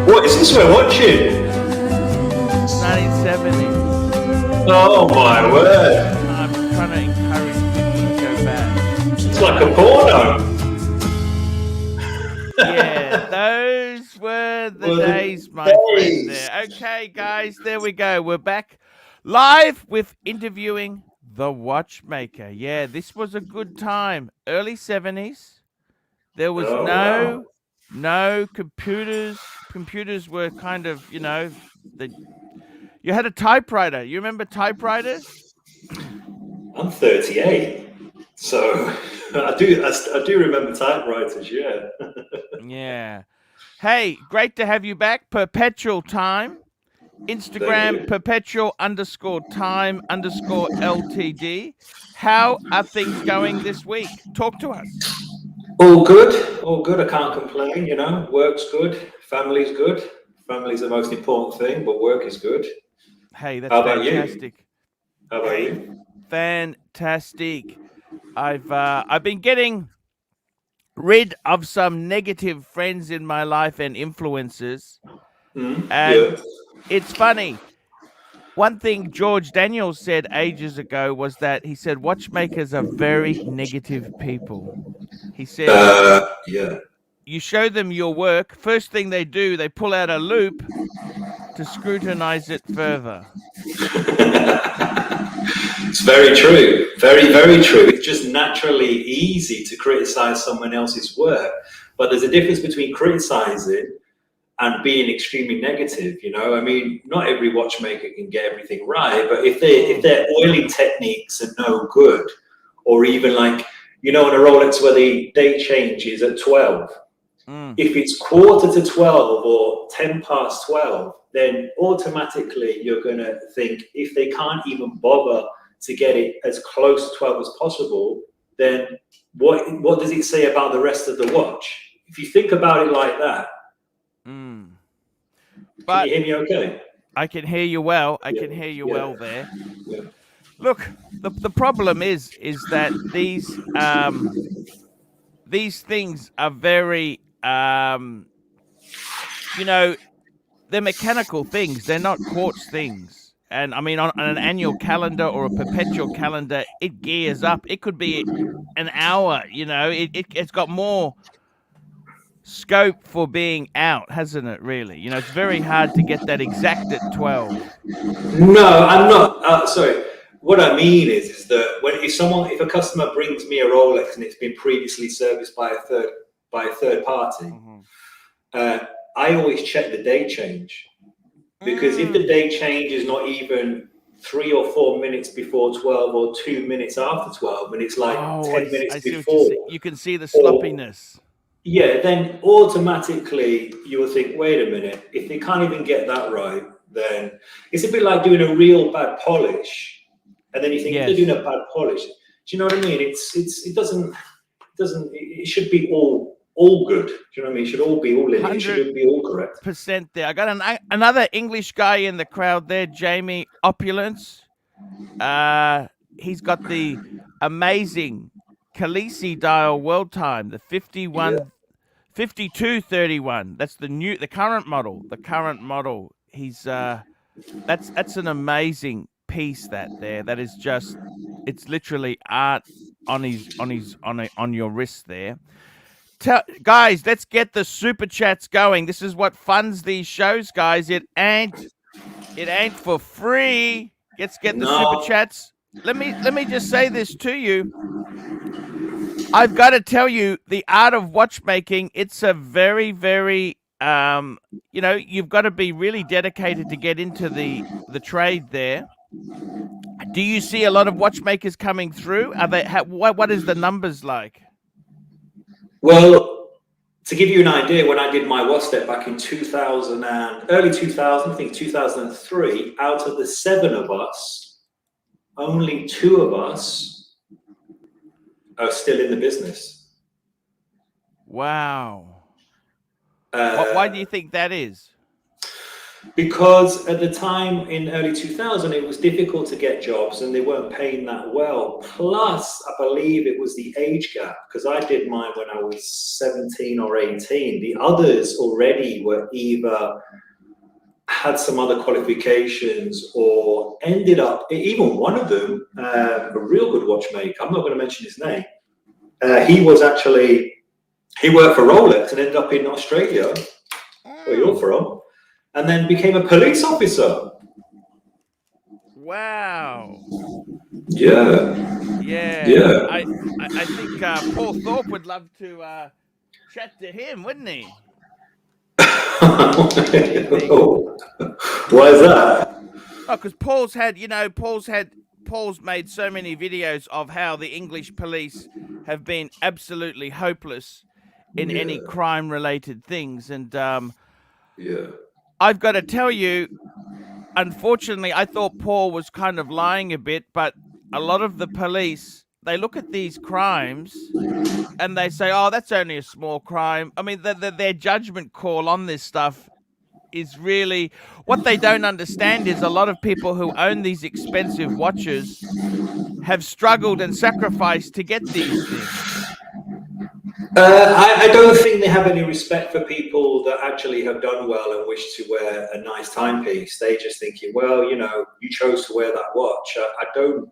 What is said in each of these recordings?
What is this we're watching? 1970s. Oh my word. I'm trying to encourage people to go back. It's like a porno. Yeah, those were the days, my friend there. Okay, guys, there we go. We're back live with interviewing the watchmaker. Yeah, this was a good time. Early 70s. There was no computers. Computers were kind of, you know, you had a typewriter. You remember typewriters? I'm 38, so I do remember typewriters. Yeah. Yeah. Hey, great to have you back. Perpetual Time. Instagram perpetual_time_LTD. How are things going this week? Talk to us. All good. All good. I can't complain. You know, work's good. Family's good. Family's the most important thing, but work is good. Hey, that's fantastic. How about you? Fantastic. I've been getting rid of some negative friends in my life and influences. And it's funny. One thing George Daniels said ages ago was that he said watchmakers are very negative people. He said, you show them your work. First thing they do, they pull out a loop to scrutinize it further. It's very true. Very, very true. It's just naturally easy to criticize someone else's work. But there's a difference between criticizing and being extremely negative. You know, I mean, not every watchmaker can get everything right, but if their oiling techniques are no good, or even like, you know, on a Rolex where the date change is at 12, if it's 11:45 or 12:10, then automatically you're going to think if they can't even bother to get it as close to 12 as possible, then what does it say about the rest of the watch? If you think about it like that. But can you hear me okay? I can hear you well. I can hear you well there. Yeah. Look, the problem is that these things are very, you know, they're mechanical things. They're not quartz things. And I mean, on an annual calendar or a perpetual calendar, it gears up. It could be an hour, you know, it's got more scope for being out, hasn't it, really? You know, it's very hard to get that exact at 12. No, I'm not. Sorry. What I mean is that if a customer brings me a Rolex and it's been previously serviced by a third party, I always check the date change, because if the date change is not even 3 or 4 minutes before 12 or 2 minutes after 12, and it's like 10 minutes before, you can see the sloppiness. Yeah, then automatically you will think, wait a minute, if they can't even get that right, then it's a bit like doing a real bad polish. And then you think, they're doing a bad polish. Do you know what I mean? It should be all all good. Do you know what I mean? It should all be all in. It should be all correct. % there. I got another English guy in the crowd there, Jamie Opulence. He's got the amazing Khaleesi dial world time, the 52:31. That's the current model. The current model. He's that's an amazing piece that is just, it's literally art on your wrist there. Guys, let's get the super chats going. This is what funds these shows, guys. It ain't for free. Let's get the super chats. Let me just say this to you. I've got to tell you, the art of watchmaking, it's a very, very you've got to be really dedicated to get into the trade there. Do you see a lot of watchmakers coming through? Are they? What is the numbers like? Well, to give you an idea, when I did my watch step back in early 2000, I think 2003, out of the 7 of us, only 2 of us are still in the business. Wow. Why do you think that is? Because at the time in early 2000, it was difficult to get jobs and they weren't paying that well. Plus, I believe it was the age gap, because I did mine when I was 17 or 18. The others already were either had some other qualifications or ended up, even one of them, a real good watchmaker, I'm not going to mention his name. He worked for Rolex and ended up in Australia, where you're from, and then became a police officer. Wow. Yeah. I think Paul Thorpe would love to chat to him, wouldn't he? Why is that? Oh, because Paul's made so many videos of how the English police have been absolutely hopeless in any crime-related things, and I've got to tell you, unfortunately, I thought Paul was kind of lying a bit, but a lot of the police, they look at these crimes and they say, oh, that's only a small crime. I mean, their judgment call on this stuff is really, what they don't understand is a lot of people who own these expensive watches have struggled and sacrificed to get these things. I don't think they have any respect for people that actually have done well and wish to wear a nice timepiece. They just think, well, you chose to wear that watch. I don't.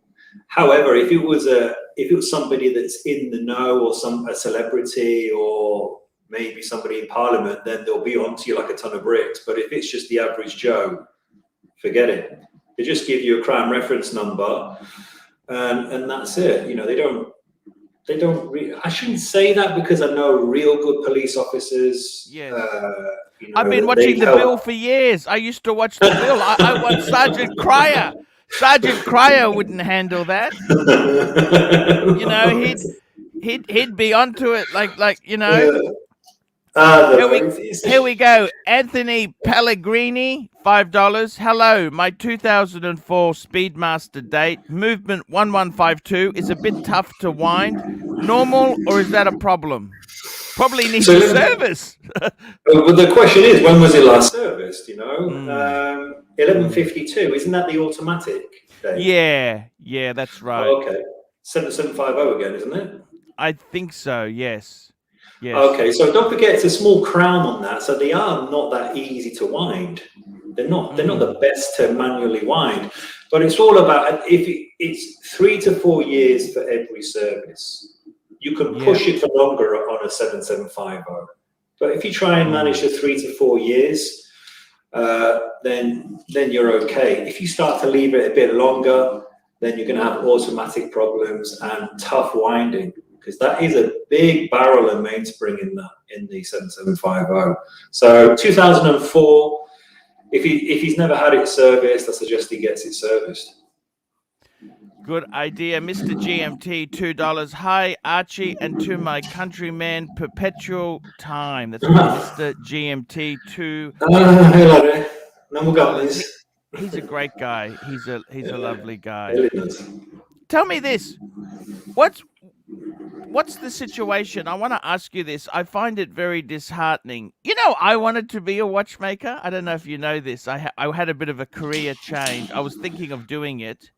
However, if it was somebody that's in the know, or a celebrity, or maybe somebody in Parliament, then they'll be onto you like a ton of bricks. But if it's just the average Joe, forget it. They just give you a crime reference number, and that's it. They don't. I shouldn't say that, because I know real good police officers. Yes. I've been watching The Bill for years. I used to watch The Bill. I want Sergeant Cryer. Sergeant Cryer wouldn't handle that. He'd be onto it like. Here we go. Anthony Pellegrini, $5. Hello, my 2004 Speedmaster date, movement 1152, is a bit tough to wind. Normal, or is that a problem? Probably needs a service. But the question is, when was it last serviced? 1152, isn't that the automatic date? Yeah, that's right. Oh, okay, 7750 again, isn't it? I think so. Yes. Yes. Okay, so don't forget, it's a small crown on that, so they are not that easy to wind. They're not the best to manually wind, but it's all about, it's 3 to 4 years for every service. You can push it for longer on a 7750, but if you try and manage the 3 to 4 years, then you're okay. If you start to leave it a bit longer, then you're going to have automatic problems and tough winding, because that is a big barrel and mainspring in the 7750. So 2004, if he's never had it serviced, I suggest he gets it serviced. Good idea. Mr. GMT, $2. Hi, Archie, and to my countryman, perpetual time. That's Mr. GMT, $2. He's a great guy. He's a lovely guy. Tell me this. what's the situation? I want to ask you this. I find it very disheartening. I wanted to be a watchmaker. I don't know if you know this. I had a bit of a career change. I was thinking of doing it.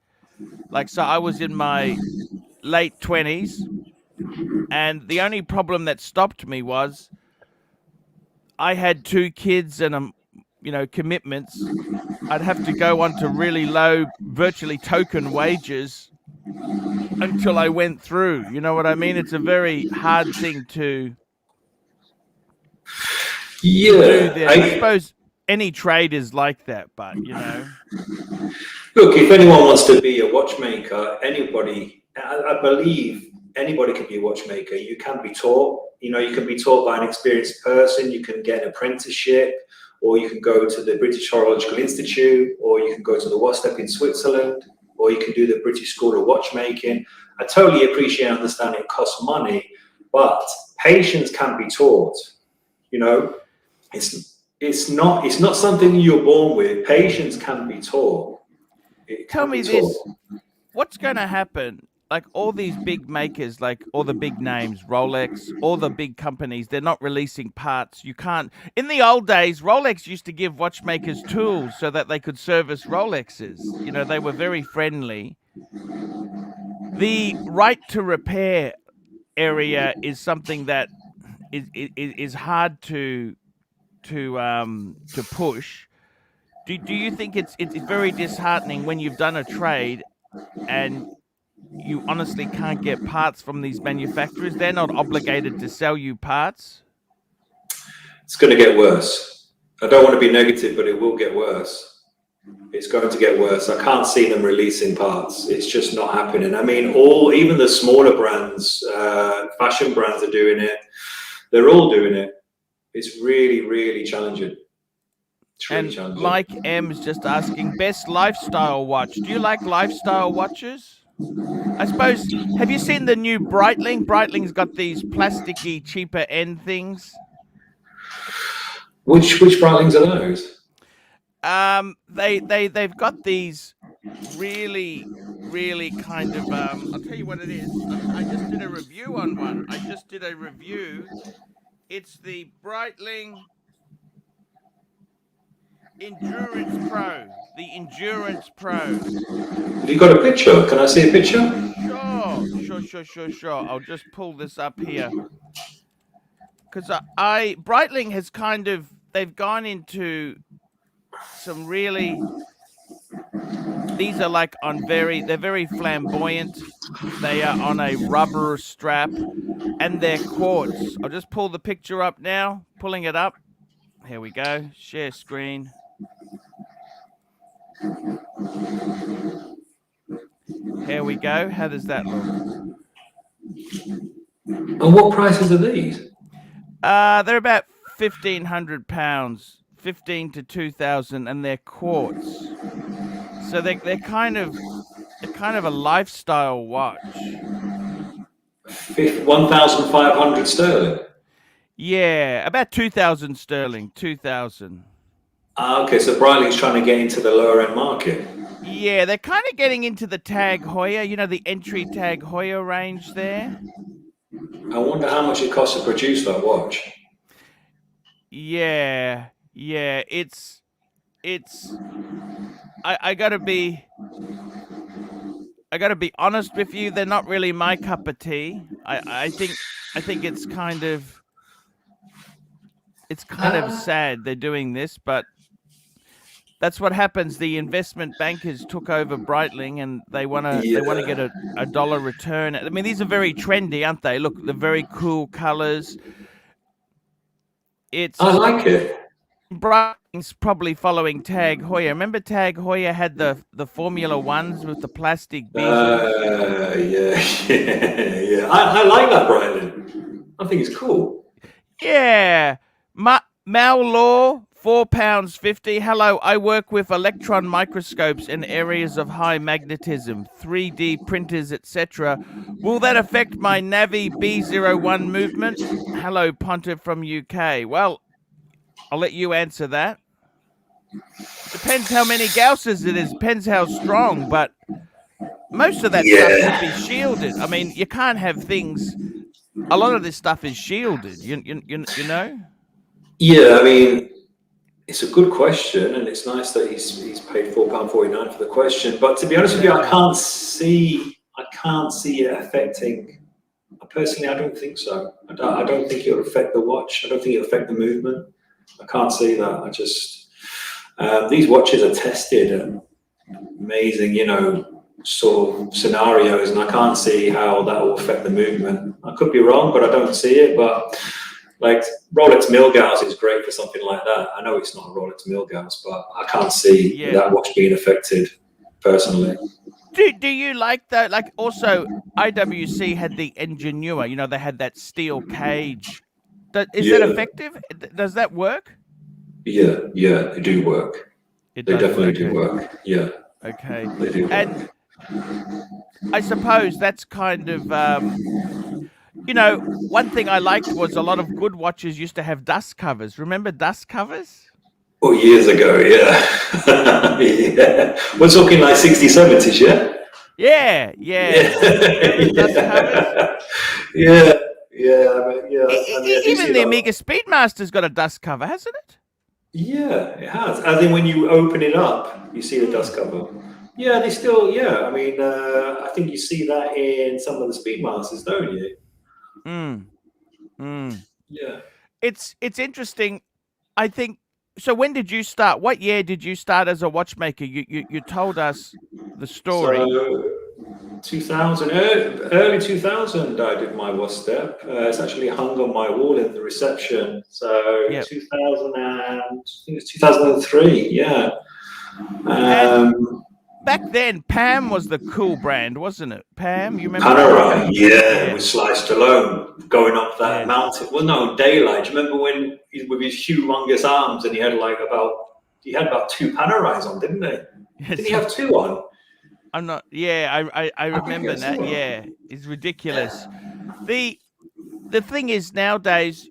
So I was in my late 20s, and the only problem that stopped me was I had 2 kids and commitments. I'd have to go on to really low, virtually token wages until I went through. You know what I mean? It's a very hard thing to do Yeah, there. I suppose any trade is like that, but look, if anyone wants to be a watchmaker, anybody, I believe anybody can be a watchmaker. You can be taught. You can be taught by an experienced person. You can get an apprenticeship, or you can go to the British Horological Institute, or you can go to the WASTEP in Switzerland, or you can do the British School of Watchmaking. I totally appreciate and understand it costs money, but patience can be taught. It's not something you're born with. Patience can be taught. Tell me this. What's going to happen? Like all these big makers, like all the big names, Rolex, all the big companies, they're not releasing parts. You can't. In the old days, Rolex used to give watchmakers tools so that they could service Rolexes. They were very friendly. The right to repair area is something that is hard to push. Do you think it's very disheartening when you've done a trade and you honestly can't get parts from these manufacturers? They're not obligated to sell you parts. It's going to get worse. I don't want to be negative, but it will get worse. It's going to get worse. I can't see them releasing parts. It's just not happening. I mean, even the smaller brands, fashion brands are doing it. They're all doing it. It's really, really challenging. And Mike M is just asking, best lifestyle watch. Do you like lifestyle watches? I suppose, have you seen the new Breitling? Breitling's got these plasticky, cheaper end things. Which Breitlings are those? They've got these really, really kind of I'll tell you what it is. I just did a review on one. It's the Breitling Endurance Pro. The Endurance Pro. Have you got a picture? Can I see a picture? Sure. I'll just pull this up here. Because Breitling has they've gone into some really, these are like they're very flamboyant. They are on a rubber strap and they're quartz. I'll just pull the picture up now. Pulling it up. Here we go. Share screen. Here we go. How does that look? And what prices are these? They're about £1,500, 15 to 2,000, and they're quartz. So they're kind of a lifestyle watch. 1,500 sterling. Yeah, about 2,000 sterling. 2,000. Okay, so Breitling's trying to get into the lower end market. Yeah, they're kind of getting into the Tag Heuer, the entry Tag Heuer range there. I wonder how much it costs to produce that watch. Yeah, it's I gotta be honest with you, they're not really my cup of tea. I think it's kind of sad they're doing this, but that's what happens. The investment bankers took over Breitling, and they want to get a dollar return. I mean, these are very trendy, aren't they? Look, the very cool colors. I like it. Breitling's probably following Tag Heuer. Remember Tag Heuer had the Formula Ones with the plastic bezels? Yeah. I like that Breitling. I think it's cool. Yeah. Mal Law, £4.50. Hello, I work with electron microscopes in areas of high magnetism, 3D printers, etc. Will that affect my Navi B01 movement? Hello, Punter from UK. Well, I'll let you answer that. Depends how many Gausses it is. Depends how strong, but most of that stuff should be shielded. I mean, you can't have things. A lot of this stuff is shielded. You know. Yeah, I mean, it's a good question, and it's nice that he's paid £4.49 for the question. But to be honest with you, I can't see it affecting. Personally, I don't think so. I don't think it'll affect the watch. I don't think it'll affect the movement. I can't see that. I just these watches are tested at amazing, sort of scenarios, and I can't see how that will affect the movement. I could be wrong, but I don't see it. But like Rolex Milgauss is great for something like that. I know it's not a Rolex Milgauss, but I can't see that watch being affected personally. Do you like that? Like also, IWC had the Ingenua. They had that steel cage. Is that effective? Does that work? Yeah, they do work. They definitely do work. Yeah. Okay. They do work. And I suppose that's kind of one thing I liked was a lot of good watches used to have dust covers. Remember dust covers? Oh, years ago, yeah. Yeah. We're talking like 60s, 70s, yeah? Yeah. Remember dust covers? Yeah. Even the Omega Speedmaster's got a dust cover, hasn't it? Yeah, it has. As in when you open it up, you see the dust cover. Yeah, they still, I mean, I think you see that in some of the Speedmasters, don't you? Yeah. It's interesting. I think, so when did you start? What year did you start as a watchmaker? You told us the story. So 2000, early 2000, I did my watch step. It's actually hung on my wall in the reception. So 2000 and, I think it's 2003, yeah. Back then, Pam was the cool brand, wasn't it? Pam, you remember? Panerai, yeah, with Sly Stallone going up that mountain. Well, no, Daylight. Do you remember when with his humongous arms and he had about 2 Panerais on, didn't he? Didn't he have 2 on? I'm not. Yeah, I remember that. Yeah, it's ridiculous. The thing is nowadays,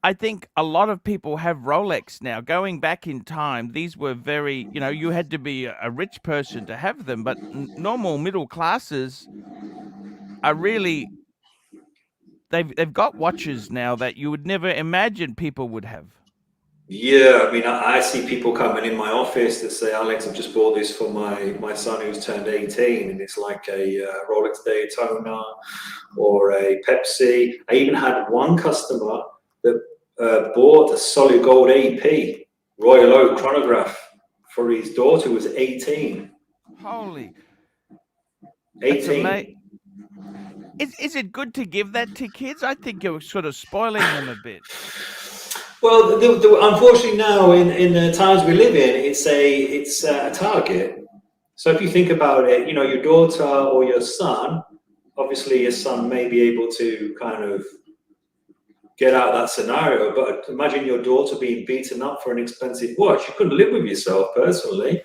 I think a lot of people have Rolex now. Going back in time, these were very, you had to be a rich person to have them, but normal middle classes are really, they've got watches now that you would never imagine people would have. Yeah, I mean, I see people coming in my office that say, Alex, I've just bought this for my son who's turned 18, and it's like a Rolex Daytona or a Pepsi. I even had one customer that bought a solid gold AP Royal Oak chronograph for his daughter who was 18. Holy. 18. Is it good to give that to kids? I think you're sort of spoiling them a bit. Well, unfortunately now in the times we live in, it's a target. So if you think about it, your daughter or your son, obviously your son may be able to kind of get out that scenario, but imagine your daughter being beaten up for an expensive watch. You couldn't live with yourself personally.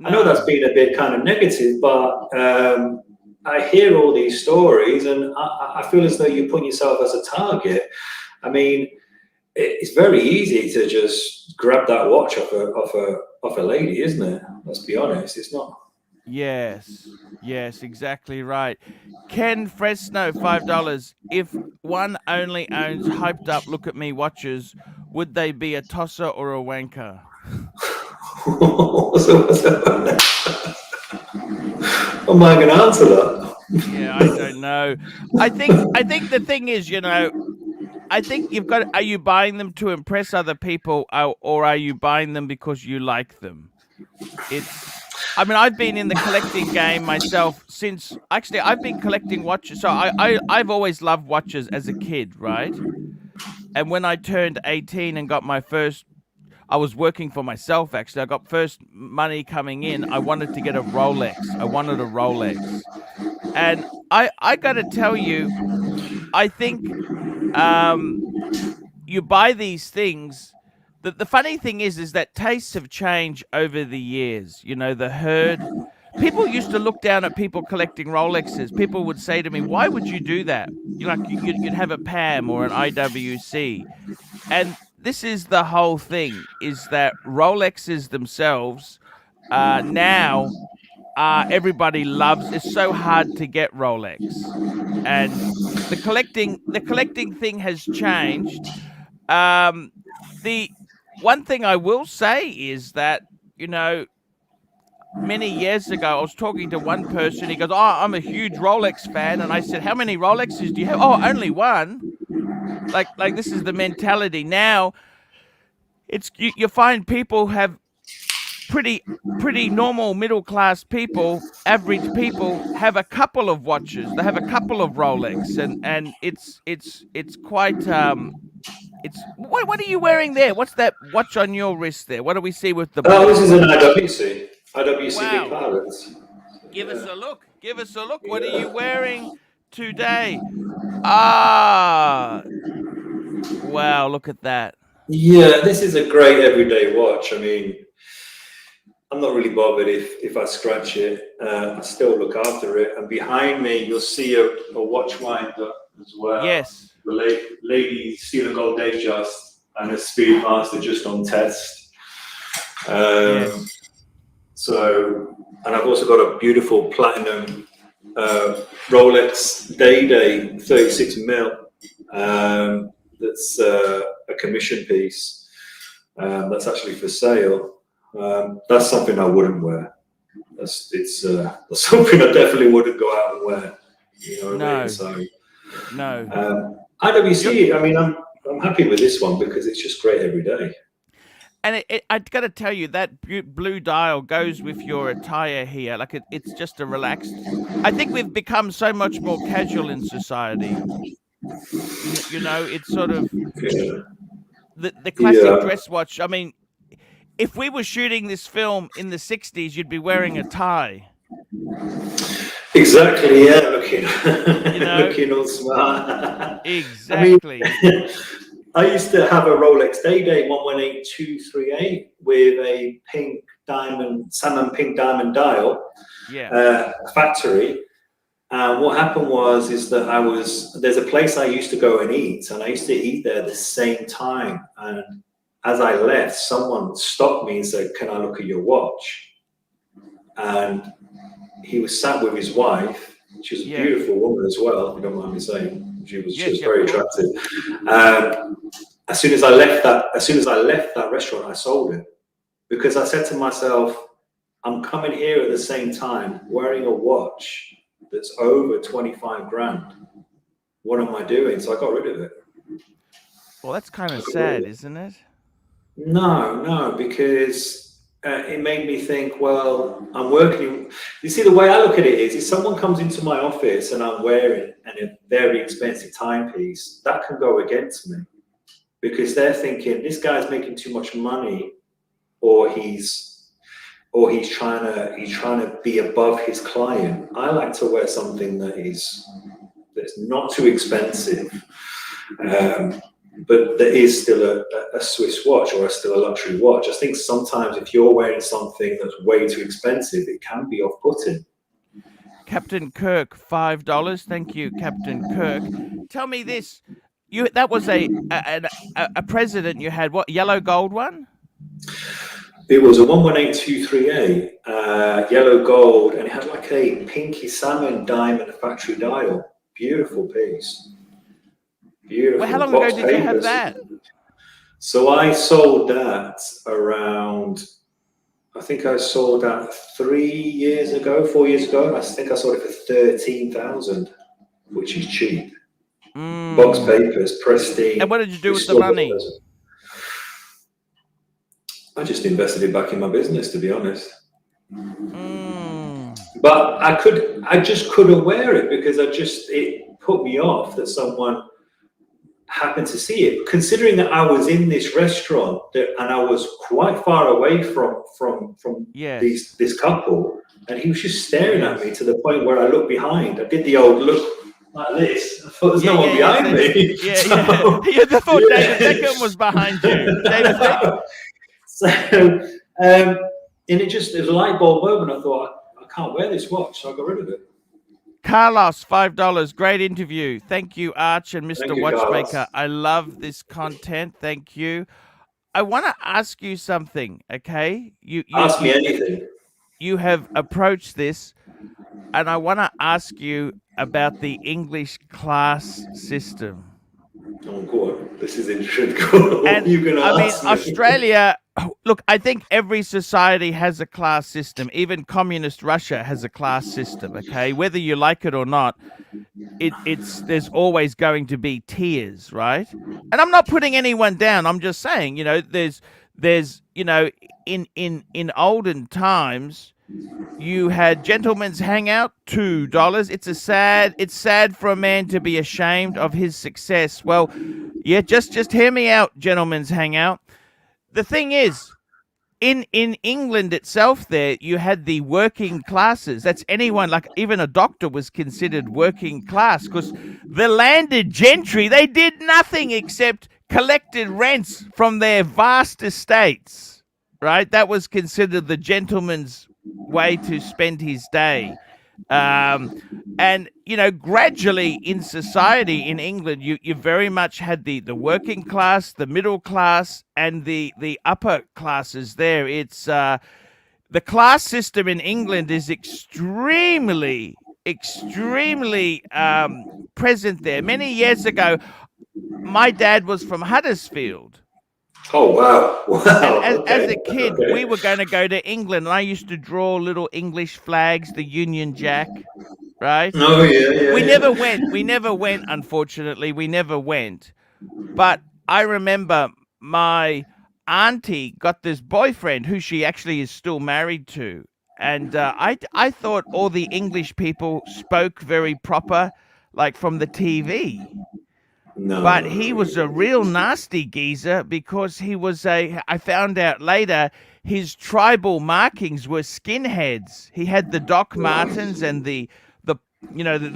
No. I know that's been a bit kind of negative, but I hear all these stories and I feel as though you're putting yourself as a target. I mean, it's very easy to just grab that watch off a lady, isn't it? Let's be honest, it's not. Yes, exactly right. Ken Fresno, $5. If one only owns hyped up look at me watches, would they be a tosser or a wanker? How am I going to answer that? Yeah, I don't know. I think the thing is, I think you've got. Are you buying them to impress other people, or are you buying them because you like them? I mean, I've been in the collecting game myself since. Actually, I've been collecting watches. So I've always loved watches as a kid, right? And when I turned 18 and got my first, I was working for myself. Actually, I got first money coming in. I wanted to get a Rolex. And I got to tell you, I think. You buy these things. The funny thing is that tastes have changed over the years. The herd. People used to look down at people collecting Rolexes. People would say to me, "Why would you do that?" You'd have a PAM or an IWC, and this is the whole thing: is that Rolexes themselves now everybody loves. It's so hard to get Rolex, and the collecting thing has changed. The one thing I will say is that, many years ago, I was talking to one person. He goes, "Oh, I'm a huge Rolex fan," and I said, "How many Rolexes do you have?" "Oh, only one." Like this is the mentality now. It's you find people have pretty normal middle class people, average people have a couple of watches. They have a couple of Rolex, and it's quite it's what are you wearing there? What's that watch on your wrist there? What do we see with the Oh, blue? this is an IWC Big Wow. Pirates. Give us a look. Give us a look. What are you wearing today? Ah, wow, look at that. Yeah, this is a great everyday watch. I mean, I'm not really bothered if I scratch it. I still look after it. And behind me, you'll see a watch winder as well. Yes. The Lady Steel and Gold Datejust and a Speedmaster just on test. Yes. So, and I've also got a beautiful platinum Rolex Day 36 mil. That's a commission piece. That's actually for sale. That's something I wouldn't wear. That's something I definitely wouldn't go out and wear. You know what I mean? So, no. IWC. I mean, I'm happy with this one because it's just great every day. And I got to tell you, that blue dial goes with your attire here. Like it's just a relaxed. I think we've become so much more casual in society. It's sort of the classic dress watch. I mean, if we were shooting this film in the 60s, you'd be wearing a tie. Exactly, yeah, looking all smart. Exactly. I mean, I used to have a Rolex Day 118238 with a pink diamond, salmon pink diamond dial, factory. And what happened is that there's a place I used to go and eat, and I used to eat there at the same time. And as I left, someone stopped me and said, "Can I look at your watch?" And he was sat with his wife. She was a beautiful woman as well, if you don't mind me saying. She was very attractive. As soon as I left that restaurant, I sold it, because I said to myself, I'm coming here at the same time wearing a watch that's over 25 grand. What am I doing? So I got rid of it. Well, that's kind of sad, isn't it? No, because it made me think, well, I'm working. You see, the way I look at it is, if someone comes into my office and I'm wearing a very expensive timepiece, that can go against me, because they're thinking this guy's making too much money, or he's trying to be above his client. I like to wear something that's not too expensive. But there is still a Swiss watch, or still a luxury watch. I think sometimes if you're wearing something that's way too expensive, it can be off-putting. Captain Kirk, $5. Thank you, Captain Kirk. Tell me this: that was a president you had. What, yellow gold one? It was a 118238, yellow gold, and it had like a pinky salmon diamond factory dial. Beautiful piece. Beautiful. Well, how long ago did you have that? So I sold that around, I think I sold that 4 years ago. I think I sold it for 13,000, which is cheap. Box papers, pristine. And what did you do with the money? I just invested it back in my business, to be honest. But I just couldn't wear it, because it put me off that someone happened to see it, considering that I was in this restaurant and I was quite far away from this couple, and he was just staring at me to the point where I looked behind. I did the old look like this. I thought there's no one behind me. I thought David Beckham was behind you. David Beckham. So, and it was a light bulb moment. I thought, I can't wear this watch, so I got rid of it. Carlos, $5. Great interview. Thank you, Arch and Mr. Watchmaker. Carlos. I love this content. Thank you. I want to ask you something, okay? Ask me anything. you have approached this, and I want to ask you about the English class system. Oh, go on. This is interesting. What And are you going to I mean, ask me? Australia, look, I think every society has a class system. Even communist Russia has a class system, okay? Whether you like it or not, it's there's always going to be tiers, right? And I'm not putting anyone down. I'm just saying, there's in olden times, you had gentlemen's hangout, $2. It's sad for a man to be ashamed of his success. Well, yeah, just hear me out, gentlemen's hangout. The thing is, in England itself, there you had the working classes. That's anyone, like even a doctor was considered working class, because the landed gentry, they did nothing except collected rents from their vast estates, right? That was considered the gentleman's way to spend his day. And gradually in society in England, you very much had the working class, the middle class, and the upper classes there. It's the class system in England is extremely present there. Many years ago, my dad was from Huddersfield. Oh, wow. And Wow. as Okay. a kid, Okay. we were going to go to England, and I used to draw little English flags, the Union Jack, right? Oh, yeah, yeah. We yeah. never went. We never went, unfortunately. We never went. But I remember my auntie got this boyfriend who she actually is still married to. And I thought all the English people spoke very proper, like from the TV. But No. he was a real nasty geezer, because I found out later, his tribal markings were skinheads. He had the Doc Martens and the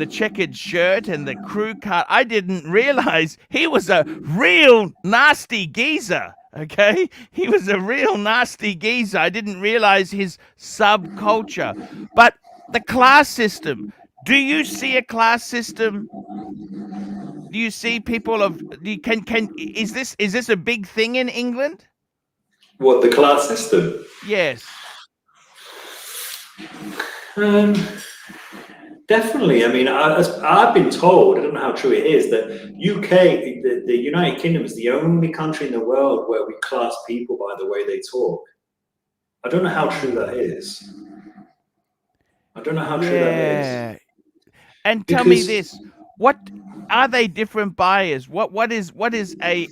checkered shirt and the crew cut. I didn't realize he was a real nasty geezer. Okay, he was a real nasty geezer. I didn't realize his subculture. But the class system. Do you see a class system? Do you see people of? Is this a big thing in England? What, the class system? Yes. Definitely. I mean, I've been told, I don't know how true it is, that UK, the United Kingdom, is the only country in the world where we class people by the way they talk. I don't know how true that is. I don't know how true that is. And tell me Because this: what are they different buyers? What is a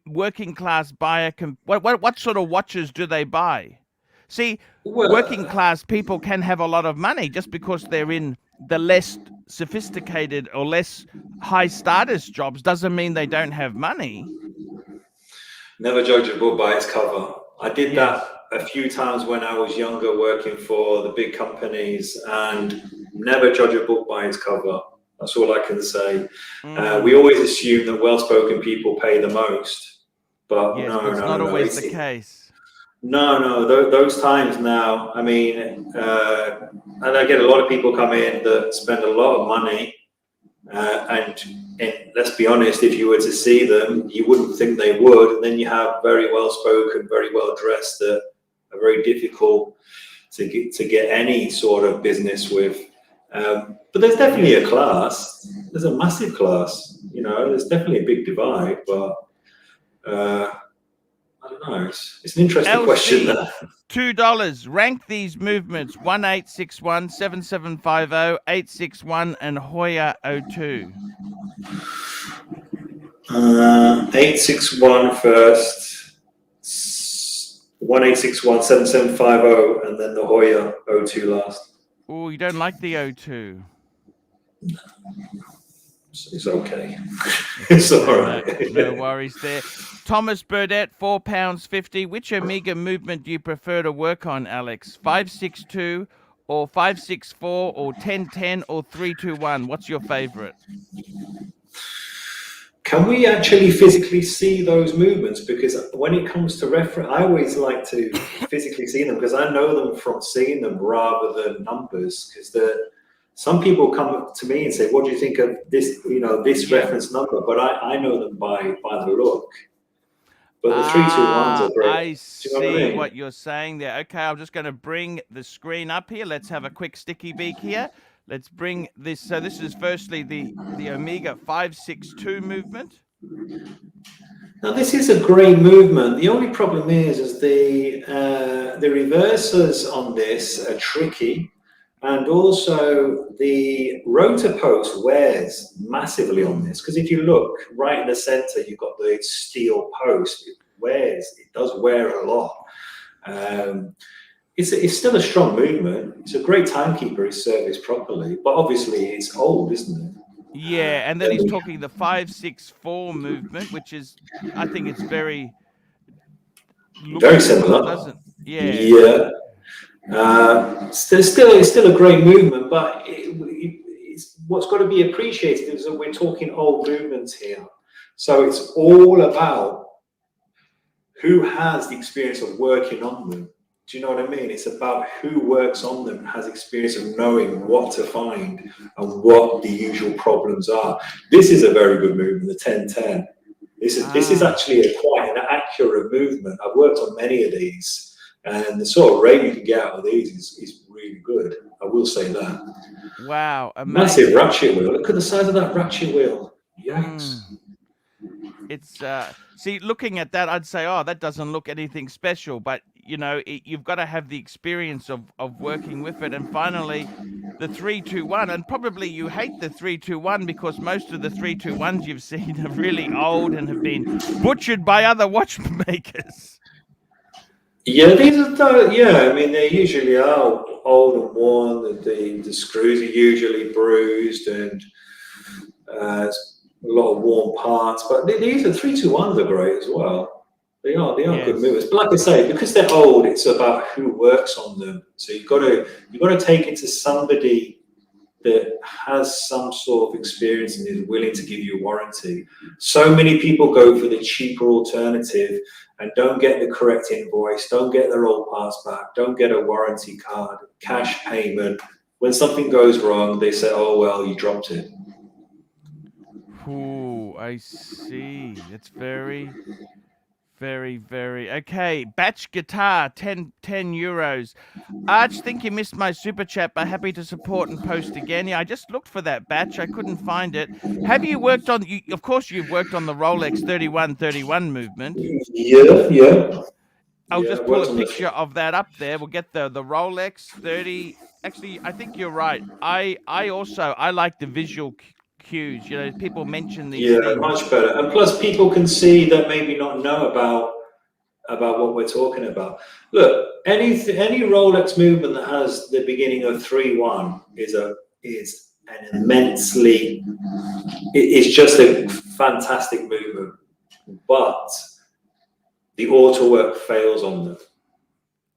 working class buyer? What sort of watches do they buy? See, working well, class people can have a lot of money just because they're in the less sophisticated or less high status jobs doesn't mean they don't have money. never judge a book by its cover. I did Yes. that a few times when I was younger, working for the big companies, and never judge a book by its cover. That's all I can say. We always assume that well-spoken people pay the most, but Yes, no, but it's no, not no, no. always the case. No. Those times now. I mean, and I get a lot of people come in that spend a lot of money, and let's be honest, if you were to see them, you wouldn't think they would. And then you have very well-spoken, very well-dressed that are very difficult to get any sort of business with. But there's definitely a class. There's a massive class. There's definitely a big divide. But I don't know. It's an interesting question. LC, $2. Rank these movements: 1861, 7750, 861, and Hoya 02. 861 first, 1861, 7750, and then the Hoya 02 last. Oh, you don't like the 02? It's okay. It's all right. No worries there. Thomas Burdett, £4.50. Which Omega movement do you prefer to work on, Alex? 562 or 564 or 1010 or 321? What's your favorite? Can we actually physically see those movements? Because when it comes to reference, I always like to physically see them, because I know them from seeing them rather than numbers. Because some people come to me and say, "What do you think of this? This reference number?" But I know them by the look. But the 3-2-1s are great. I Do you know what I see mean? what you're saying there. Okay, I'm just going to bring the screen up here. Let's have a quick sticky beak here. Let's bring this. So this is firstly the Omega 562 movement. Now this is a great movement. The only problem is the reversers on this are tricky, and also the rotor post wears massively on this, because if you look right in the center, you've got the steel post. It wears. It does wear a lot. It's still a strong movement. It's a great timekeeper if serviced properly, but obviously it's old, isn't it? Yeah, and then he's talking the 564 movement, which is, I think it's very Very similar. Doesn't? Yeah. Yeah. It's still a great movement, but it's what's got to be appreciated is that we're talking old movements here. So it's all about who has the experience of working on them. Do you know what I mean? It's about who works on them, has experience of knowing what to find and what the usual problems are. This is a very good movement, the 10-10. This is actually quite an accurate movement. I've worked on many of these, and the sort of rate you can get out of these is really good. I will say that. Wow, amazing. Massive ratchet wheel. Look at the size of that ratchet wheel. Yikes. It's see, looking at that, I'd say, oh, that doesn't look anything special, but you know, you've got to have the experience of working with it. And finally, the 3-2-1, and probably you hate the 3-2-1 because most of the 3-2-1s you've seen are really old and have been butchered by other watchmakers. Yeah, these are. Yeah, I mean, they usually are old and worn. The screws are usually bruised and a lot of worn parts. But these are 3-2-1s are great as well. They are good movers. But like I say, because they're old, it's about who works on them. So you've got to take it to somebody that has some sort of experience and is willing to give you a warranty. So many people go for the cheaper alternative and don't get the correct invoice, don't get their old parts back, don't get a warranty card, cash payment. When something goes wrong, they say, oh, well, you dropped it. Ooh, I see. It's very, very, very okay. Batch guitar, 10 euros. Arch, think you missed my super chat, but happy to support and post again. Yeah, I just looked for that batch. I couldn't find it. Have you worked on? Of course, you've worked on the Rolex 3131 movement. Yeah. I'll just pull a picture of that up there. We'll get the Rolex 30. Actually, I think you're right. I like the visual cues. You know, people mention these things. Yeah, much better. And plus, people can see that maybe not know about what we're talking about. Look, any Rolex movement that has the beginning of 3-1 is an immensely. It's just a fantastic movement, but the auto work fails on them.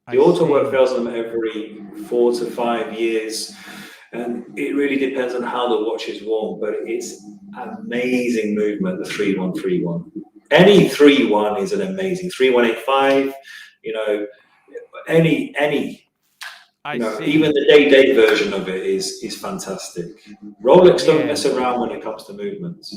The auto work fails on them every 4 to 5 years. And it really depends on how the watch is worn, but it's amazing movement, the 3-1-3-1. Any 3-1 is an amazing 3-1-8-5, you know, any even the day version of it is fantastic. Rolex don't mess around when it comes to movements.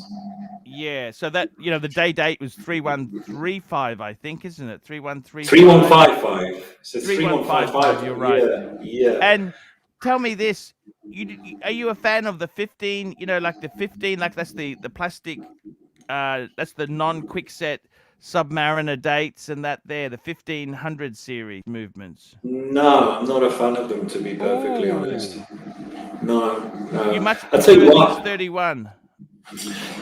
Yeah, so that, you know, the date was 3135, I think, isn't it? 3135. 3155. So 3155. You're right. Yeah. And tell me this, are you a fan of the 15, you know, like the 15, like that's the plastic, that's the non-quickset Submariner dates and that there, the 1500 series movements? No, I'm not a fan of them, to be perfectly honest. No. You much I'll tell you prefer what. these 31.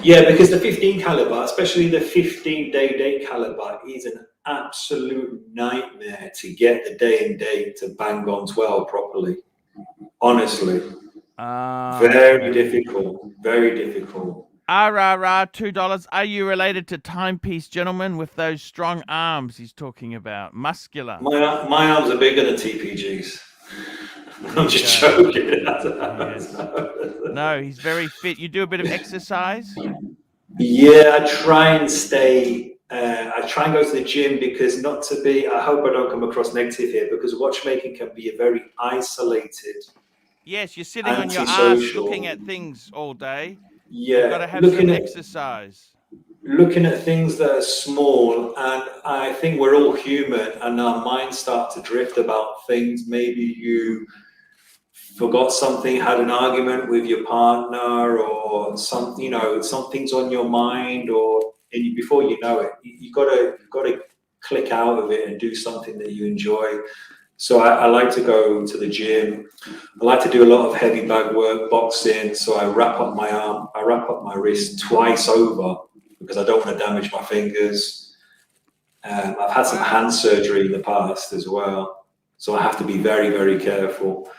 Yeah, because the 15 caliber, especially the 15 date caliber, is an absolute nightmare to get the day and date to bang on 12 properly. Honestly, very difficult. RRR, $2. Are you related to Timepiece Gentleman with those strong arms he's talking about? Muscular. My arms are bigger than TPG's. I'm just joking. Yes. No, he's very fit. You do a bit of exercise? Yeah, I try and stay. I try and go to the gym because I hope I don't come across negative here, because watchmaking can be a very isolated. Yes, you're sitting on your ass looking at things all day. Yeah. You've got to have some exercise. looking at things that are small, and I think we're all human, and our minds start to drift about things. Maybe you forgot something, had an argument with your partner, or something's on your mind, and before you know it, you gotta click out of it and do something that you enjoy. So I like to go to the gym. I like to do a lot of heavy bag work, boxing. So I wrap up my arm, I wrap up my wrist twice over because I don't want to damage my fingers. I've had some hand surgery in the past as well, so I have to be very, very careful.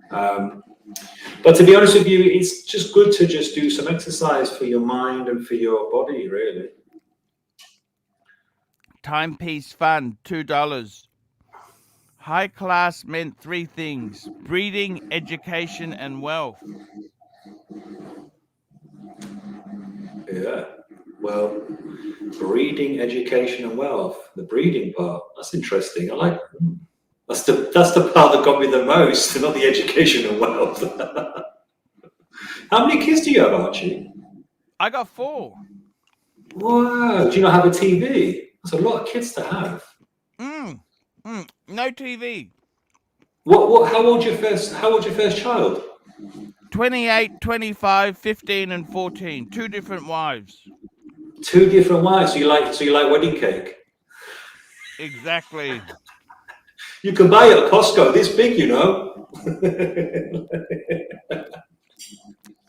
But to be honest with you, it's just good to just do some exercise for your mind and for your body, really. Timepiece fund, $2. High class meant 3 things: breeding, education, and wealth. Yeah. Well, breeding, education, and wealth. The breeding part, that's interesting. I like that's the part that got me the most, not the education and wealth. How many kids do you have, Archie? I got 4. Wow. Do you not have a TV? That's a lot of kids to have. No TV. What how old's your first child? 28, 25, 15, and 14. 2 different wives. 2 different wives. So you like wedding cake? Exactly. You can buy it at Costco this big, you know.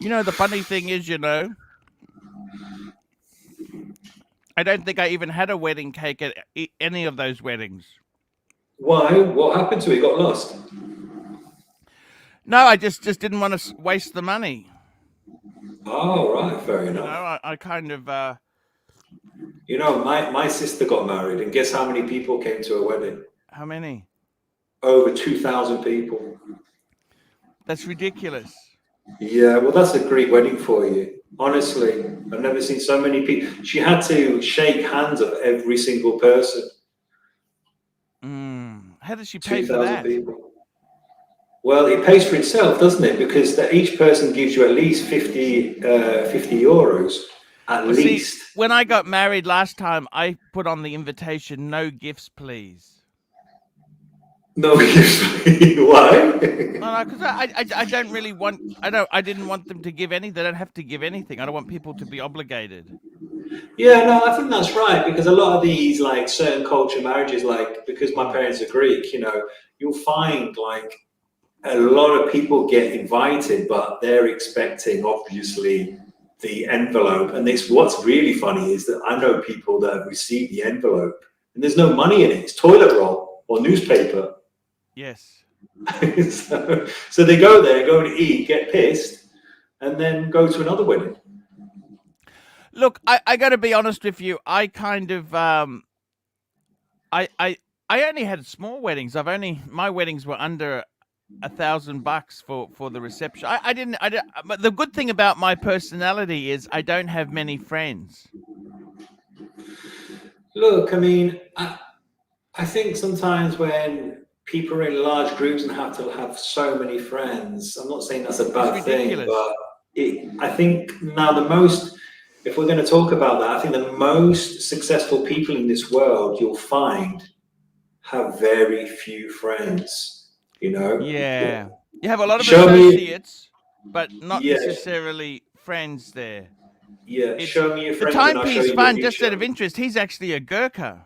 The funny thing is, I don't think I even had a wedding cake at any of those weddings. Why? What happened to it? It got lost? No, I just didn't want to waste the money. Oh, right. Fair enough. I kind of... my sister got married, and guess how many people came to her wedding? How many? Over 2,000 people. That's ridiculous. Yeah, well, that's a great wedding for you. Honestly, I've never seen so many people. She had to shake hands of every single person. How does she pay for 2,000 that? people. Well, it pays for itself, doesn't it? Because each person gives you at least 50 euros. At least. See, when I got married last time, I put on the invitation, "No gifts, please." No gifts. Why? No, because I don't really want. I didn't want them to give any. They don't have to give anything. I don't want people to be obligated. Yeah, no, I think that's right, because a lot of these, like, certain culture marriages, like, because my parents are Greek, you'll find, like, a lot of people get invited, but they're expecting, obviously, the envelope. And what's really funny is that I know people that have received the envelope and there's no money in it. It's toilet roll or newspaper. Yes. so they go there, go to eat, get pissed, and then go to another wedding. Look, I got to be honest with you. I kind of I only had small weddings. My weddings were under $1,000 for the reception. I didn't. But the good thing about my personality is I don't have many friends. Look, I mean, I think sometimes when people are in large groups and have to have so many friends, I'm not saying that's a bad thing, but I think now if we're going to talk about that, I think the most successful people in this world you'll find have very few friends. Yeah. You have a lot of associates, but not necessarily friends there. Yeah, show me your friends. The timepiece fund, just out of interest, he's actually a Gurkha.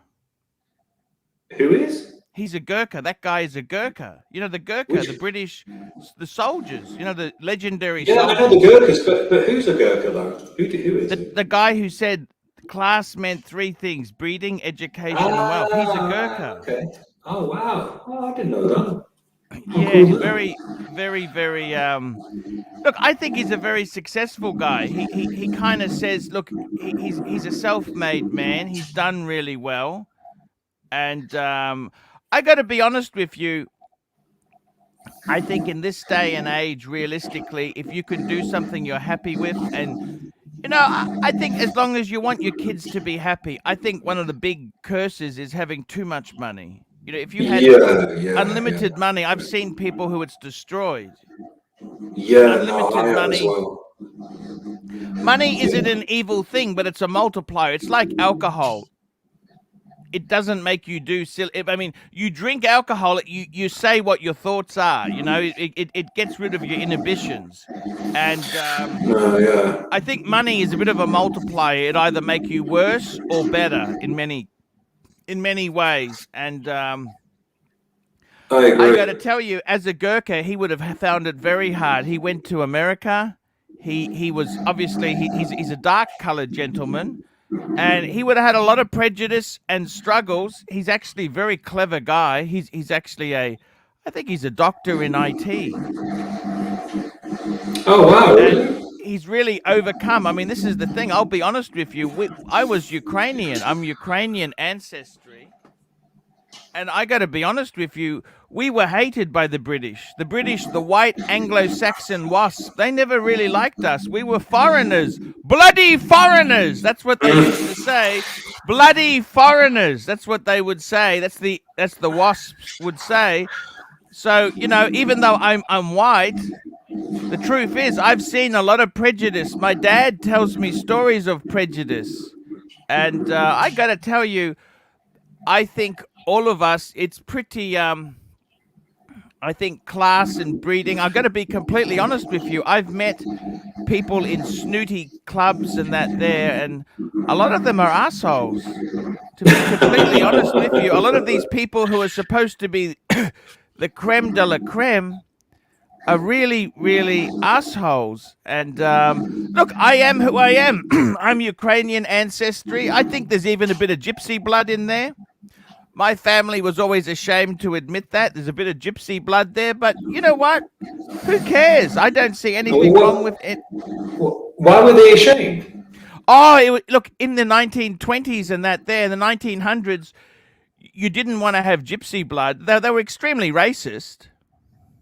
Who is? He's a Gurkha. That guy is a Gurkha. The Gurkha, the British, the soldiers. The legendary. Yeah, soldiers. I know the Gurkhas, but who's a Gurkha though? Who is the guy who said class meant 3 things: breeding, education, and wealth. He's a Gurkha. Okay. Oh wow! Oh, I didn't know that. Yeah, very, very, very. Look, I think he's a very successful guy. He kind of says, look, he's a self-made man. He's done really well, and I got to be honest with you. I think in this day and age, realistically, if you can do something you're happy with, and I think as long as you want your kids to be happy, I think one of the big curses is having too much money. If you had unlimited money, I've seen people who it's destroyed. Yeah, unlimited money. As well. Money isn't an evil thing, but it's a multiplier. It's like alcohol. It doesn't make you do silly. I mean, you drink alcohol, you say what your thoughts are. You know, it gets rid of your inhibitions. And Yeah. I think money is a bit of a multiplier. It either make you worse or better in many ways. And I I got to agree. tell you, as a Gurkha, he would have found it very hard. He went to America. He was obviously he's a dark colored gentleman, and he would have had a lot of prejudice and struggles. He's actually a very clever guy. He's actually I think he's a doctor in IT, Oh wow, and really? he's really overcome. I mean, this is the thing. I'll be honest with you. I was Ukrainian. I'm Ukrainian ancestry. And I got to be honest with you, we were hated by the British. The British, the white Anglo-Saxon wasp, they never really liked us. We were foreigners, bloody foreigners. That's what they used to say. Bloody foreigners. That's what they would say. That's the wasps would say. So, you know, even though I'm white, the truth is I've seen a lot of prejudice. My dad tells me stories of prejudice. And I got to tell you, I think all of us, it's pretty, I think class and breeding. I've got to be completely honest with you. I've met people in snooty clubs and that there, and a lot of them are assholes. To be completely honest with you, a lot of these people who are supposed to be the creme de la creme are really, really assholes. And look, I am who I am. I'm Ukrainian ancestry. I think there's even a bit of gypsy blood in there. My family was always ashamed to admit that. There's a bit of gypsy blood there, but you know what? Who cares? I don't see anything wrong with it. Why were they ashamed? Oh, look, in the 1920s and that there, in the 1900s, you didn't want to have gypsy blood. They were extremely racist.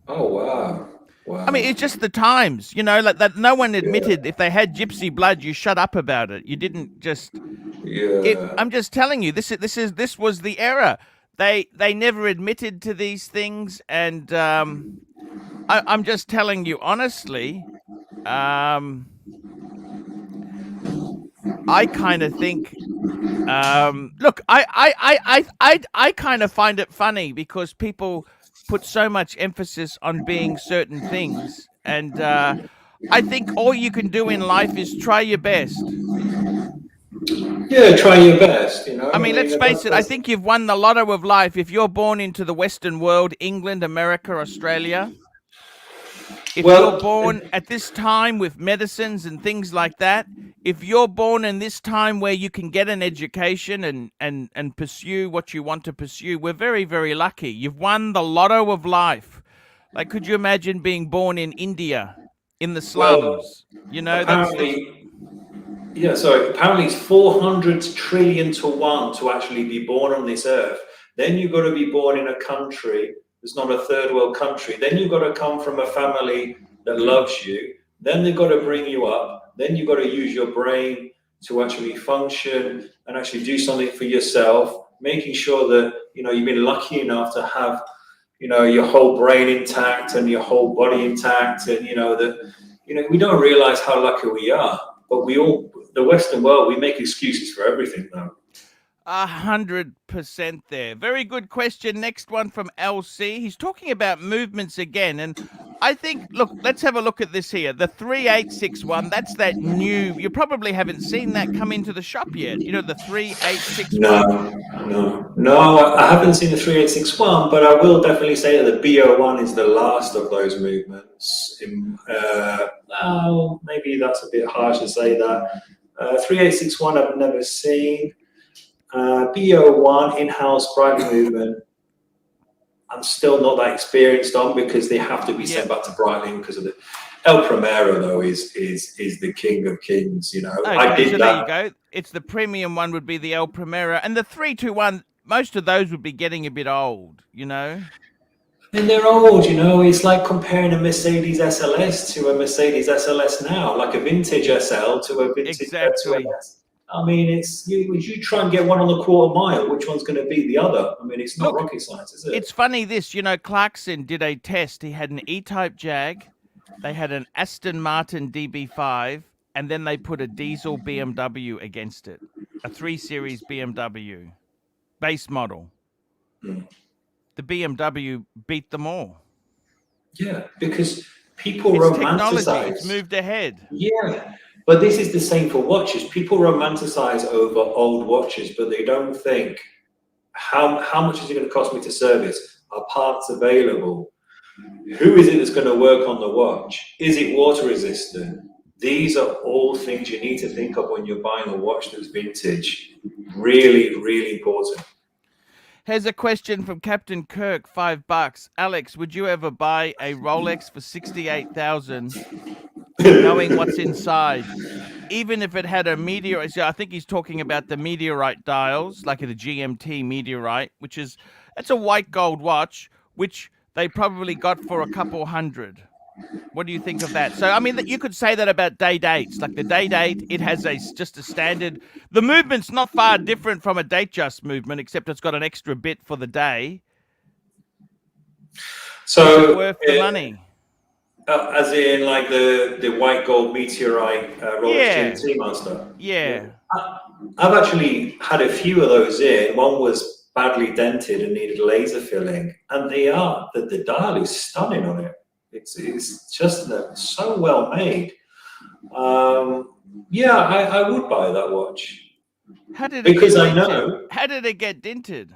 Oh wow. Wow. I mean, it's just the times, you know, like that. No one admitted if they had gypsy blood, you shut up about it. You didn't just. Yeah. I'm just telling you, this was the era. They never admitted to these things, and I'm just telling you honestly. I kind of think. Look, I kind of find it funny because people put so much emphasis on being certain things, and I think all you can do in life is try your best. Yeah, try your best, you know. I mean, let's face it, I think you've won the lotto of life if you're born into the Western world, England, America, Australia. If you're Well, born at this time with medicines and things like that, if you're born in this time where you can get an education and pursue what you want to pursue, we're very, very lucky. You've won the lotto of life. Like, could you imagine being born in India, in the well, slums? You know, that's apparently, yeah, sorry, apparently it's 400 trillion to one to actually be born on this earth. Then you've got to be born in a country that's not a third world country. Then you've got to come from a family that loves you. Then they've got to bring you up. Then you've got to use your brain to actually function and actually do something for yourself, making sure that, you know, you've been lucky enough to have, you know, your whole brain intact and your whole body intact. And, you know, that, you know, we don't realize how lucky we are, but we all, the Western world, we make excuses for everything though. 100% there. Very good question. Next one from LC. He's talking about movements again. And I think, look, let's have a look at this here. The 3861, that's that new, you probably haven't seen that come into the shop yet. You know, the 3861? No, I haven't seen the 3861, but I will definitely say that the BO1 is the last of those movements. Maybe that's a bit harsh to say that. 3861 I've never seen. BO1 in-house bright movement, I'm still not that experienced on because they have to be sent back to Breitling because of the El Primero though is the king of kings, you know. Okay, I did so that. there you go. It's the premium one would be the El Primero, and the 321. Most of those would be getting a bit old, you know. And they're old, you know. It's like comparing a Mercedes SLS to a Mercedes SLS now, like a vintage SL to a vintage to an S. I mean, it's you try and get one on the quarter mile. Which one's going to beat the other? I mean, it's not rocket science, is it? It's funny this, you know, Clarkson did a test. He had an E-Type Jag, they had an Aston Martin DB5, and then they put a diesel BMW against it, a 3 Series BMW base model. The BMW beat them all. Yeah, because people It's technology. romanticize. It's moved ahead. Yeah, but this is the same for watches. People romanticize over old watches, but they don't think how much is it going to cost me to service? Are parts available? Who is it that's going to work on the watch? Is it water resistant? These are all things you need to think of when you're buying a watch that's vintage. Really, really important. Here's a question from Captain Kirk, $5. Alex, would you ever buy a Rolex for 68,000, knowing what's inside? Even if it had a meteorite, I think he's talking about the meteorite dials, like the GMT meteorite, it's a white gold watch, which they probably got for a couple hundred. What do you think of that? So, I mean, you could say that about day dates. Like the day date, it has just a standard. The movement's not far different from a date just movement, except it's got an extra bit for the day. So, is it worth the money? As in, like the white gold meteorite Rolex GMT Master. Yeah. I've actually had a few of those in. One was badly dented and needed laser filling, and the dial is stunning on it. It's just so well made. Yeah, I would buy that watch. How did it because get I know. How did it get dented?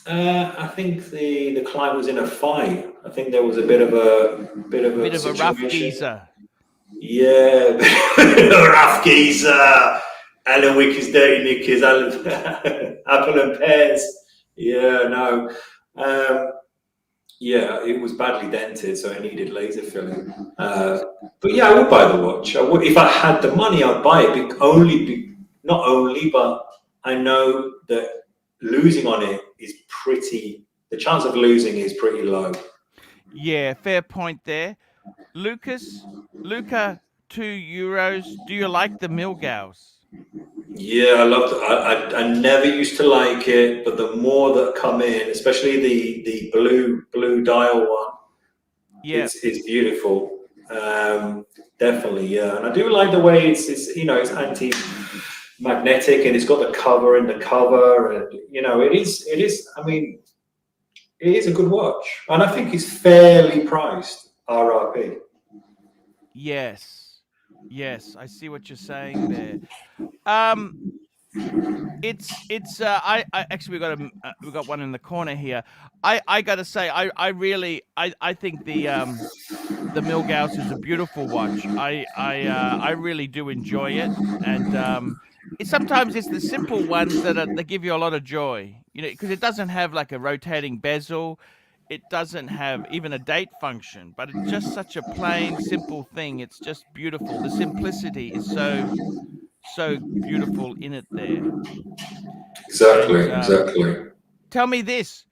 I think the client was in a fight. I think there was a bit of a rough geezer. Yeah, a rough geezer. Alan Wicker's dirty knickers, apple and pears. Yeah, no. Yeah, it was badly dented, so it needed laser filling. But yeah, I would buy the watch. I would, if I had the money, I'd buy it. Not only, but I know that losing on it is the chance of losing is pretty low. Yeah, fair point there. Luca, €2. Do you like the Milgaus? Yeah, I love it. I never used to like it, but the more that come in, especially the blue dial one, it's beautiful. Definitely, yeah. And I do like the way it's anti-magnetic, and it's got the cover in the cover, and it is. I mean, it is a good watch, and I think it's fairly priced, RRP. Yes, I see what you're saying there. It's I actually we got one in the corner here. I gotta say I think the Milgauss is a beautiful watch. I really do enjoy it, and sometimes it's the simple ones that give you a lot of joy. Because it doesn't have like a rotating bezel. It doesn't have even a date function, but it's just such a plain, simple thing. It's just beautiful. The simplicity is so beautiful in it there. Exactly. Tell me this.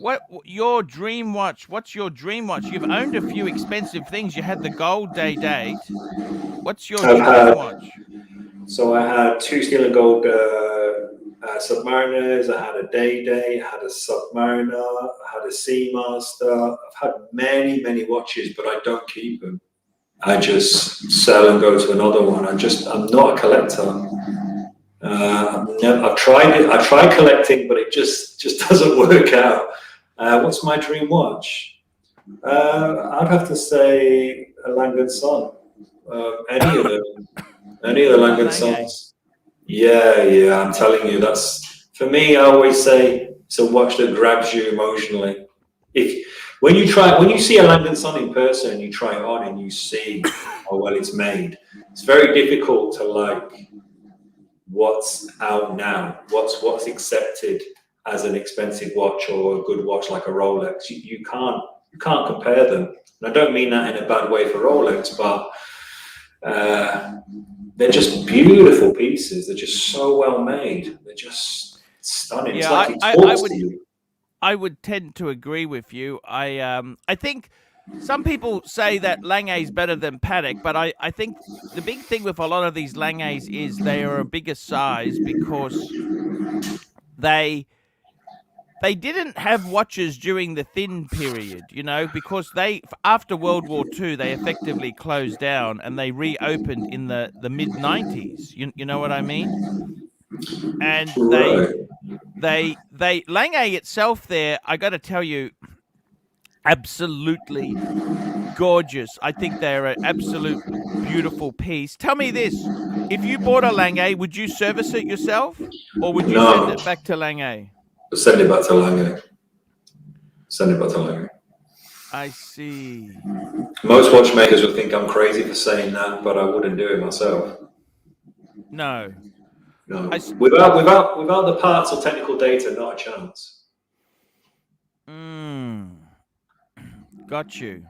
What's your dream watch? You've owned a few expensive things. You had the gold day date. What's your dream watch? So I had 2 steel and gold Submariners. I had a day, I had a Submariner, I had a Seamaster. I've had many watches, but I don't keep them. I just sell and go to another one. I'm not a collector. I've tried it. I tried collecting, but it just doesn't work out. What's my dream watch? I'd have to say a Lange & Son. Any of the Lange & Sons. Yeah. I'm telling you, that's for me. I always say it's a watch that grabs you emotionally. When you see a Lange & Son in person, you try it on and you see how well it's made. It's very difficult to like what's out now, what's accepted as an expensive watch or a good watch like a Rolex. You can't compare them. And I don't mean that in a bad way for Rolex, but they're just beautiful pieces. They're just so well made. They're just stunning. Yeah, it's like it talks to you. I would tend to agree with you. I think some people say that Lange is better than Patek, but I think the big thing with a lot of these Langes is they are a bigger size because they they didn't have watches during the thin period, you know, because after World War II, they effectively closed down and they reopened in the mid-90s. You know what I mean? And Right. Lange itself there, I got to tell you, absolutely gorgeous. I think they're an absolute beautiful piece. Tell me this. If you bought a Lange, would you service it yourself or would you send No, it back to Lange? send it back to Lange. Send it back to Lange. I see. Most watchmakers would think I'm crazy for saying that, but I wouldn't do it myself. No. No. Without the parts or technical data, not a chance. Got you.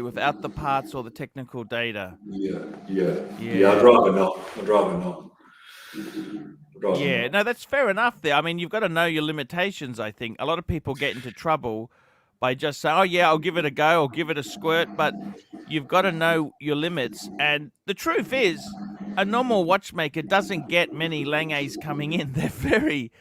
Without the parts or the technical data. Yeah. I'd rather not. Yeah, no, that's fair enough there. I mean, you've got to know your limitations, I think. A lot of people get into trouble by just saying, oh, yeah, I'll give it a go, I'll give it a squirt, but you've got to know your limits. And the truth is, a normal watchmaker doesn't get many Langes coming in. They're very...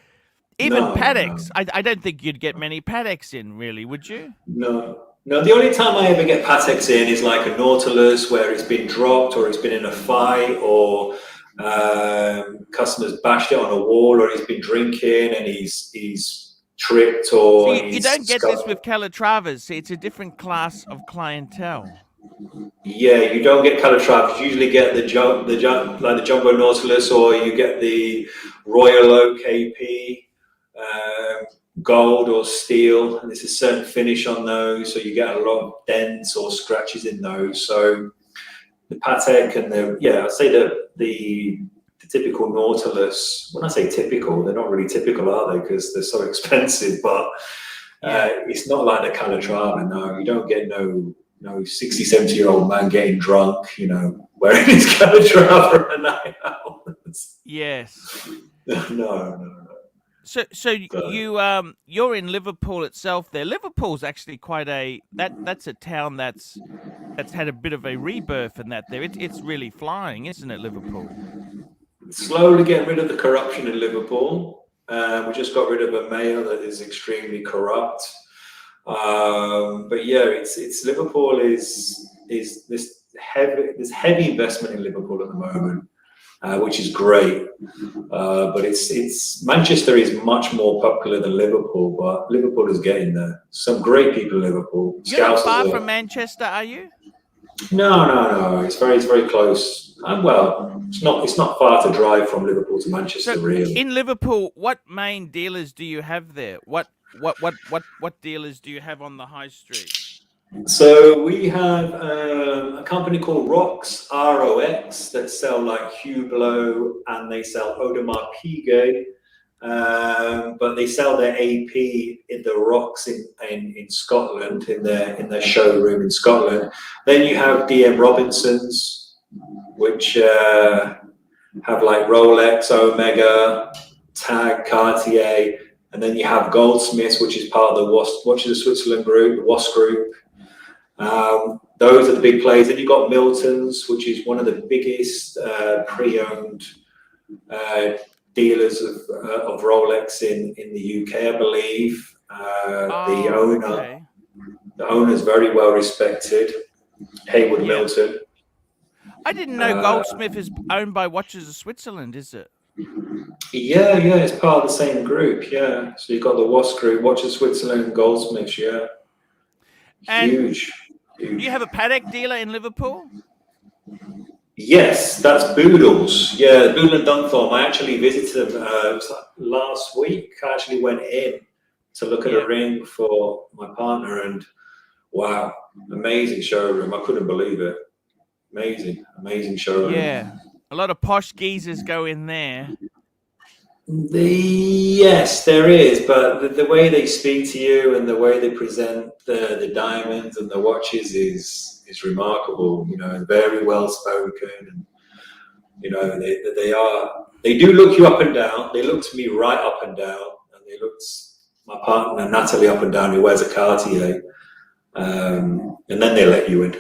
Even Pateks. No. I don't think you'd get many Pateks in, really, would you? No, the only time I ever get Pateks in is like a Nautilus where it's been dropped or it's been in a fight or customers bashed it on a wall or he's been drinking and he's tripped or... So you don't get this with Calatravas. See, it's a different class of clientele. Yeah, you don't get Calatravas. You usually get the Jumbo Nautilus or you get the Royal Oak KP. Gold or steel, and there's a certain finish on those, so you get a lot of dents or scratches in those. So the Patek and I'd say the typical Nautilus. When I say typical, they're not really typical, are they? Because they're so expensive. But it's not like the Calatrava. No, you don't get no 60, 70-year-old man getting drunk, you know, wearing his Calatrava at night out. Yes. No. So you're in Liverpool itself there. Liverpool's actually quite that's a town that's had a bit of a rebirth in that there. It's really flying, isn't it, Liverpool? Slowly getting rid of the corruption in Liverpool. We just got rid of a mayor that is extremely corrupt. But yeah, it's Liverpool is this heavy investment in Liverpool at the moment. Which is great, but it's Manchester is much more popular than Liverpool, but Liverpool is getting there. Some great people in Liverpool. You're not far from Manchester, are you? No. It's very close. Well, it's not far to drive from Liverpool to Manchester. So really. In Liverpool, what main dealers do you have there? What dealers do you have on the high street? So we have a company called ROX, ROX, that sell like Hublot and they sell Audemars Piguet, but they sell their AP in the ROX in Scotland, in their showroom in Scotland. Then you have DM Robinsons, which have like Rolex, Omega, Tag, Cartier, and then you have Goldsmiths, which is part of the Watches of Switzerland group, the WAS group. Those are the big players. Then you've got Milton's, which is one of the biggest pre-owned dealers of Rolex in the UK, I believe. The owner is very well respected, Hayward Milton. I didn't know Goldsmith is owned by Watches of Switzerland, is it? Yeah, it's part of the same group, yeah. So you've got the WAS group, Watches of Switzerland, Goldsmiths, yeah. And huge. Do you have a Patek dealer in Liverpool? Yes, that's Boodles. Yeah, Boodle and Dunthorne. I actually visited them last week. I actually went in to look at a ring for my partner, and wow, amazing showroom. I couldn't believe it. Amazing showroom. Yeah, a lot of posh geezers go in there. Yes, there is, but the way they speak to you and the way they present the diamonds and the watches is remarkable. You know, very well spoken, and you know they do look you up and down. They looked me right up and down, and they looked my partner Natalie up and down, who wears a Cartier, and then they let you in.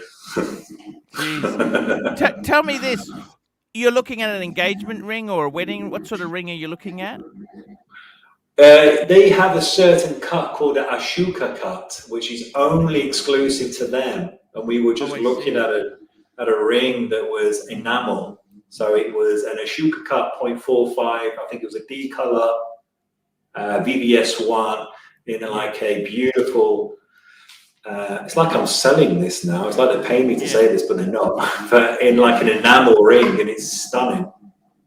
Tell me this. You're looking at an engagement ring or a wedding. What sort of ring are you looking at? They have a certain cut called a Ashoka cut, which is only exclusive to them. And we were just looking at a ring that was enamel. So it was an Ashoka cut 0.45. I think it was a D color VVS1 in like a beautiful. It's like I'm selling this now. It's like they're paying me to say this, but they're not. But in like an enamel ring, and it's stunning,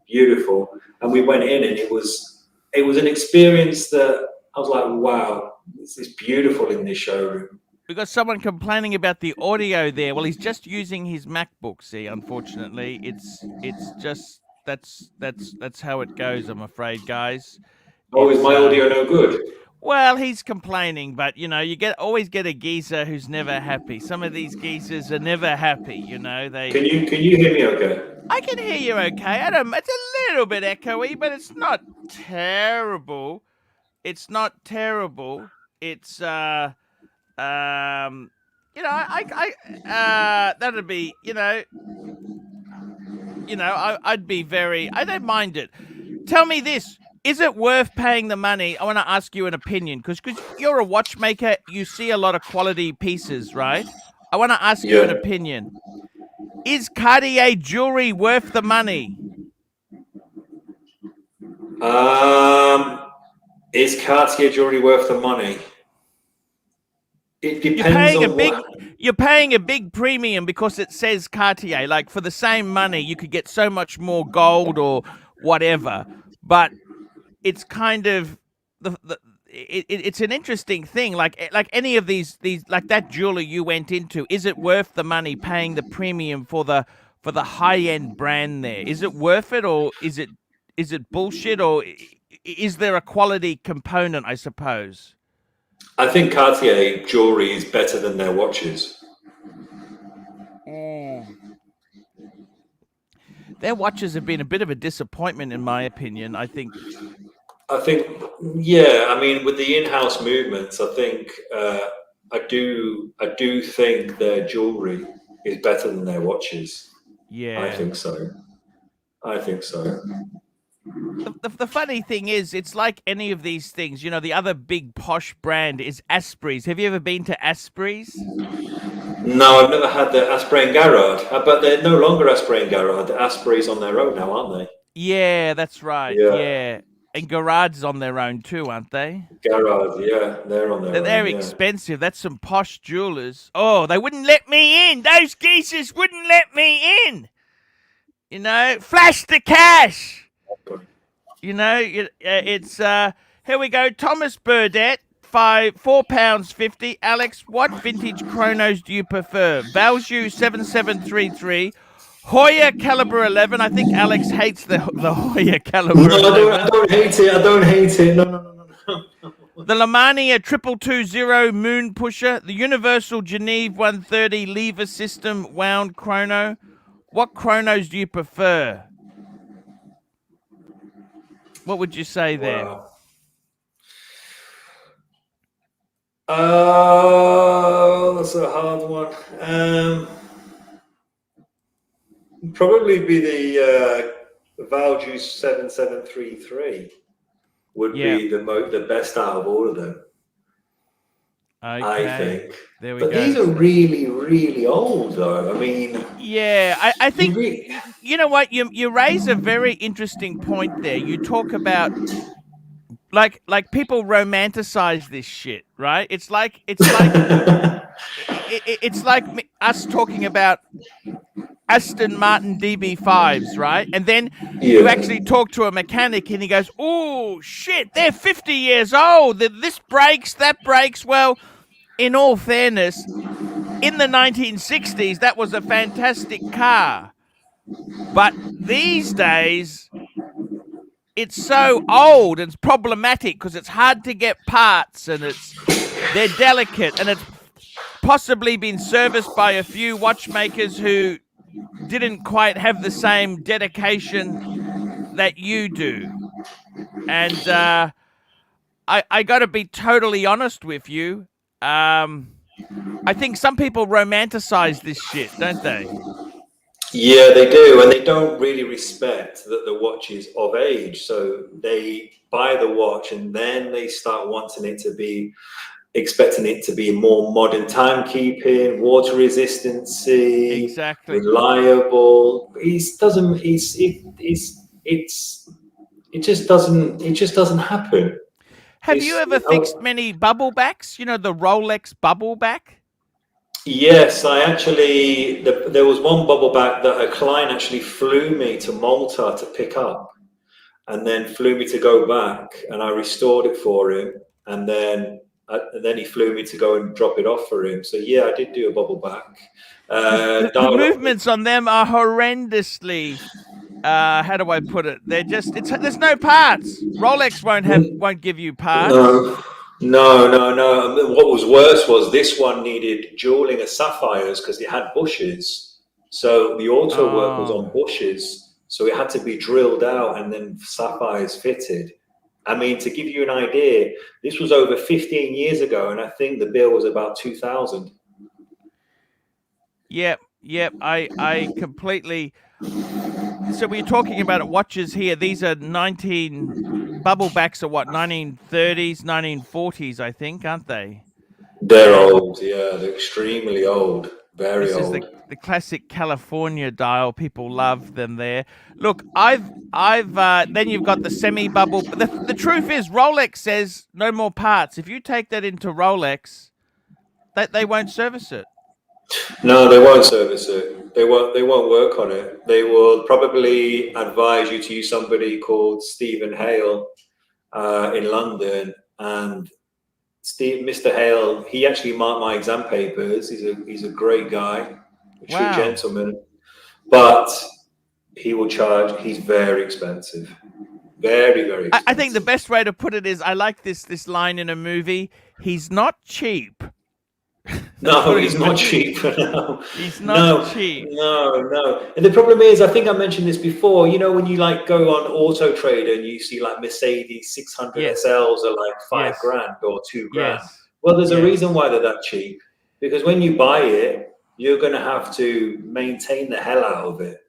beautiful. And we went in, and it was an experience that I was like, wow, this is beautiful in this showroom. We got someone complaining about the audio there. Well, he's just using his MacBook. See, unfortunately, it's just that's how it goes. I'm afraid, guys. Oh, is my audio no good? Well, he's complaining, but you always get a geezer who's never happy. Some of these geezers are never happy. They. Can you hear me okay? I can hear you okay. It's a little bit echoey, but it's not terrible. It's not terrible. It's that'd be, I'd be I don't mind it. Tell me this. Is it worth paying the money? I want to ask you an opinion because you're a watchmaker. You see a lot of quality pieces, right? I want to ask you an opinion. Is Cartier jewelry worth the money? Is Cartier jewelry worth the money? It depends You're paying a big premium because it says Cartier. Like for the same money, you could get so much more gold or whatever. But it's kind of it's an interesting thing. Like any of these like that jeweler you went into, is it worth the money paying the premium for the high end brand there? Is it worth it, or is it bullshit, or is there a quality component, I suppose? I think Cartier jewelry is better than their watches. Their watches have been a bit of a disappointment, in my opinion. I think, yeah. I mean, with the in-house movements, I think I do think their jewelry is better than their watches. Yeah, I think so. The funny thing is, it's like any of these things. The other big posh brand is Asprey's. Have you ever been to Asprey's? No, I've never had the Asprey and Garrard, but they're no longer Asprey and Garrard. The Asprey's on their own now, aren't they? Yeah, that's right. Yeah. And Garrard's on their own too, aren't they? Garrard, yeah, they're on their own. They're expensive. That's some posh jewelers. Oh, they wouldn't let me in. Those geezers wouldn't let me in. Flash the cash. It's here we go. Thomas Burdett, £4.50. Alex, what vintage chronos do you prefer? Valjoux 7733, Hoya caliber 11. I think Alex hates the Hoya caliber 11. I don't hate it. No. The Lemania 2220 Moon Pusher, the Universal Geneve 130 lever system wound chrono. What chronos do you prefer? What would you say there? Wow. That's a hard one. Probably be the Valjoux 7733 would be the best out of all of them. Okay. I think. There we go. But these are really, really old, though. I mean, yeah, I think you know what, you raise a very interesting point there. You talk about like people romanticize this shit, right? It's like it's like us talking about Aston Martin DB5s, right? And then you actually talk to a mechanic and he goes, "Oh shit, they're 50 years old. This breaks, that breaks." Well, in all fairness, in the 1960s, that was a fantastic car. But these days, it's so old and it's problematic because it's hard to get parts and they're delicate, and it's possibly been serviced by a few watchmakers who didn't quite have the same dedication that you do. And I got to be totally honest with you. I think some people romanticize this shit, don't they? Yeah, they do, and they don't really respect that the watch is of age. So they buy the watch, and then they start wanting it to be, expecting it to be more modern timekeeping, water resistancy, Exactly. reliable. It doesn't. It just doesn't happen. Have you ever fixed many bubble backs? You know, the Rolex bubble back? Yes, I actually, there was one bubble back that a client actually flew me to Malta to pick up, and then flew me to go back, and I restored it for him, and then he flew me to go and drop it off for him. So yeah, I did do a bubble back. The movements on them are horrendously, how do I put it? They're just, there's no parts. Rolex won't give you parts. No, no. What was worse was this one needed jeweling of sapphires because it had bushes. So the auto work was on Oh. bushes. So it had to be drilled out and then sapphires fitted. I mean, to give you an idea, this was over 15 years ago, and I think the bill was about 2,000. Yep. I completely. So we're talking about watches here. These are 19 bubble backs are what, 1930s, 1940s, I think, aren't they? They're And old, yeah, they're extremely old, very this is old. the classic California dial. People love them there. Look, I've then you've got the semi bubble. The truth is, Rolex says no more parts. If you take that into Rolex, they won't service it. No, they won't service it. They won't work on it. They will probably advise you to use somebody called Stephen Hale in London. And Mr. Hale, he actually marked my exam papers. He's a great guy, a true Wow. gentleman. But he will charge. He's very expensive, very expensive. I think the best way to put it is I like this line in a movie. He's not cheap. No, he's not cheap. No, He's not no, cheap. no. And the problem is, I think I mentioned this before. You know, when you like go on Auto Trader and you see like Mercedes 600 Yes. SLs are like Yes. $5,000 or $2,000. Yes. Well, there's a Yes. reason why they're that cheap. Because when you buy it, you're going to have to maintain the hell out of it.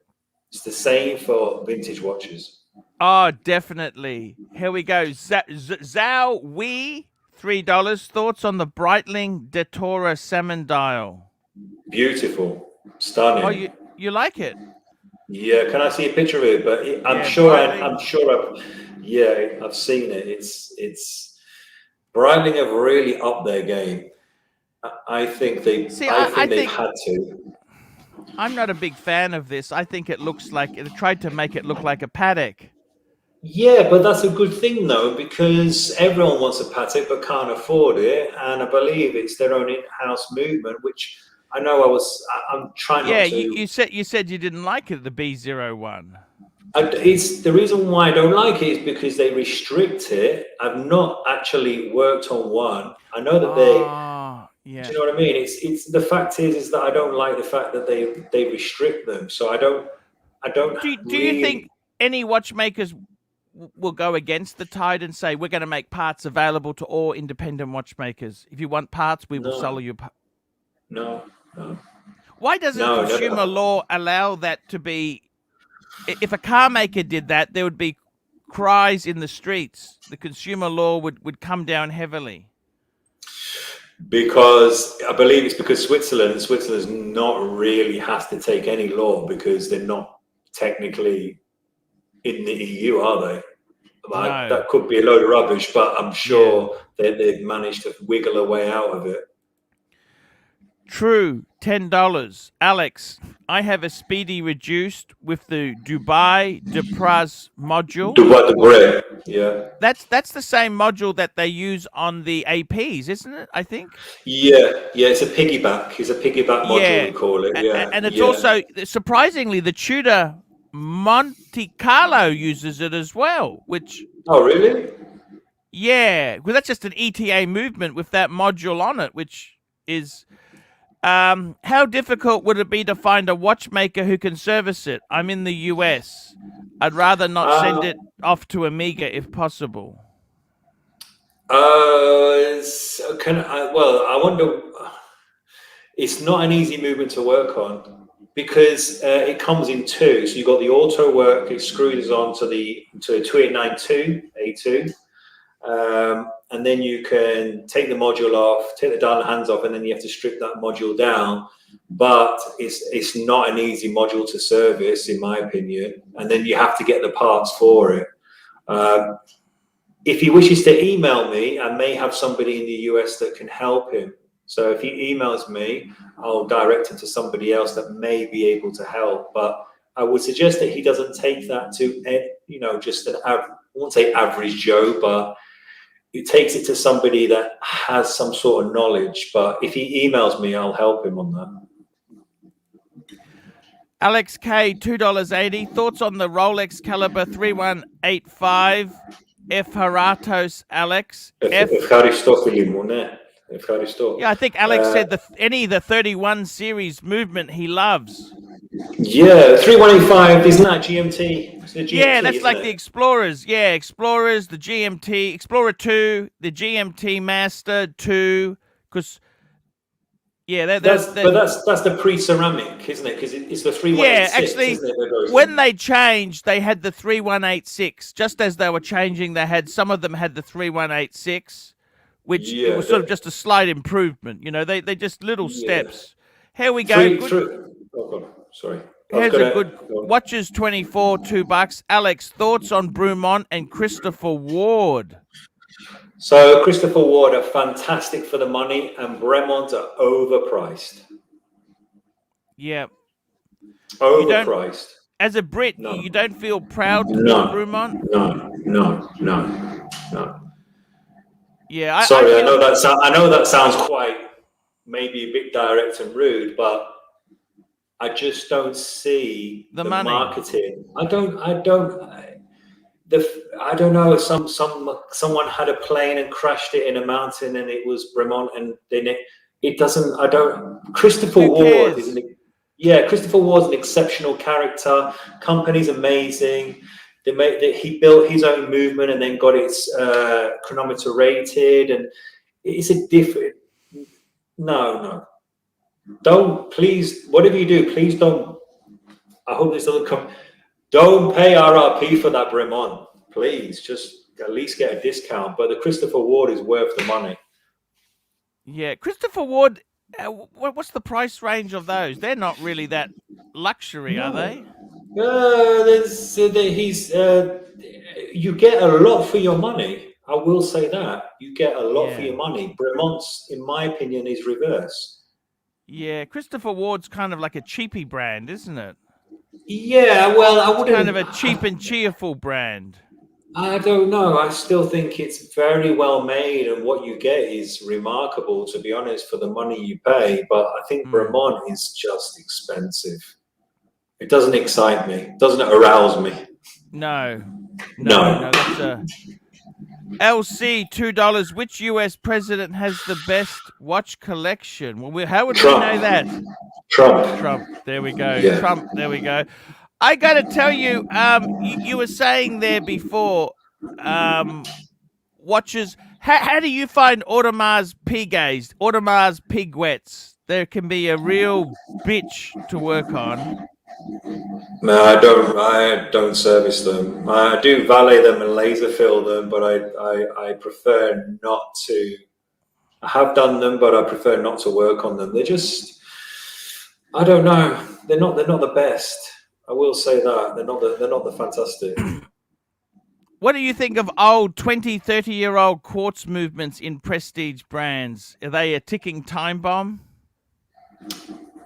It's the same for vintage watches. Oh, definitely. Here we go. Zhao Wei, $3. Thoughts on the Breitling Datura salmon dial? Beautiful, Oh, stunning. you like it? Yeah, can I see a picture of it? But Yeah, Breitling. I've seen it. It's Branding have really upped their game. I think See, they've had to. I'm not a big fan of this. I think it looks like it tried to make it look like a paddock. Yeah, but that's a good thing though, because everyone wants a Patek but can't afford it, and I believe it's their own in-house movement, which I know I'm trying Yeah, not to. you said you didn't like it, the B01. It's the reason why I don't like it is because they restrict it. I've not actually worked on one. I know that Yeah. do you know what I mean? It's the fact is that I don't like the fact that they restrict them. So I don't Do you think any watchmakers will go against the tide and say we're going to make parts available to all independent watchmakers? If you want parts, we will sell you. No. Why doesn't consumer law allow that to be? If a car maker did that, there would be cries in the streets. The consumer law would come down heavily. Because I believe it's because Switzerland's not really has to take any law because they're not technically in the EU, are they? Like, No. that could be a load of rubbish, but I'm sure they've managed to wiggle a way out of it. True, $10. Alex, I have a Speedy reduced with the Dubai Dupraz module. Dubai Dupraz, yeah. That's the same module that they use on the APs, isn't it? I think. Yeah. It's a piggyback. It's a piggyback module, we call it. Yeah. And it's also surprisingly the Tudor Monte Carlo uses it as well, which. Oh, really? Yeah, well, that's just an ETA movement with that module on it, which is. How difficult would it be to find a watchmaker who can service it? I'm in the US. I'd rather not send it off to Amiga if possible. I wonder. It's not an easy movement to work on. because it comes in two. So you've got the auto work, it screws on to a 2892 A2. And then you can take the module off, take the dial and hands off, and then you have to strip that module down. But it's not an easy module to service, in my opinion. And then you have to get the parts for it. If he wishes to email me, I may have somebody in the US that can help him. So if he emails me, I'll direct him to somebody else that may be able to help. But I would suggest that he doesn't take that to, just I won't say average Joe, but it takes it to somebody that has some sort of knowledge. But if he emails me, I'll help him on that. Alex K, $2.80. Thoughts on the Rolex caliber 3185 F Haratos, Alex. Yeah, I think Alex said the 31 series movement he loves. Yeah, 3185, isn't that GMT? It's the GMT, yeah, that's like it? The Explorers. Yeah, Explorers, the GMT, Explorer 2, the GMT Master 2, because that's the pre-ceramic, isn't it? Because it's the 3186. Yeah, actually, isn't it, when they changed, they had the 3186. Just as they were changing, some of them had the 3186, which it was sort of just a slight improvement. They just little steps. Here we go. Oh God, sorry. Here's a good Watches 24, $2. Alex, thoughts on Brumont and Christopher Ward? So Christopher Ward are fantastic for the money, and Bremont are overpriced. Yeah. Overpriced. As a Brit, you don't feel proud to be Brumont? No. Yeah. Sorry, I know that sounds quite maybe a bit direct and rude, but I just don't see the marketing. I don't know. Someone had a plane and crashed it in a mountain, and it was Bremont, and then it doesn't. Christopher Ward is Christopher Ward's an exceptional character. Company's amazing. He built his own movement and then got its chronometer rated, and it's a different. No. Don't, please, whatever you do, please don't. I hope this doesn't come. Don't pay RRP for that Bremont. Please, just at least get a discount. But the Christopher Ward is worth the money. Yeah, Christopher Ward. What's the price range of those? They're not really that luxury, are they? You get a lot for your money. I will say that. You get a lot for your money. Bremont's, in my opinion, is reverse. Yeah, Christopher Ward's kind of like a cheapy brand, isn't it? Yeah, well, I wouldn't. Kind of a cheap and cheerful brand. I don't know. I still think it's very well made, and what you get is remarkable, to be honest, for the money you pay. But I think Bremont is just expensive. It doesn't excite me. It doesn't arouse me. No. That's a LC $2. Which US president has the best watch collection? Well, how would we know that? Trump. There we go. Yeah. Trump. There we go. I got to tell you, you were saying there before, watches. How do you find Audemars Piguets, Audemars Piguets? There can be a real bitch to work on. No, I don't service them. I do valet them and laser fill them, but I prefer not to. I have done them, but I prefer not to work on them. They're just, I don't know. They're not the best. I will say that they're not the fantastic. What do you think of old 20, 30-year-old quartz movements in prestige brands? Are they a ticking time bomb?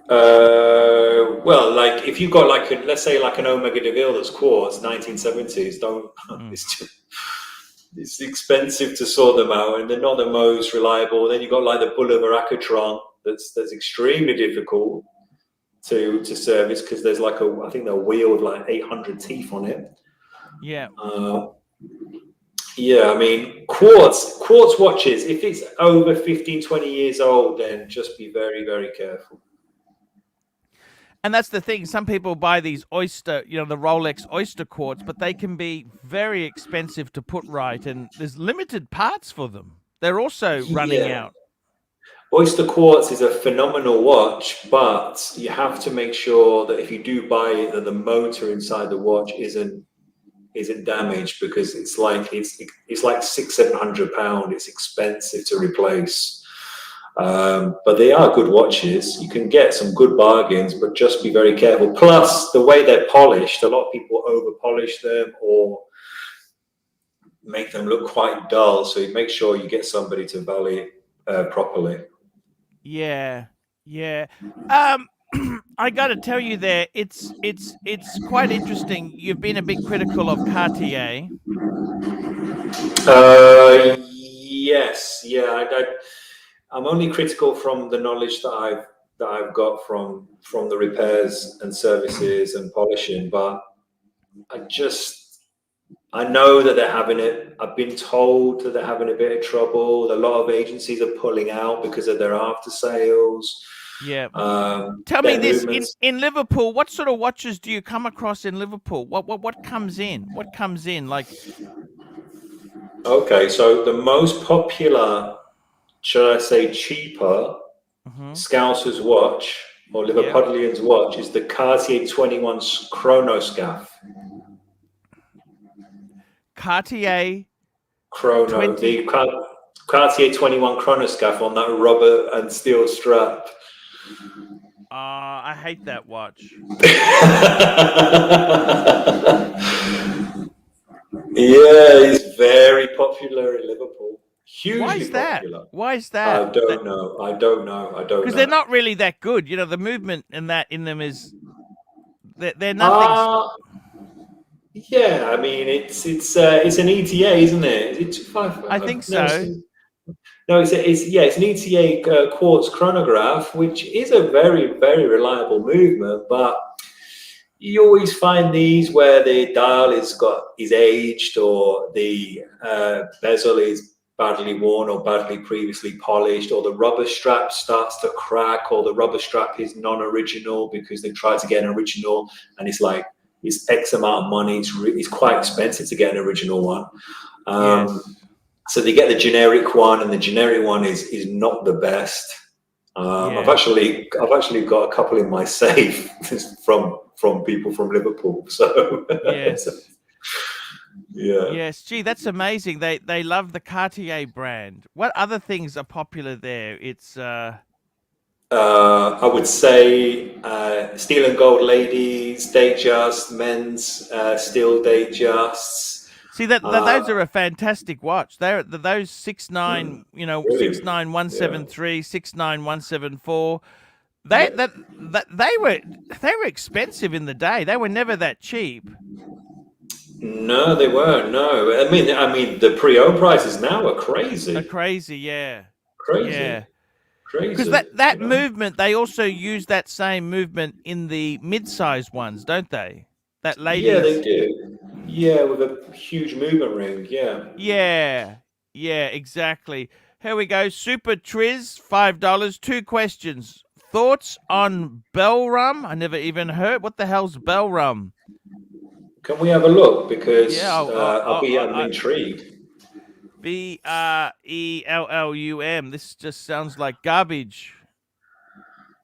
Well, like if you've got let's say like an Omega DeVille that's quartz, 1970s, don't. It's expensive to sort them out, and they're not the most reliable. Then you've got like the Boulevard Acatron that's extremely difficult to service because there's like I think they're wheeled like 800 teeth on it. Yeah. Yeah, I mean, quartz watches, if it's over 15, 20 years old, then just be very, very careful. And that's the thing. Some people buy these Oyster, the Rolex Oyster quartz, but they can be very expensive to put right, and there's limited parts for them. They're also running out. Oyster Quartz is a phenomenal watch, but you have to make sure that if you do buy it, that the motor inside the watch isn't damaged, because it's like £600-700. It's expensive to replace. But they are good watches. You can get some good bargains, but just be very careful. Plus, the way they're polished, a lot of people over polish them or make them look quite dull. So you make sure you get somebody to value it properly. Yeah, yeah. I got to tell you, there, it's quite interesting. You've been a bit critical of Cartier. Yes, yeah. I'm only critical from the knowledge that I've got from the repairs and services and polishing, but I know that they're having it. I've been told that they're having a bit of trouble. A lot of agencies are pulling out because of their after sales. Yeah. Tell me this: in Liverpool, what sort of watches do you come across in Liverpool? What comes in? What comes in? Like, okay, so the most popular, should I say, cheaper Scouser's watch or Liverpudlian's watch is the Cartier 21 chronoscaph. Cartier Chrono, the Cartier 21 chronoscaph on that rubber and steel strap. I hate that watch. Yeah, it's very popular in Liverpool. Hugely Why is that? popular. Why is that? I don't know. Because they're not really that good. You know, the movement in them is they're nothing. Yeah, I mean it's an ETA, isn't it? Is it 5? I think so. No, it's an ETA quartz chronograph, which is a very, very reliable movement, but you always find these where the dial is aged, or the bezel is badly worn or badly previously polished, or the rubber strap starts to crack, or the rubber strap is non-original because they tried to get an original and it's like it's X amount of money. It's quite expensive to get an original one. Yes. So they get the generic one, and the generic one is not the best. I've actually got a couple in my safe from people from Liverpool. So yes, yeah. Yes, gee, that's amazing. They love the Cartier brand. What other things are popular there? It's I would say steel and gold ladies, Datejust, men's steel Datejusts. See that those are a fantastic watch. Those 69, really? 69173, 69174. They were expensive in the day. They were never that cheap. No, they weren't. No, I mean the pre-owned prices now are crazy. Yeah. Crazy. Yeah. Crazy. Because that movement, they also use that same movement in the mid-sized ones, don't they? That ladies. Yeah, they do. Yeah, with a huge movement ring. Yeah. Yeah, exactly. Here we go. Super Triz, $5. 2 questions. Thoughts on Bell Rum? I never even heard. What the hell's Bell Rum? Can we have a look? Because I'm intrigued. BRELLUM. This just sounds like garbage.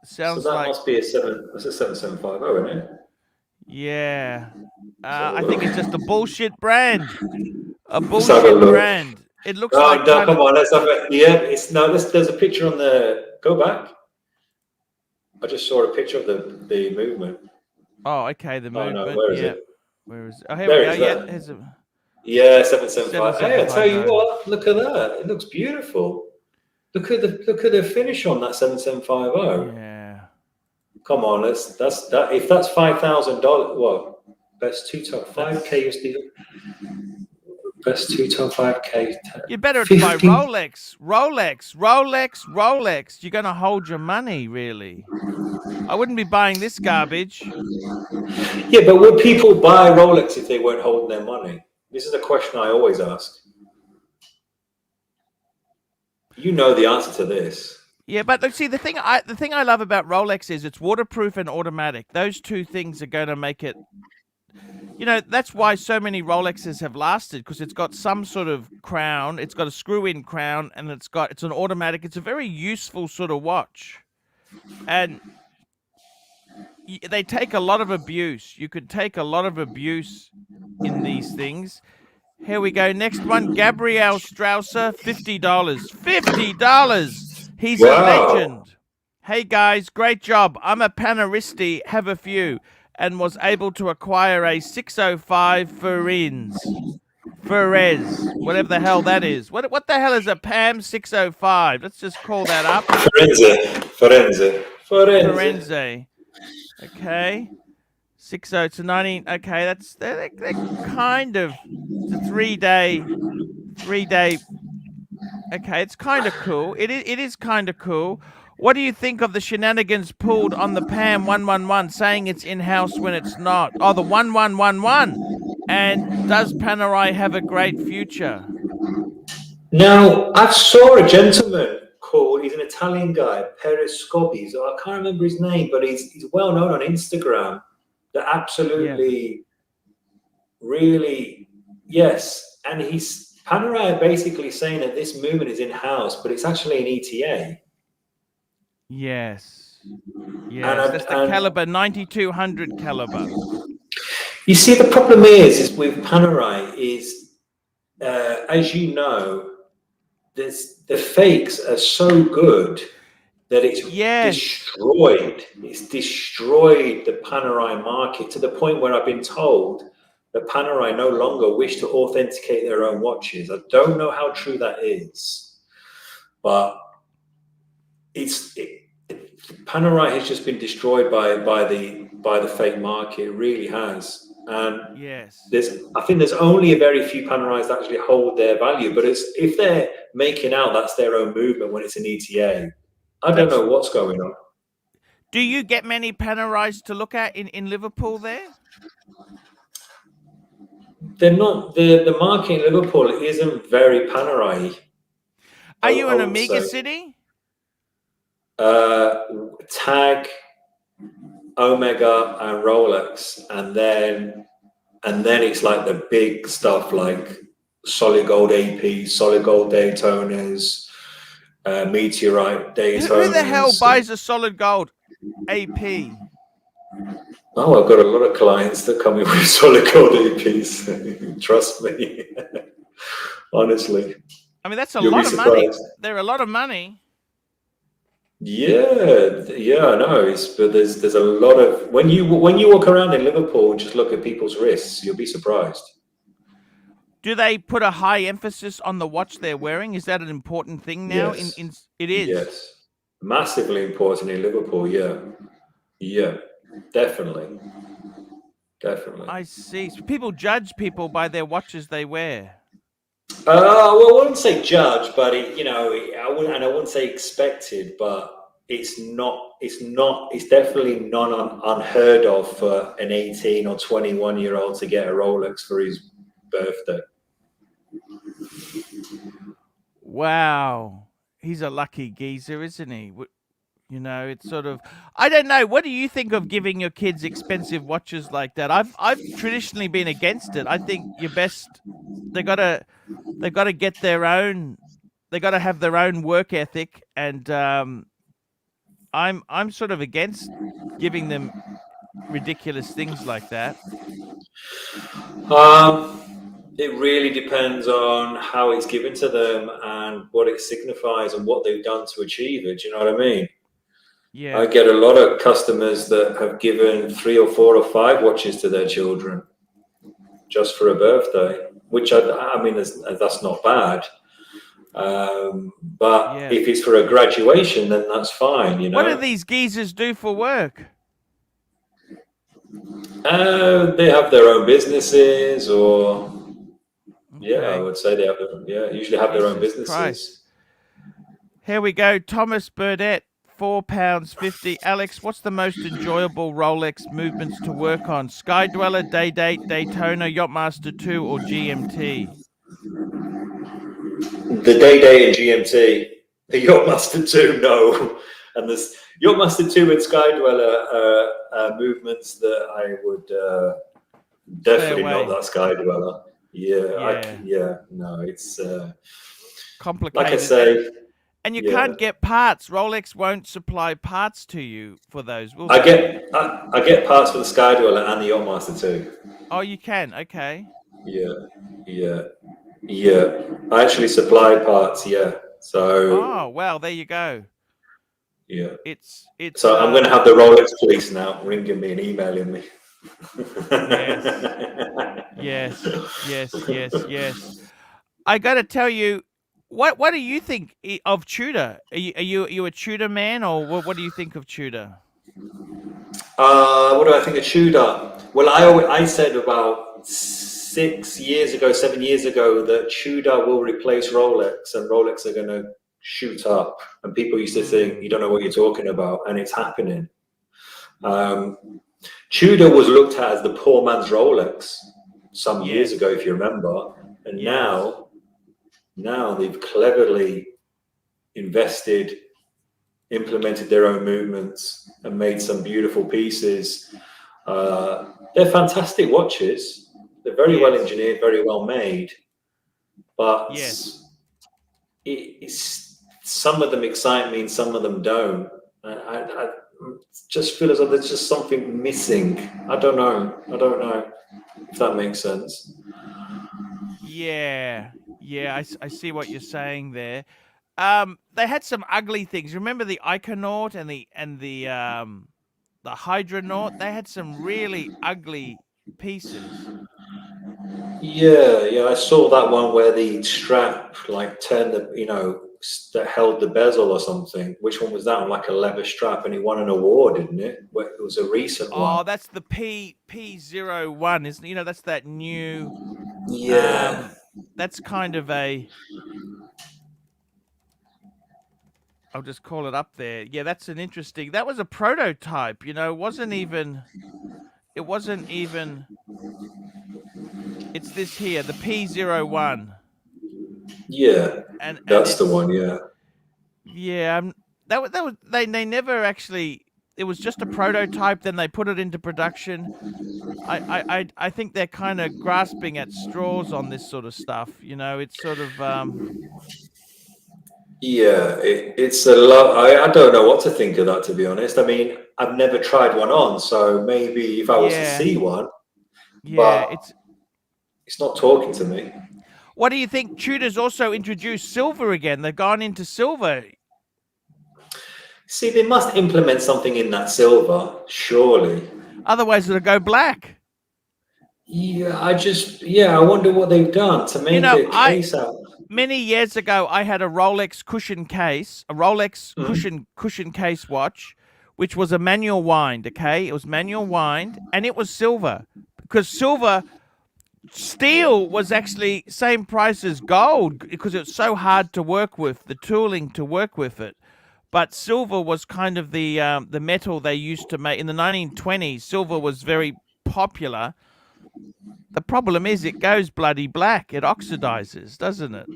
So that must be a 7750, isn't it? Yeah. I think it's just a bullshit brand. A bullshit brand. It looks like. No, come on, let's have it. Yeah, there's a picture on the. Go back. I just saw a picture of the movement. Oh, okay, the movement. Oh, no, where is it? Where is it? Oh, here we go. Yeah, 775. Hey, I tell you what, look at that. It looks beautiful. Look at the finish on that 7750. Yeah. Come on, that's that. If that's $5,000, what? Best 5K USD. Best 5K. You better buy Rolex. You're gonna hold your money, really. I wouldn't be buying this garbage. Yeah, but would people buy Rolex if they weren't holding their money? This is a question I always ask. You know the answer to this. Yeah, but look, see, the thing I love about Rolex is it's waterproof and automatic. Those two things are going to make it you know, that's why so many Rolexes have lasted, because it's got some sort of crown, it's got a screw-in crown, and it's an automatic. It's a very useful sort of watch, and they take a lot of abuse. You could take a lot of abuse in these things. Here we go. Next one, Gabriel Strausser, $50. $50. He's a legend. Hey guys, great job. I'm a Panaristi, have a few, and was able to acquire a 605 Ferez, whatever the hell that is. What the hell is a PAM 605? Let's just call that up. Forense. Okay. 60 to 19. Okay, they're kind of, it's a 3-day. Okay, it's kind of cool. It is kind of cool. What do you think of the shenanigans pulled on the PAM 111, saying it's in-house when it's not? Oh, the 1111. And does Panerai have a great future? Now, I saw a gentleman called, he's an Italian guy, Peres Scobbies. I can't remember his name, but he's well known on Instagram. That absolutely, really, yes. And Panerai are basically saying that this movement is in-house, but it's actually an ETA. Yes. Yes, that's the caliber, 9200 caliber. You see, the problem is with Panerai is, as you know, the fakes are so good that it's destroyed. It's destroyed the Panerai market to the point where I've been told that Panerai no longer wish to authenticate their own watches. I don't know how true that is, but Panerai has just been destroyed by the fake market. It really has. And I think there's only a very few Panerais that actually hold their value. But if they're making out that's their own movement when it's an ETA, I don't know what's going on. Do you get many Panerais to look at in Liverpool there? They're not. The market in Liverpool isn't very Panerai. Are you in Omega City? Tag, Omega, and Rolex, and then it's like the big stuff like solid gold APs, solid gold Daytonas, meteorite Daytonas. Who the hell buys a solid gold AP? Oh, I've got a lot of clients that come in with solid gold APs. Trust me, honestly. I mean, that's a lot of money. They're a lot of money. Yeah, I know. But there's a lot of when you walk around in Liverpool and just look at people's wrists, you'll be surprised. Do they put a high emphasis on the watch they're wearing? Is that an important thing now? Yes. It is. Yes, massively important in Liverpool. Yeah, definitely. I see. So people judge people by their watches they wear. Well, I wouldn't say judge, but I wouldn't say expected, but it's definitely not unheard of for an 18 or 21-year-old to get a Rolex for his birthday. Wow, he's a lucky geezer, isn't he? You know, it's sort of, I don't know. What do you think of giving your kids expensive watches like that? I've traditionally been against it. I think they gotta get their own. They gotta have their own work ethic, and I'm sort of against giving them ridiculous things like that. It really depends on how it's given to them and what it signifies and what they've done to achieve it. Do you know what I mean? Yeah. I get a lot of customers that have given 3 or 4 or 5 watches to their children just for a birthday, which I mean, that's not bad. But if it's for a graduation, then that's fine. You know. What do these geezers do for work? They have their own businesses, or I would say they have usually have their own businesses. Christ. Here we go, Thomas Burdett, £4.50. Alex, what's the most enjoyable Rolex movements to work on? Sky Dweller, Day Date, Daytona, Yachtmaster 2, or GMT? The Day Date and GMT. The Yachtmaster 2, no. And the Yachtmaster 2 and Sky Dweller are movements that I would Stay Definitely not away. that Sky Dweller. Yeah. No, it's like I Complicated. say, And you yeah. can't get parts. Rolex won't supply parts to you for those, will I they? get I get parts for the Sky Dweller and the Yachtmaster too. Oh, you can. Okay. Yeah, yeah, yeah. I actually supply parts. Yeah, so Oh, well, there you go. yeah. It's So I'm going to have the Rolex police now ringing me and emailing me. yes. Yes. Yes, yes, yes. I got to tell you, what do you think of Tudor? Are you a Tudor man, or what do you think of Tudor? What do I think of Tudor? Well, I said about 6 years ago, 7 years ago, that Tudor will replace Rolex, and Rolex are going to shoot up. And people used to think you Mm, don't know what you're talking about, and it's happening. Tudor was looked at as the poor man's Rolex some years ago, yes. if you remember, and Yes. now they've cleverly invested, implemented their own movements, and made some beautiful pieces. They're fantastic watches. They're very well Yes. engineered, very well made, but Yes. it's some of them excite me and some of them don't. I just feel as though there's just something missing. I don't know. I don't know if that makes sense. Yeah. Yeah, I see what you're saying there. They had some ugly things. Remember the Iconaut and the Hydronaut? They had some really ugly pieces. Yeah, yeah, I saw that one where the strap like turned that held the bezel or something. Which one was that one? Like a leather strap, and he won an award, didn't it? It was a recent one. Oh, that's the P01, isn't it? That's that new Yeah, that's kind of a I'll just call it up there. Yeah, that's an interesting. That was a prototype, it wasn't even it's this here, the P01. yeah, And that's the it's one. Yeah, yeah, that was they never actually it was just a prototype, then they put it into production. I think they're kind of grasping at straws on this sort of stuff. It's sort of yeah. It's a lot. I don't know what to think of that, to be honest. I mean, I've never tried one on, so maybe if I was to yeah, see one, yeah. but it's not talking to me. What do you think? Tudor's also introduced silver again. They've gone into silver. See, they must implement something in that silver, surely. Otherwise, it'll go black. Yeah, I wonder what they've done to make a I case out. many years ago, I had a Rolex Mm. cushion case watch, which was a manual wind. Okay, it was manual wind, and it was silver because steel was actually same price as gold because it's so hard to work with, the tooling to work with it. But silver was kind of the metal they used to make in the 1920s. Silver was very popular. The problem is it goes bloody black. It oxidizes, doesn't it?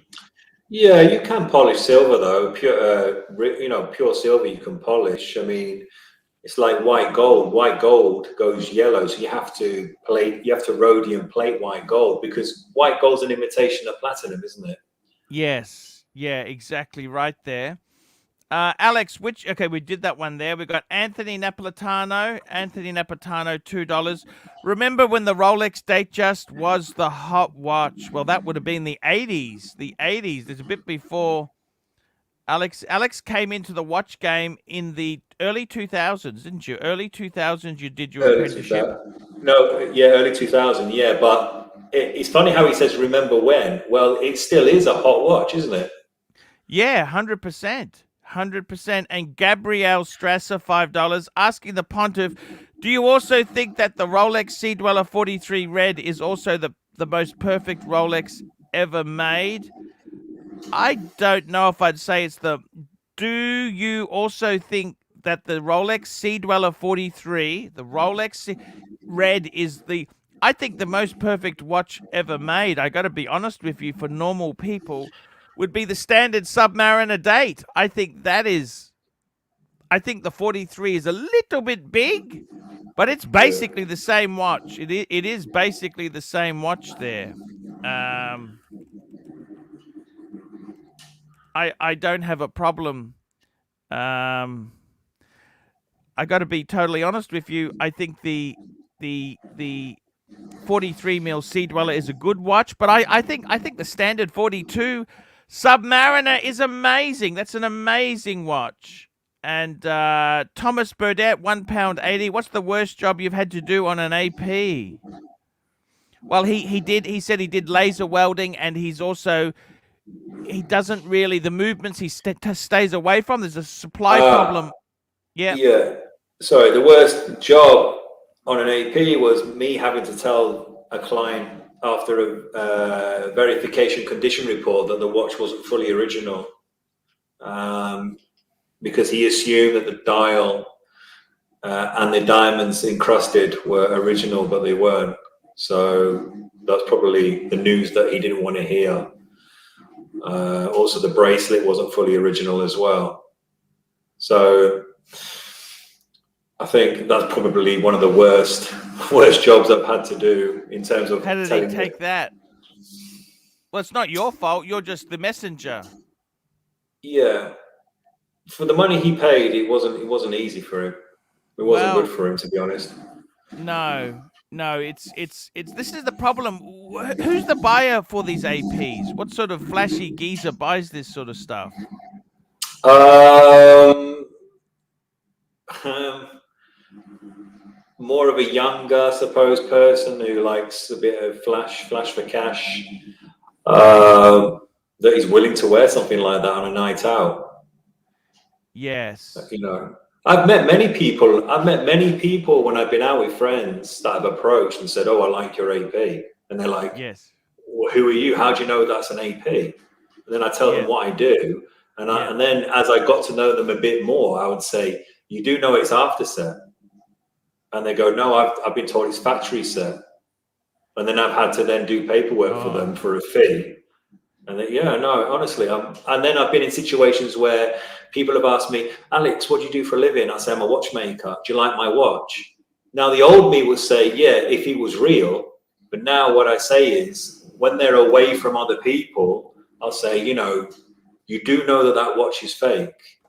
Yeah, you can polish silver though. Pure silver you can polish. I mean, it's like white gold. White gold goes yellow, so you have to rhodium plate white gold because white gold's an imitation of platinum, isn't it? Yes. Yeah, exactly right there. Alex, okay, we did that one there. We got Anthony Napolitano, $2. Remember when the Rolex Datejust was the hot watch? Well, that would have been the 80s. The 80s. There's a bit before Alex came into the watch game in the early 2000s, didn't you? Early 2000s, you did your Early apprenticeship. 2000. No, yeah, early 2000. Yeah, but it's funny how he says remember when. Well, it still is a hot watch, isn't it? Yeah, 100%. 100%. And Gabrielle Strasser, $5, asking the Pontiff, do you also think that the Rolex Sea Dweller 43 Red is also the most perfect Rolex ever made? I don't know if I'd say it's the. Do you also think that the Rolex Sea Dweller 43, the Red, is I think the most perfect watch ever made? I got to be honest with you, for normal people, would be the standard Submariner date. I think the 43 is a little bit big, But it's basically the same watch. It is basically the same watch there. I don't have a problem. I got to be totally honest with you. I think the 43 mil Sea Dweller is a good watch, but I think the standard 42 Submariner is amazing. That's an amazing watch. And Thomas Burdett, £1.80. What's the worst job you've had to do on an AP? Well, he said he did laser welding, and he doesn't really, the movements he stays away from. There's a supply problem. Yeah. Sorry, the worst job on an AP was me having to tell a client after a verification condition report that the watch wasn't fully original, because he assumed that the dial and the diamonds encrusted were original, but they weren't. So that's probably the news that he didn't want to hear. Also, the bracelet wasn't fully original as well. So I think that's probably one of the worst jobs I've had to do in terms of. How did he take that? Well, it's not your fault. You're just the messenger. Yeah, for the money he paid, it wasn't easy for him. It wasn't good for him, to be honest. No, it's this is the problem. Who's the buyer for these APs? What sort of flashy geezer buys this sort of stuff? More of a younger, I suppose, person who likes a bit of flash for cash, that is willing to wear something like that on a night out. Yes. You know, I've met many people when I've been out with friends that have approached and said, "Oh, I like your AP," and they're like, "Yes, well, who are you? How do you know that's an AP?" And then I tell them what I do, and then as I got to know them a bit more, I would say, "You do know it's after set?" And they go, "No, I've been told it's factory set." And then I've had to then do paperwork for them for a fee. And then, honestly, and then I've been in situations where people have asked me, "Alex, what do you do for a living?" I say, "I'm a watchmaker. Do you like my watch?" Now, the old me would say, "Yeah, if it was real." But now what I say is, when they're away from other people, I'll say, "You do know that watch is fake."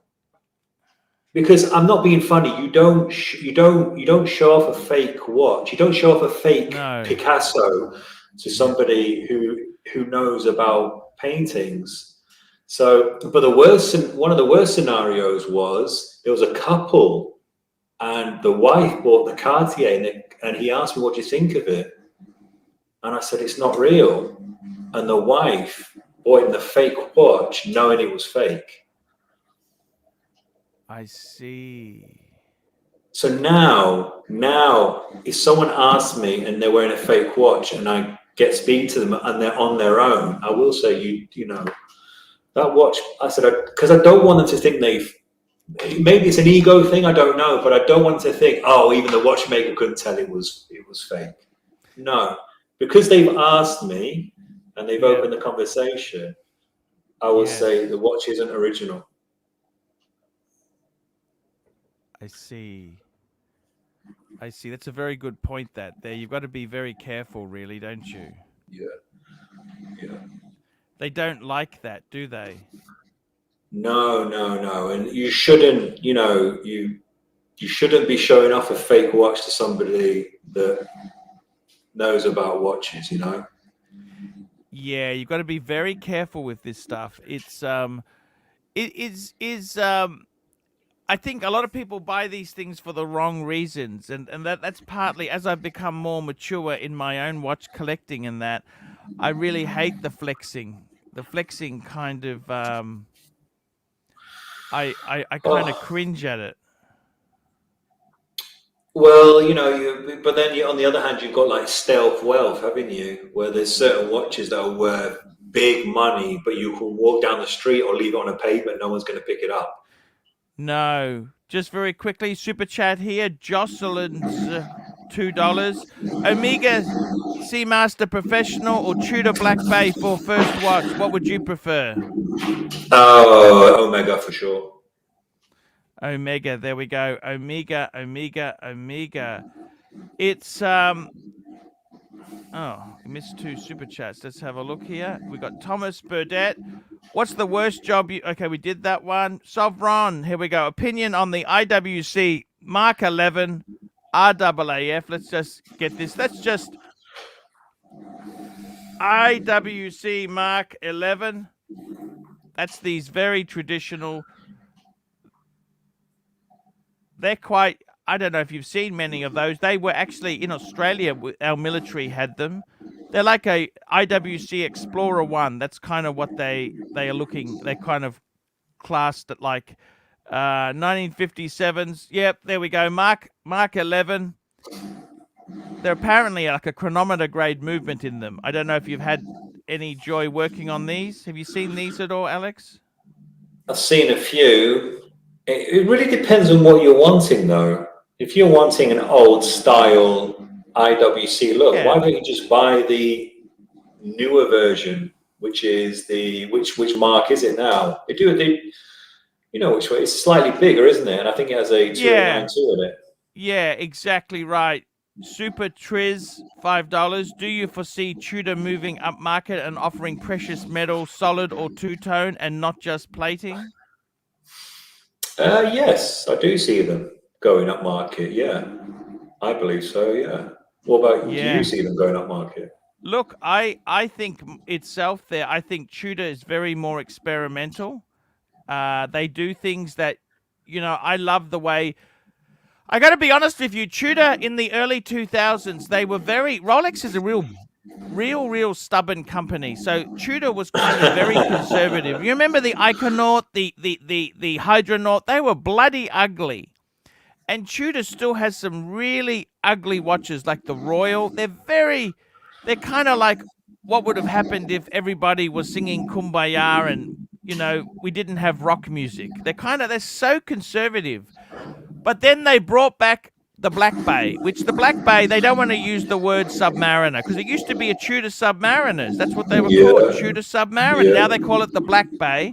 Because I'm not being funny. You don't show off a fake watch. You don't show off a fake Picasso to somebody who knows about paintings. So, but one of the worst scenarios was there was a couple, and the wife bought the Cartier, and he asked me, "What do you think of it?" And I said, "It's not real." And the wife bought him the fake watch, knowing it was fake. I see. So now, if someone asks me and they're wearing a fake watch, and I get speaking to them and they're on their own, I will say, you know, that watch. I said, because I don't want them to think maybe it's an ego thing, I don't know, but I don't want them to think, oh, even the watchmaker couldn't tell it was fake. No, because they've asked me and they've opened the conversation, I will say the watch isn't original. I see. That's a very good point. There, you've got to be very careful, really, don't you? Yeah. They don't like that, do they? No. And you shouldn't, you shouldn't be showing off a fake watch to somebody that knows about watches, Yeah, you've got to be very careful with this stuff. It's I think a lot of people buy these things for the wrong reasons, and that's partly, as I've become more mature in my own watch collecting, and that I really hate the flexing. The flexing kind of I kind of cringe at it. Well, but then on the other hand, you've got like stealth wealth, haven't you? Where there's certain watches that are worth big money, but you can walk down the street or leave it on a pavement, no one's going to pick it up. No, just very quickly, super chat here. Jocelyn's $2. Omega Seamaster Professional or Tudor Black Bay for first watch? What would you prefer? Oh, Omega for sure. Omega, there we go. Omega. It's we missed 2 super chats. Let's have a look here. We got Thomas Burdett. What's the worst job you... Okay, we did that one. Sovron, here we go. Opinion on the IWC Mark 11 RAAF. Let's just get this. That's just IWC Mark 11. That's these very traditional... They're quite... I don't know if you've seen many of those. They were actually in Australia. Our military had them. They're like a IWC Explorer 1. That's kind of what they are looking. They're kind of classed at like 1957s. Yep, there we go. Mark 11. They're apparently like a chronometer grade movement in them. I don't know if you've had any joy working on these. Have you seen these at all, Alex? I've seen a few. It really depends on what you're wanting, though. If you're wanting an old style IWC look, why don't you just buy the newer version, which is the which mark is it now? They you know which way? It's slightly bigger, isn't it? And I think it has a 2892 in it. Yeah, exactly right. Super Triz, $5. Do you foresee Tudor moving up market and offering precious metal, solid or two-tone, and not just plating? Yes, I do see them going up market. Yeah, I believe so. Yeah. What about you? Do you see them going up market? Look, I think itself there. I think Tudor is very more experimental. They do things that, I love the way. I got to be honest with you, Tudor in the early 2000s, they were Rolex is a real stubborn company. So Tudor was kind of very conservative. You remember the Iconaut, the Hydronaut? They were bloody ugly. And Tudor still has some really ugly watches like the Royal. They're kind of like what would have happened if everybody was singing Kumbaya and, we didn't have rock music. They're so conservative. But then they brought back the Black Bay, which the Black Bay, they don't want to use the word Submariner because it used to be a Tudor Submariners. That's what they were called, Tudor Submariner. Yeah. Now they call it the Black Bay.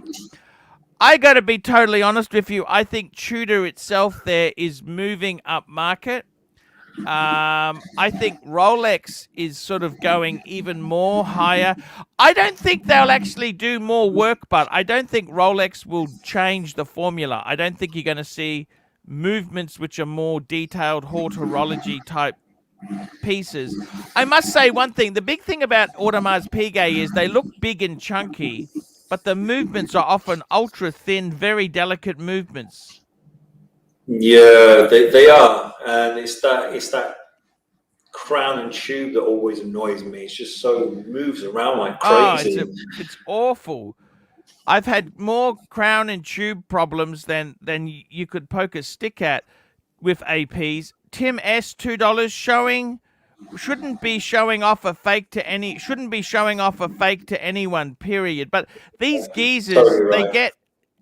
I got to be totally honest with you. I think Tudor itself there is moving up market. I think Rolex is sort of going even more higher. I don't think they'll actually do more work, but I don't think Rolex will change the formula. I don't think you're going to see movements which are more detailed horology type pieces. I must say one thing. The big thing about Audemars Piguet is they look big and chunky, but the movements are often ultra thin, very delicate movements. Yeah, they are, and it's that crown and tube that always annoys me. It's just so moves around like crazy. It's awful. I've had more crown and tube problems than you could poke a stick at with APs. Tim S, $2 shouldn't be showing off a fake to anyone, period. But these geezers, totally right. They get,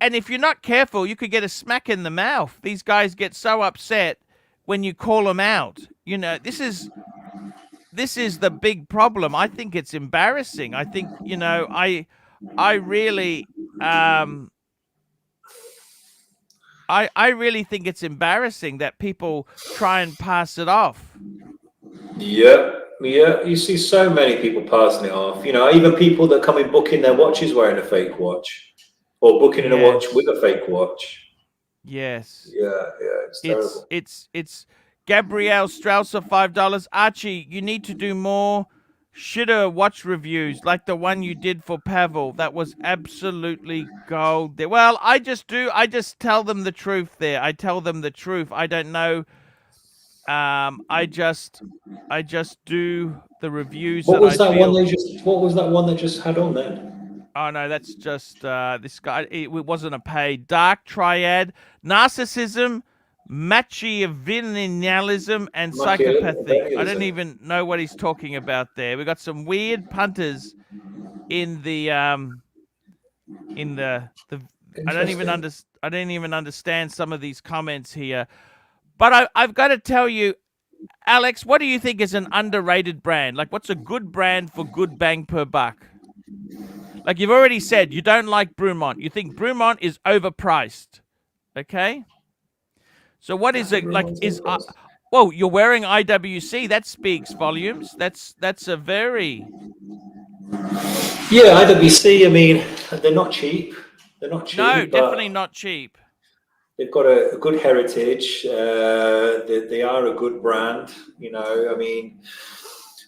and if you're not careful, you could get a smack in the mouth. These guys get so upset when you call them out. This is the big problem. I think it's embarrassing. I think, I really, I really think it's embarrassing that people try and pass it off. Yeah. You see so many people passing it off. Even people that come in booking their watches wearing a fake watch, or booking in a watch with a fake watch. Yes. Yeah. It's terrible. It's Gabrielle Strausser, $5. Archie, you need to do more shitter watch reviews like the one you did for Pavel. That was absolutely gold there. Well, I just tell them the truth there. I tell them the truth. I don't know. I just do the reviews. What was that one they just had on then? Oh no, that's just this guy. It wasn't a paid. Dark Triad, Narcissism, Machiavellianism, and Psychopathy. I don't even know what he's talking about there. We got some weird punters in the I don't even understand some of these comments here. But I've got to tell you, Alex, what do you think is an underrated brand? Like, what's a good brand for good bang per buck? Like you've already said, you don't like Brumont. You think Brumont is overpriced. Okay? So what is it like? Well, you're wearing IWC. That speaks volumes. That's a very Yeah, IWC. I mean, they're not cheap. They're not no, cheap, definitely but not cheap. they've got a good heritage. They are a good brand. You know, I mean,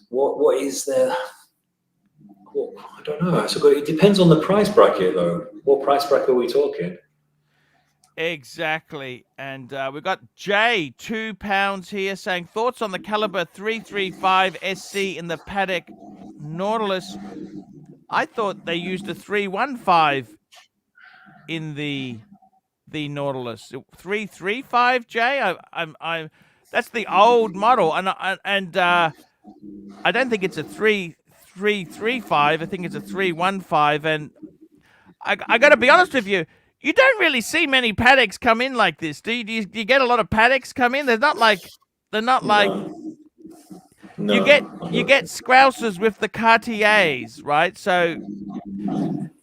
what is their? Well, I don't know. It depends on the price bracket, though. What price bracket are we talking? Exactly. And we've got Jay, £2 here, saying thoughts on the caliber 335 SC in the paddock Nautilus. I thought they used a 315 in the Nautilus. 335, Jay. I'm that's the old model, and I don't think it's a 335. I think it's a 315, and I got to be honest with you. You don't really see many paddocks come in like this, do you? Do you get a lot of paddocks come in? They're not like No, you no. get Scrousers with the Cartiers, right? So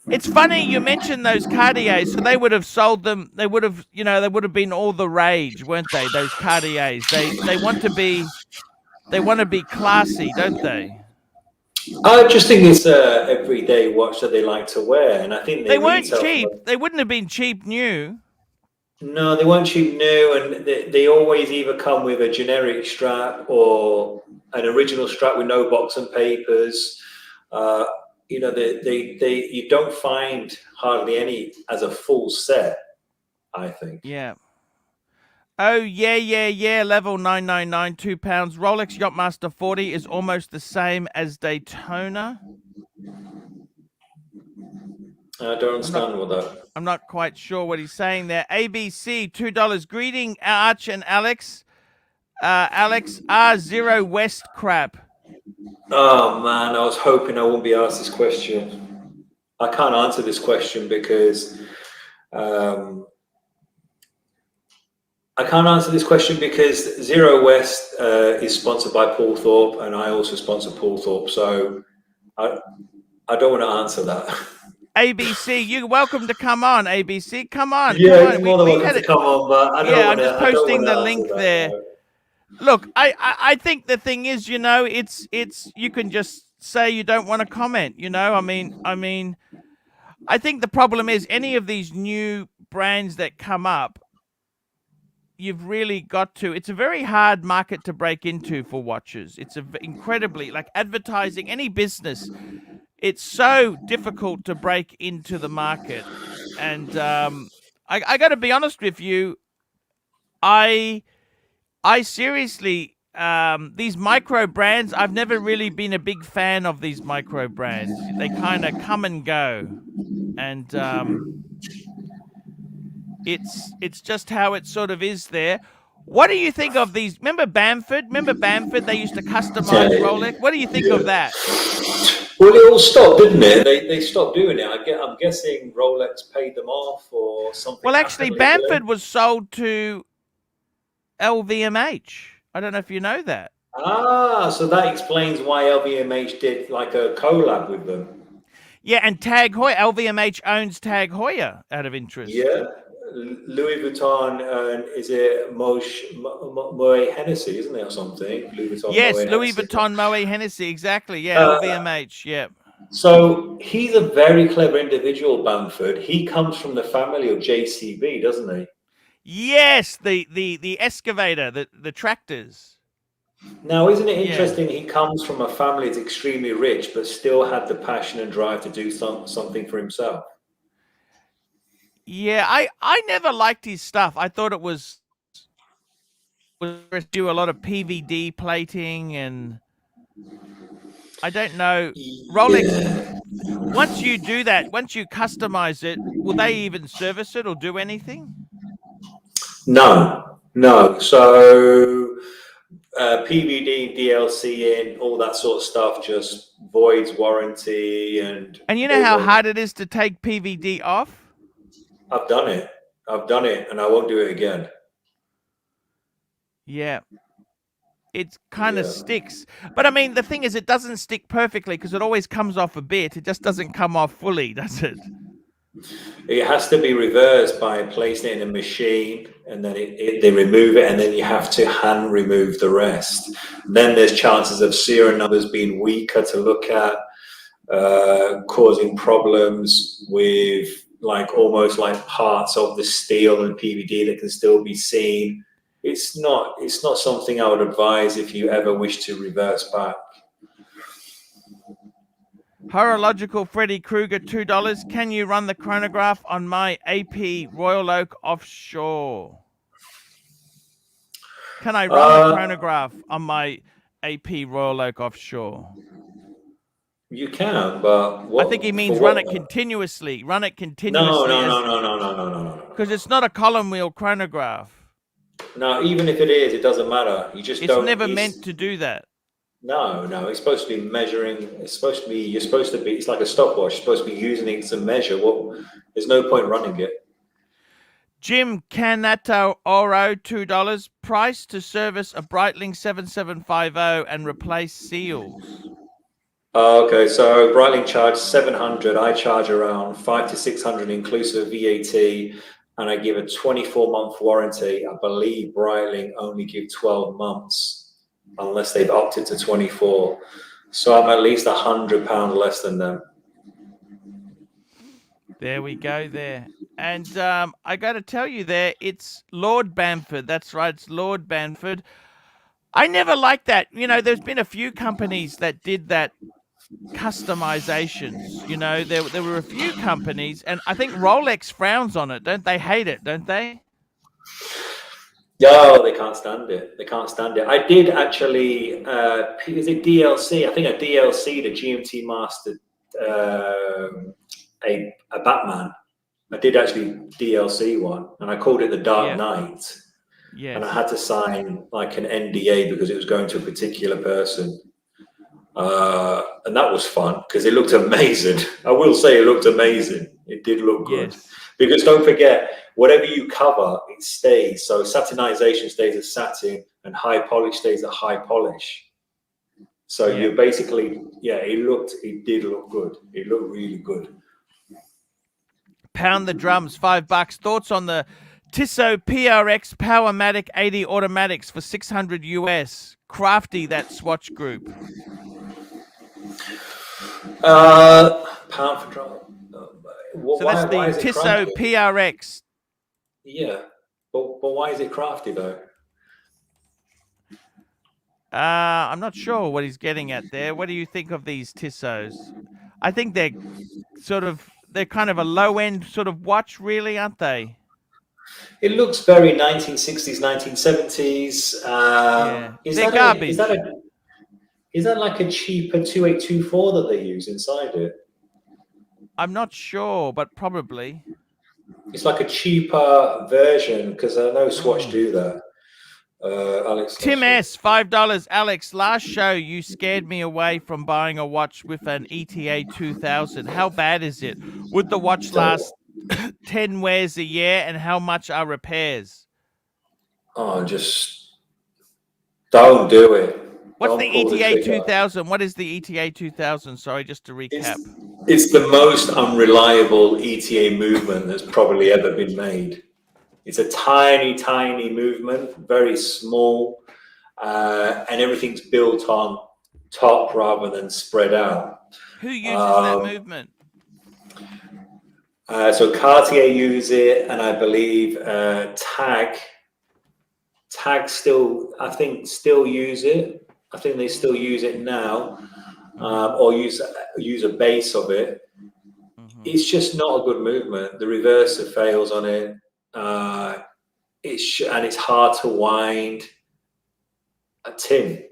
it's funny you mentioned those Cartiers. So they would have sold them. They would have, they would have been all the rage, weren't they? Those Cartiers. They want to be classy, don't they? I just think it's a everyday watch that they like to wear, and I think They they weren't retail cheap. for. They wouldn't have been cheap new. No, they weren't cheap new, and they always either come with a generic strap or an original strap with no box and papers. Uh, you don't find hardly any as a full set, I think. Yeah. Oh, yeah. Level 999, £2. Rolex Yachtmaster 40 is almost the same as Daytona. I don't understand what that. I'm not quite sure what he's saying there. ABC, $2. Greeting, Arch and Alex. Alex, R0 West crap. Oh man, I was hoping I wouldn't be asked this question. I can't answer this question because Zero West is sponsored by Paul Thorpe, and I also sponsor Paul Thorpe, so I don't want to answer that. ABC, you're welcome to come on. ABC, come on. Yeah, Come on. you're more than welcome to come on, but I don't want I'm to. just I don't posting want the to link answer that. there. No. Look, I think the thing is, it's you can just say you don't want to comment. I think the problem is any of these new brands that come up, you've really got to. It's a very hard market to break into for watches. It's incredibly like advertising any business. It's so difficult to break into the market, and I got to be honest with you. I seriously, these micro brands, I've never really been a big fan of these micro brands. They kind of come and go, and it's just how it sort of is there. What do you think of these? Remember Bamford? They used to customize Rolex. What do you think of that? Well, it all stopped, didn't it? They stopped doing it. I'm guessing Rolex paid them off or something. Well, actually, Bamford was sold to LVMH. I don't know if you know that. Ah, so that explains why LVMH did like a collab with them. Yeah, and Tag Heuer. LVMH owns Tag Heuer out of interest. Yeah, Louis Vuitton, is it Moet Hennessy, isn't it, or something? Louis Vuitton. Yes, Moet Louis Hennessy. Vuitton Moet Hennessy, exactly. Yeah, LVMH. Yeah. So he's a very clever individual, Bamford. He comes from the family of JCB, doesn't he? Yes, the excavator, the tractors. Now, isn't it interesting? He comes from a family that's extremely rich, but still had the passion and drive to do something for himself. Yeah, I never liked his stuff. I thought it was do a lot of PVD plating, and I don't know. Rolex, once you do that, once you customize it, will they even service it or do anything? No. So PVD, DLC in, all that sort of stuff just voids warranty. And you know how hard it is to take PVD off? I've done it, and I won't do it again. Yeah. It kind of sticks. But I mean, the thing is, it doesn't stick perfectly because it always comes off a bit. It just doesn't come off fully, does it? It has to be reversed by placing it in a machine, and then they remove it, and then you have to hand remove the rest. Then there's chances of serial numbers being weaker to look at, causing problems with almost like parts of the steel and PVD that can still be seen. It's not something I would advise if you ever wish to reverse back. Horological Freddy Krueger, $2. Can you run the chronograph on my AP Royal Oak offshore? Can I run the chronograph on my AP Royal Oak offshore? You can, but what? I think he means for run what? it continuously. Run it No, continuously no. because it's not a column wheel chronograph. No, even if it is, it doesn't matter. You just It's don't. never meant to do that. No. It's supposed to be measuring. It's supposed to be. You're supposed to be. It's like a stopwatch. You're supposed to be using it to measure. There's no point running it. Jim Canato Oro, $2. Price to service a Breitling 7750 and replace seals. Okay, so Breitling charge 700. I charge around 500 to 600 inclusive of VAT, and I give a 24-month warranty. I believe Breitling only give 12 months, unless they've opted to 24. So I'm at least £100 less than them. There we go there. And I got to tell you there, it's Lord Bamford. That's right, it's Lord Bamford. I never liked that. You know, there's been a few companies that did that customizations. You know, there were a few companies, and I think Rolex frowns on it, don't they? Hate it, don't they? No, they can't stand it. They can't stand it. I did actually, is it DLC? I think a DLC, the GMT Master, a Batman. I did actually DLC one, and I called it the Dark Knight. Yes. And I had to sign like an NDA because it was going to a particular person. And that was fun because it looked amazing. I will say it looked amazing. It did look good. Yes. Because don't forget, whatever you cover, it stays. So satinization stays as satin and high polish stays at high polish. So you basically, it did look good. It looked really good. Pound the drums, $5. Thoughts on the Tissot PRX Powermatic 80 automatics for 600 US. Crafty, that swatch group. Pound for drum. So that's the Tissot PRX. Yeah, but why is it crafty though? I'm not sure what he's getting at there. What do you think of these Tissots? I think they're kind of a low end sort of watch, really, aren't they? It looks very 1960s, 1970s. They're garbage. Is that like a cheaper 2824 that they use inside it? I'm not sure, but probably. It's like a cheaper version because I know Swatch do that. Alex. Tim S, $5. Alex, last show you scared me away from buying a watch with an ETA 2000. How bad is it? Would the watch last 10 wears a year, and how much are repairs? Oh, just don't do it. What's the ETA 2000? What is the ETA 2000? Sorry, just to recap. It's the most unreliable ETA movement that's probably ever been made. It's a tiny, tiny movement, very small, and everything's built on top rather than spread out. Who uses that movement? So Cartier use it, and I believe Tag still, I think, still use it. I think they still use it now, or use a base of it. It's just not a good movement. The reverser fails on it. It's hard to wind. Tim,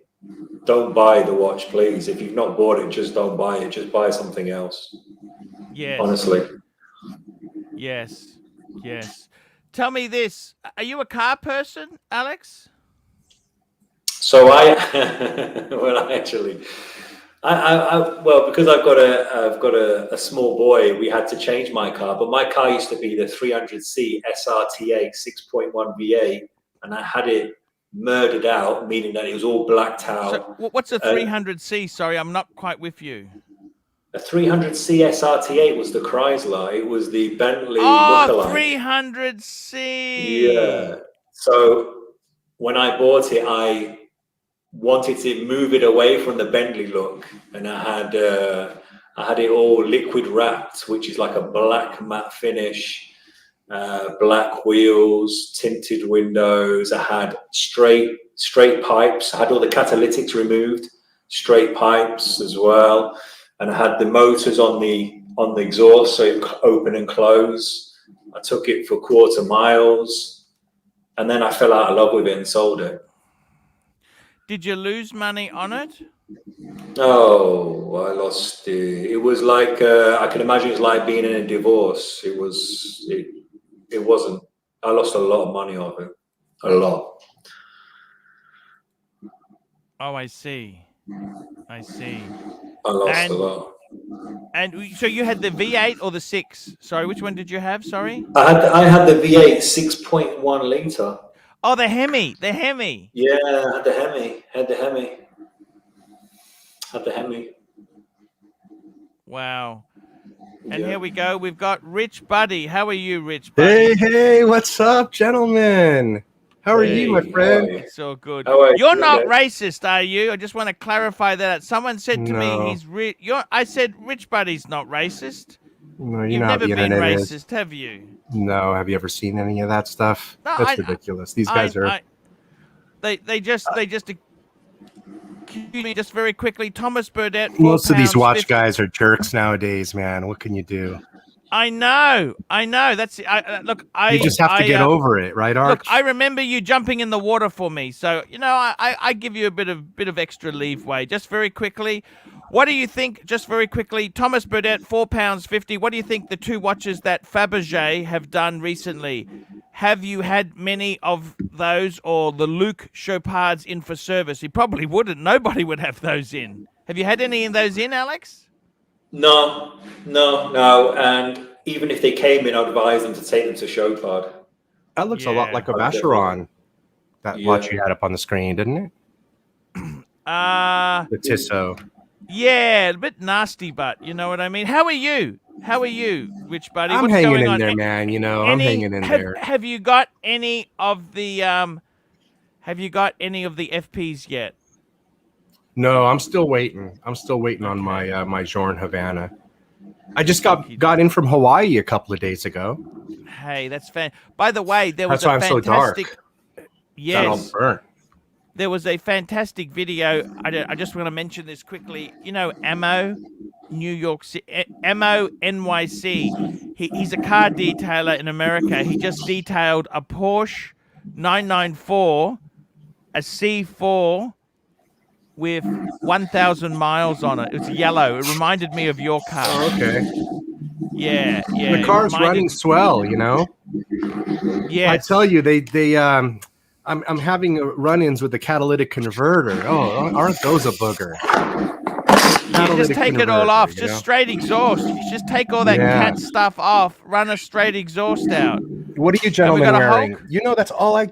don't buy the watch, please. If you've not bought it, just don't buy it. Just buy something else. Yes. Honestly. Yes. Tell me this. Are you a car person, Alex? So well, because I've got a small boy, we had to change my car. But my car used to be the 300C SRTA 6.1 V8, and I had it murdered out, meaning that it was all blacked out. So what's a 300C? Sorry, I'm not quite with you. A 300 CSRT8 was the Chrysler. It was the Bentley Oh, lookalike. 300C. Yeah. So when I bought it, I wanted to move it away from the Bentley look, and I had it all liquid wrapped, which is like a black matte finish, black wheels, tinted windows. I had straight pipes. I had all the catalytics removed, straight pipes as well. And I had the motors on the exhaust, so it open and close. I took it for quarter miles, and then I fell out of love with it and sold it. Did you lose money on it? Oh, I lost it. It was like I can imagine it's like being in a divorce. It wasn't. I lost a lot of money on it, a lot. Oh, I see. I lost a lot. And so you had the V8 or the 6? Sorry, which one did you have? Sorry. I had the V8 6.1 liter. Oh, the Hemi. Yeah, I had the Hemi. Wow. And here we go. We've got Rich Buddy. How are you, Rich Buddy? Hey, what's up, gentlemen? How are you, my friend? It's all good. You're You're not racist, are you? I just want to clarify that. Someone said to No. me, I said, Rich Buddy's not racist. No, You've know how never the been internet racist, is. have you? No, have you ever seen any of that stuff? No, That's ridiculous. These guys are. They just accuse me just very quickly. Thomas Burdett. Most of these watch 50. guys are jerks nowadays, man. What can you do? I know. That's look. You just have to get over it, right, Arch? Look, I remember you jumping in the water for me, so I give you a bit of extra leeway. Just very quickly, what do you think? Just very quickly, Thomas Burdett, £4.50. What do you think the two watches that Fabergé have done recently? Have you had many of those, or the Luke Chopards in for service? He probably wouldn't. Nobody would have those in. Have you had any of those in, Alex? No. And even if they came in, I'd advise them to take them to Chopard. That looks a lot like a Vacheron. That watch you had up on the screen, didn't it? The Tissot. Yeah, a bit nasty, but you know what I mean. How are you, Rich Buddy? I'm What's hanging going in on? there, man. I'm hanging in there. Have you got any of the FPs yet? No, I'm still waiting. On my Journe Havana. I just got in from Hawaii a couple of days ago. Hey, that's fan. By the way, there was That's why I'm so dark. Yes. All burnt. There was a fantastic video. I just want to mention this quickly. You know, Ammo, New York City, Ammo NYC. He's a car detailer in America. He just detailed a Porsche 994, a C4 with 1,000 miles on it. It was yellow. It reminded me of your car. Oh, okay. Yeah. The car's running swell, Yeah. I tell you, I'm having run-ins with the catalytic converter. Oh, aren't those a booger? You just take it all off. Just straight exhaust. You just take all that cat stuff off. Run a straight exhaust out. What are you gentlemen wearing? Hulk? That's all I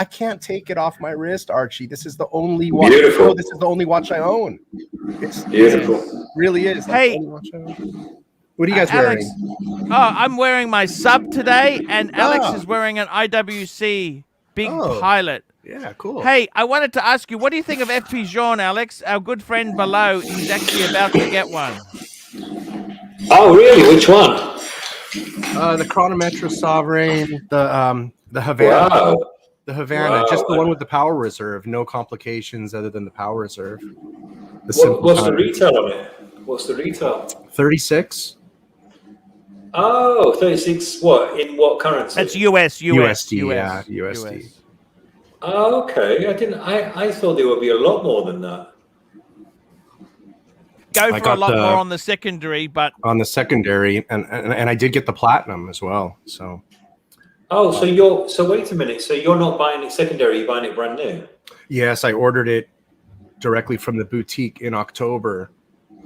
can't take it off my wrist, Archie. This is the only watch. Beautiful. This is the only watch I own. It's Beautiful. It really is. Hey. What are you guys Alex, wearing? I'm wearing my sub today, and Alex is wearing an IWC Big Pilot. Yeah, cool. Hey, I wanted to ask you, what do you think of FP Jean, Alex? Our good friend below, he's actually about to get one. Oh, really? Which one? The Chronometra Sovereign, the Havana. Wow. The Havana, just the one with the power reserve, no complications other than the power reserve. What's the retail on it? What's the retail? 36. Oh, 36. What? In what currency? That's USD. Yeah, USD. Oh, okay. I thought there would be a lot more than that. Go for a lot more on the secondary, but on the secondary, and I did get the platinum as well. So. Oh, so wait a minute. So you're not buying it secondary, you're buying it brand new? Yes, I ordered it directly from the boutique in October,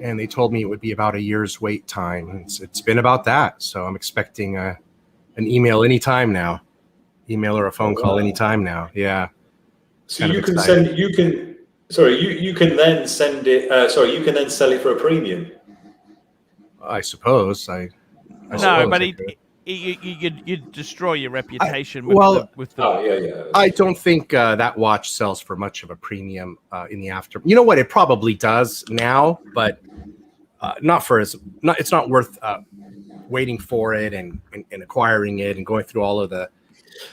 and they told me it would be about a year's wait time. It's been about that, so I'm expecting an email anytime now, email or a phone call anytime now. Yeah. So you can send. You can then sell it for a premium. I suppose. I No, suppose but I could. you'd destroy your reputation with the. Oh yeah. I don't think that watch sells for much of a premium in the after. You know what? It probably does now, but not for as not. It's not worth waiting for it and acquiring it and going through all of the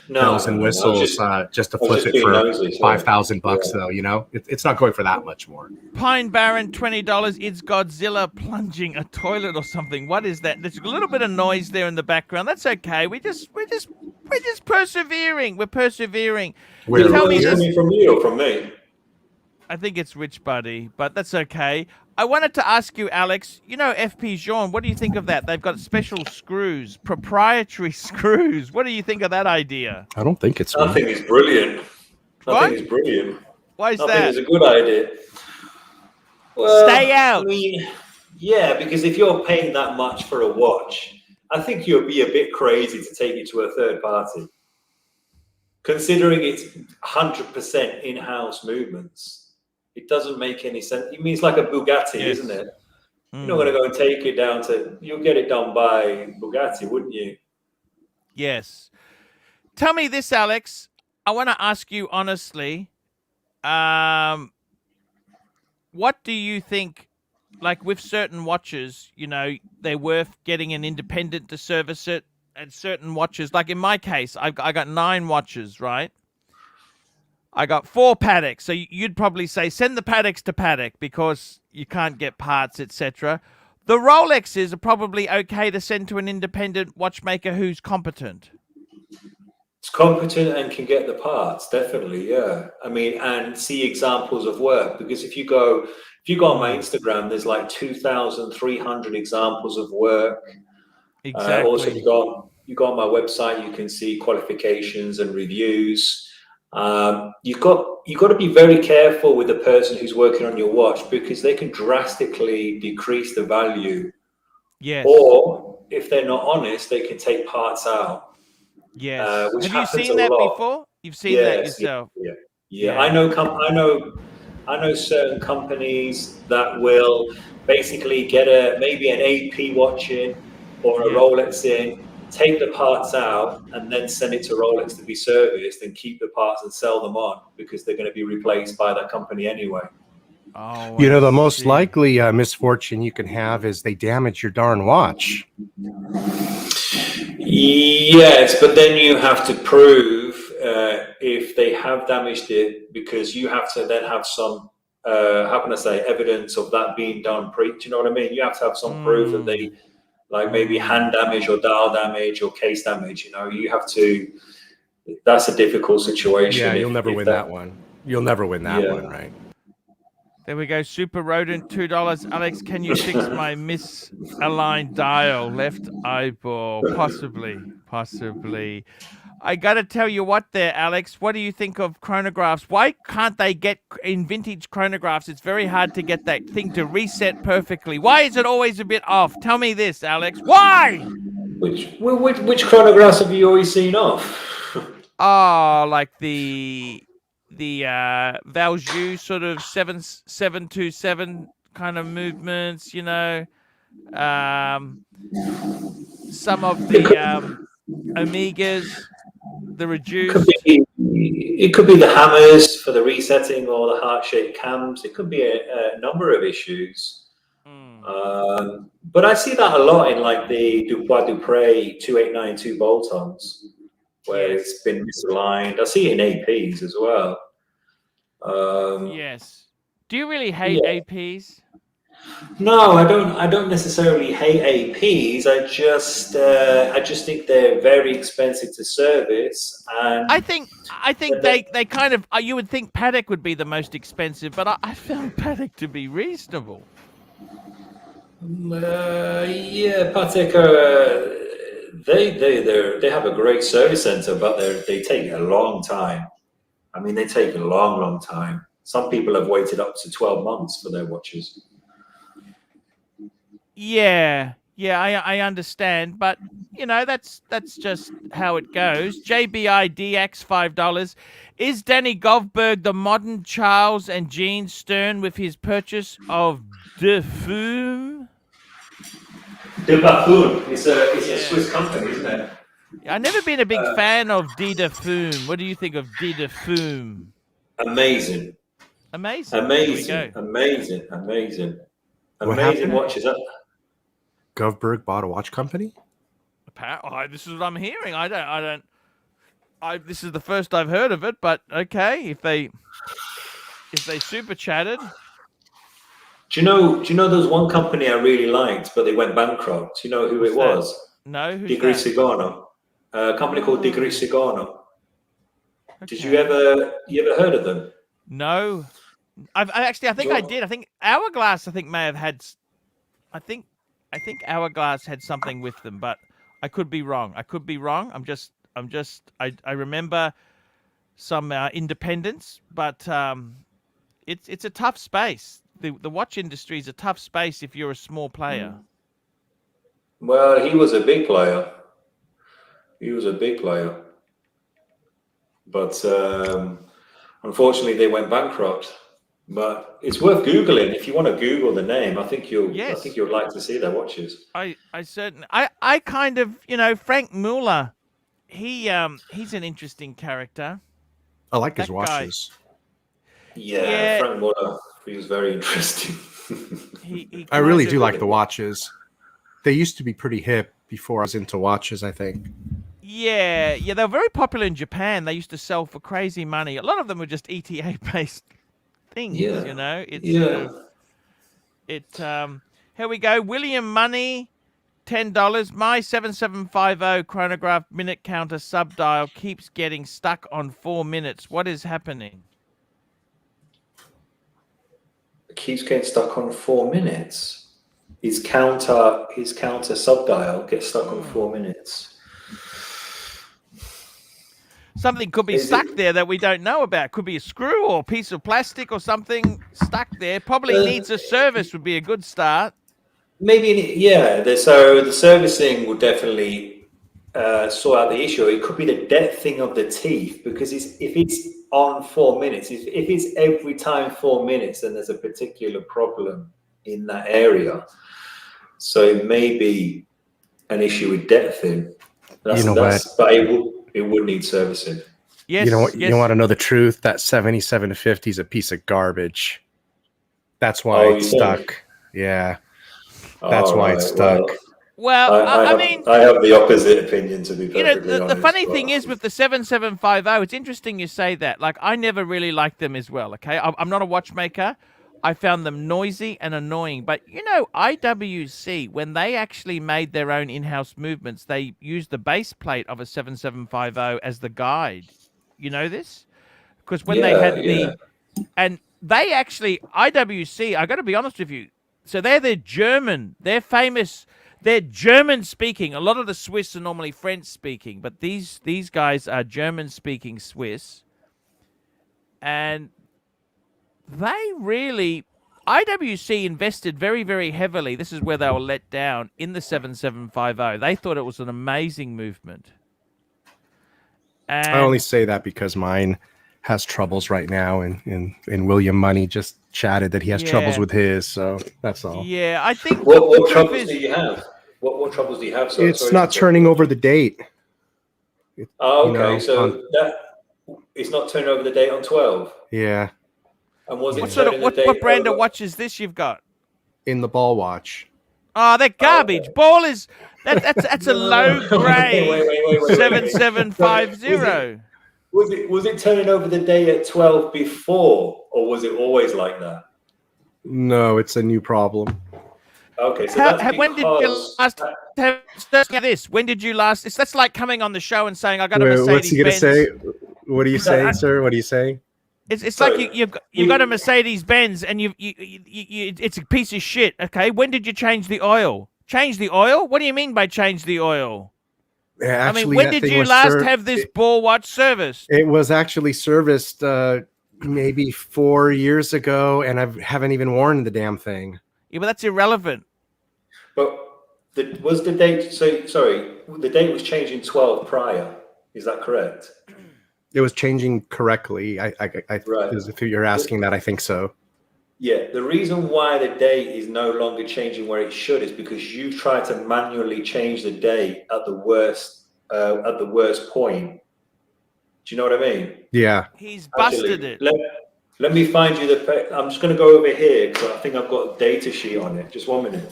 bells and whistles just to flip it for $5,000 though. You know, it's not going for that much more. Pine Barren, $20. It's Godzilla plunging a toilet or something. What is that? There's a little bit of noise there in the background. That's okay. We're just persevering. We're persevering. Tell me this from you or from me. I think it's Rich Buddy, but that's okay. I wanted to ask you, Alex, you know FP Jean, what do you think of that? They've got special screws, proprietary screws. What do you think of that idea? I don't think it's I think it's brilliant. I think it's brilliant. Why is that? I think it's a good idea. Well, stay out. I mean, yeah, because if you're paying that much for a watch, I think you'll be a bit crazy to take it to a third party. Considering it's 100% in-house movements. It doesn't make any sense. It means like a Bugatti, isn't it? You're not going to go and take it down to. You'll get it done by Bugatti, wouldn't you? Yes. Tell me this, Alex. I want to ask you honestly. What do you think? Like with certain watches, you know, they're worth getting an independent to service it. And certain watches, like in my case, I got 9 watches, right? I got 4 Patek's, so you'd probably say send the Patek's to Patek because you can't get parts, etc. The Rolexes are probably okay to send to an independent watchmaker who's competent. It's competent and can get the parts, definitely, yeah. I mean, and see examples of work, because if you go on my Instagram, there's like 2,300 examples of work. Exactly. Also, you go on my website, you can see qualifications and reviews. You've got to be very careful with the person who's working on your watch because they can drastically decrease the value. Yes. Or if they're not honest, they can take parts out. Yes. Which Have you seen that before? You've seen that yourself. Yeah. I know certain companies that will basically get maybe an AP watch in or a Rolex in, take the parts out and then send it to Rolex to be serviced and keep the parts and sell them on because they're going to be replaced by that company anyway. Oh, you know, the most likely misfortune you can have is they damage your darn watch. Yes, but then you have to prove if they have damaged it, because you have to then have some, how can I say, evidence of that being done. Do you know what I mean? You have to have some proof that they, like maybe hand damage or dial damage or case damage. You know, you have to. That's a difficult situation. Yeah, you'll never win that one. You'll never win that one, right? There we go. Super Rodent, $2. Alex, can you fix my misaligned dial? Left eyeball. Possibly. I got to tell you what there, Alex. What do you think of chronographs? Why can't they get in vintage chronographs? It's very hard to get that thing to reset perfectly. Why is it always a bit off? Tell me this, Alex. Why? Which chronographs have you always seen off? Oh, like the Valjoux sort of 727 kind of movements, you know. Some of the Omegas, the reduced. It could be the hammers for the resetting or the heart-shaped cams. It could be a number of issues. But I see that a lot in like the Dubois Dupre 2892 bolt-ons, where it's been misaligned. I see it in APs as well. Yes. Do you really hate APs? No, I don't necessarily hate APs. I just think they're very expensive to service, and I think they kind of. You would think Patek would be the most expensive, but I found Patek to be reasonable. Yeah, Patek they have a great service center, but they take a long time. I mean, they take a long time. Some people have waited up to 12 months for their watches. Yeah, I understand, but you know that's just how it goes. JBI DX $5. Is Danny Govberg the modern Charles and Jean Stern with his purchase of De Fume? De Baffoon. It's a Swiss company, isn't it? I've never been a big fan of De de Fume. What do you think of De de Fume? Amazing. Amazing. Amazing. There we go. Amazing. Amazing. What Amazing happened? watches. Govberg bought a watch company? This is what I'm hearing. This is the first I've heard of it, but okay, if they super chatted. Do you know there's one company I really liked, but they went bankrupt. You know who it was? No, who's Di that? Grissigano. A company called Di Grissigano. Okay. Did you ever heard of them? No. I think I did. I think Hourglass may have had I think Hourglass had something with them, but I could be wrong. I remember some independence, but it's a tough space. The watch industry is a tough space if you're a small player. Well, he was a big player. But unfortunately, they went bankrupt. But it's worth Googling. If you want to Google the name, I think you'd like to see their watches. I certainly I kind of, Frank Mueller, he's an interesting character. I like his watches. Yeah, Frank Mueller, he was very interesting. I really do like the watches. They used to be pretty hip before I was into watches, I think. Yeah, they were very popular in Japan. They used to sell for crazy money. A lot of them were just ETA-based things, Here we go. William Money, $10. My 7750 chronograph minute counter sub-dial keeps getting stuck on 4 minutes. What is happening? It keeps getting stuck on 4 minutes. His counter sub-dial gets stuck on 4 minutes. Something could be stuck there that we don't know about. Could be a screw or a piece of plastic or something stuck there. Probably needs a service would be a good start. Maybe, yeah. So the servicing will definitely sort out the issue. It could be the depthing of the teeth, because if it's on 4 minutes, if it's every time 4 minutes, then there's a particular problem in that area. So it may be an issue with depthing. But it would need servicing. Yes. You want to know the truth? That 77 to 50 is a piece of garbage. That's why it's stuck. Yeah. That's why it's stuck. Well, I mean, I have the opposite opinion, to be perfectly honest. The funny thing is with the 7750, it's interesting you say that. Like, I never really liked them as well, okay? I'm not a watchmaker. I found them noisy and annoying. But, IWC, when they actually made their own in-house movements, they used the base plate of a 7750 as the guide. You know this? Because when they had and they actually, IWC, I got to be honest with you, so they're German. They're famous. They're German-speaking. A lot of the Swiss are normally French-speaking, but these guys are German-speaking Swiss. And they really, IWC invested very, very heavily. This is where they were let down in the 7750. They thought it was an amazing movement. And I only say that because mine has troubles right now, and William Money just chatted that he has troubles with his, so that's all. Yeah, I think what troubles do you have? What troubles do you have? It's not turning over the date. Okay, it's not turning over the date on 12. Yeah. And was what brand of watch is this you've got? In the ball watch. Oh, they're garbage. Ball is that's a low grade 7750. Was it turning over the day at 12 before, or was it always like that? No, it's a new problem. Okay, so that's because... When did you last have this? When did you last? That's like coming on the show and saying, I got a Mercedes-Benz. What's he going to say? What are you saying, sir? What are you saying? It's like you've got a Mercedes-Benz and it's a piece of shit. Okay, when did you change the oil? Change the oil? What do you mean by change the oil? Yeah, actually, when did you last have this ball watch serviced? It was actually serviced maybe 4 years ago, and I haven't even worn the damn thing. Yeah, but that's irrelevant. But was the date? So sorry, the date was changing 12 prior. Is that correct? It was changing correctly. Right. If you're asking that, I think so. Yeah, the reason why the date is no longer changing where it should is because you try to manually change the date at the worst point. Do you know what I mean? Yeah. He's busted Actually, it. let me find you the. I'm just going to go over here because I think I've got a data sheet on it. Just 1 minute.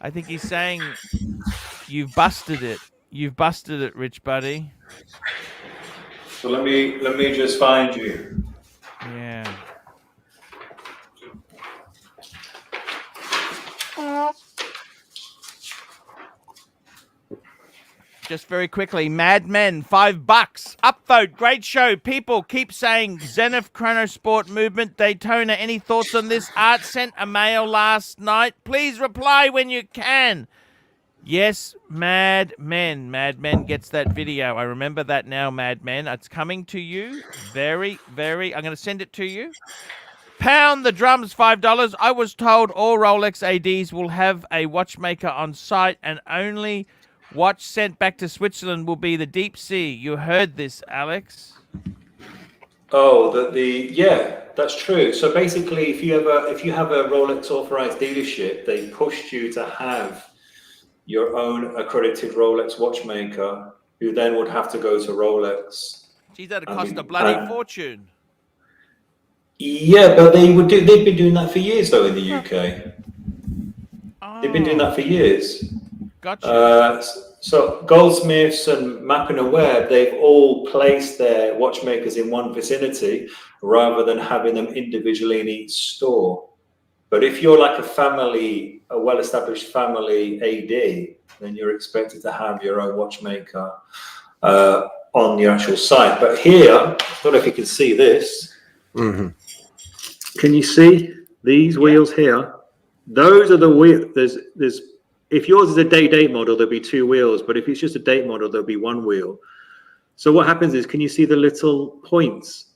I think he's saying you've busted it. You've busted it, Rich Buddy. So let me just find you. Yeah. Just very quickly, Mad Men, $5. Upvote, great show. People keep saying Zenith Chronosport Movement, Daytona. Any thoughts on this? Art sent a mail last night. Please reply when you can. Yes, Mad Men. Mad Men gets that video. I remember that now, Mad Men. It's coming to you very, very... I'm going to send it to you. Pound the drums, $5. I was told all Rolex ADs will have a watchmaker on site and only watch sent back to Switzerland will be the Deep Sea. You heard this, Alex? Oh, yeah, that's true. So basically, if you have a Rolex authorized dealership, they pushed you to have your own accredited Rolex watchmaker, who then would have to go to Rolex. Geez, that'd cost a bloody fortune. Yeah, but they've been doing that for years though in the UK. Oh, They've been doing that for years. Gotcha. So Goldsmiths and Mappin and Webb, they've all placed their watchmakers in one vicinity rather than having them individually in each store. But if you're like a well-established family AD, then you're expected to have your own watchmaker on the actual site. But here, I don't know if you can see this. Mm-hmm. Can you see these wheels here? Those are the wheels. There's if yours is a date model, there'll be 2 wheels. But if it's just a date model, there'll be 1 wheel. So what happens is, can you see the little points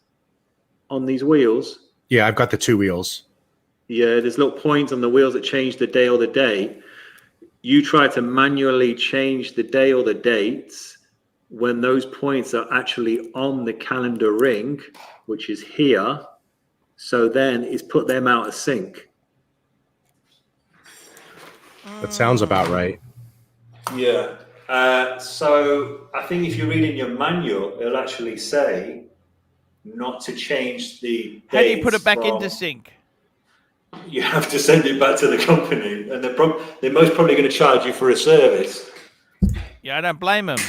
on these wheels? Yeah, I've got the 2 wheels. Yeah, there's little points on the wheels that change the day or the day. You try to manually change the day or the dates when those points are actually on the calendar ring, which is here. So then it's put them out of sync. That sounds about right. Yeah. So I think if you read in your manual, it'll actually say not to change the dates. How do you put it back into sync? You have to send it back to the company, and they're most probably going to charge you for a service. Yeah, I don't blame them.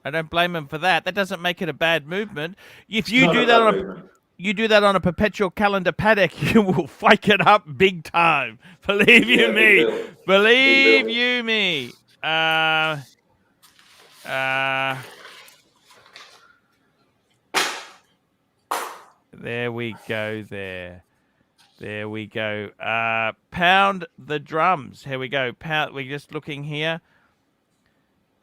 I don't blame them for that. That doesn't make it a bad movement. If you do that on a perpetual calendar paddock, you will fuck it up big time. Believe you me. Believe you me. There we go there. There we go. Pound the drums. Here we go. Pound. We're just looking here.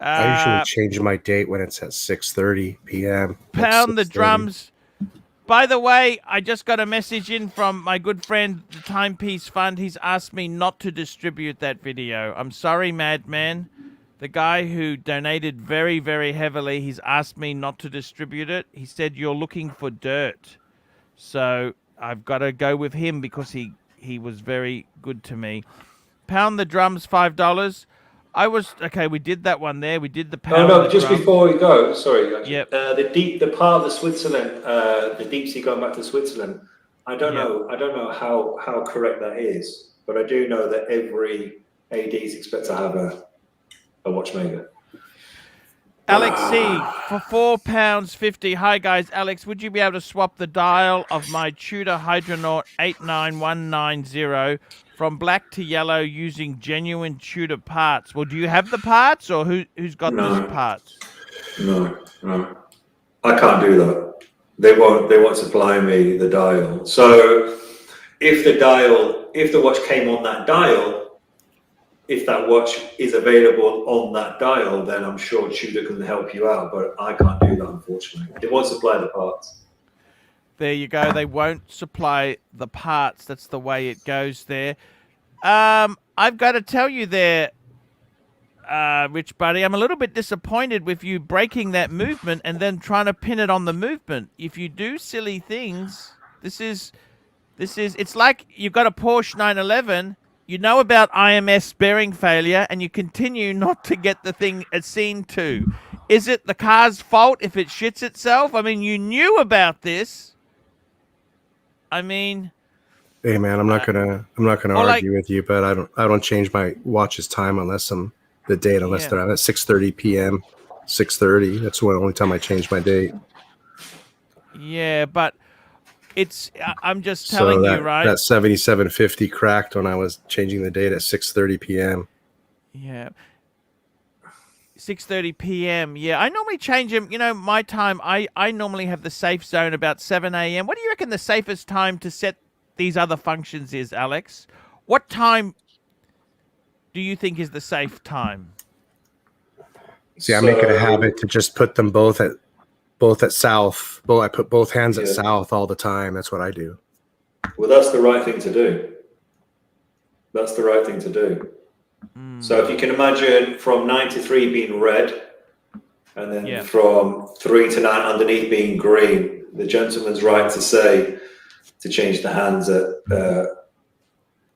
I usually change my date when it's at 6:30 p.m. Pound the drums. By the way, I just got a message in from my good friend, the Timepiece Fund. He's asked me not to distribute that video. I'm sorry, Madman. The guy who donated very, very heavily, he's asked me not to distribute it. He said, you're looking for dirt. So I've got to go with him because he was very good to me. Pound the drums, $5. Okay. We did that one there. We did the pound. Oh no! Just before we go, sorry. Yep. The part of the Switzerland, the deep sea going back to Switzerland. I don't know how correct that is, but I do know that every AD is expected to have a watchmaker. Alex C for £4.50. Hi guys, Alex, would you be able to swap the dial of my Tudor Hydronaut 89190 from black to yellow using genuine Tudor parts? Well, do you have the parts, or who's got those parts? No, I can't do that. They won't supply me the dial. So if the watch came on that dial, if that watch is available on that dial, then I'm sure Tudor can help you out, but I can't do that, unfortunately. They won't supply the parts. There you go. They won't supply the parts. That's the way it goes there. I've got to tell you there, Rich Buddy, I'm a little bit disappointed with you breaking that movement and then trying to pin it on the movement. If you do silly things, it's like you've got a Porsche 911, you know about IMS bearing failure, and you continue not to get the thing seen to. Is it the car's fault if it shits itself? I mean, you knew about this. I mean, hey man, I'm not gonna argue with you, but I don't change my watch's time unless the date, unless they're at 6:30 p.m. 6:30. That's the only time I change my date. Yeah, but I'm just telling you, right? That 7750 cracked when I was changing the date at 6:30 p.m. Yeah. 6:30 p.m. Yeah, I normally change them. You know, my time, I normally have the safe zone about 7 a.m. What do you reckon the safest time to set these other functions is, Alex? What time do you think is the safe time? See, I make it a habit to just put them both at south. I put both hands at south all the time. That's what I do. Well, that's the right thing to do. That's the right thing to do. So if you can imagine from 9 to 3 being red, and then from 3 to 9 underneath being green, the gentleman's right to say to change the hands at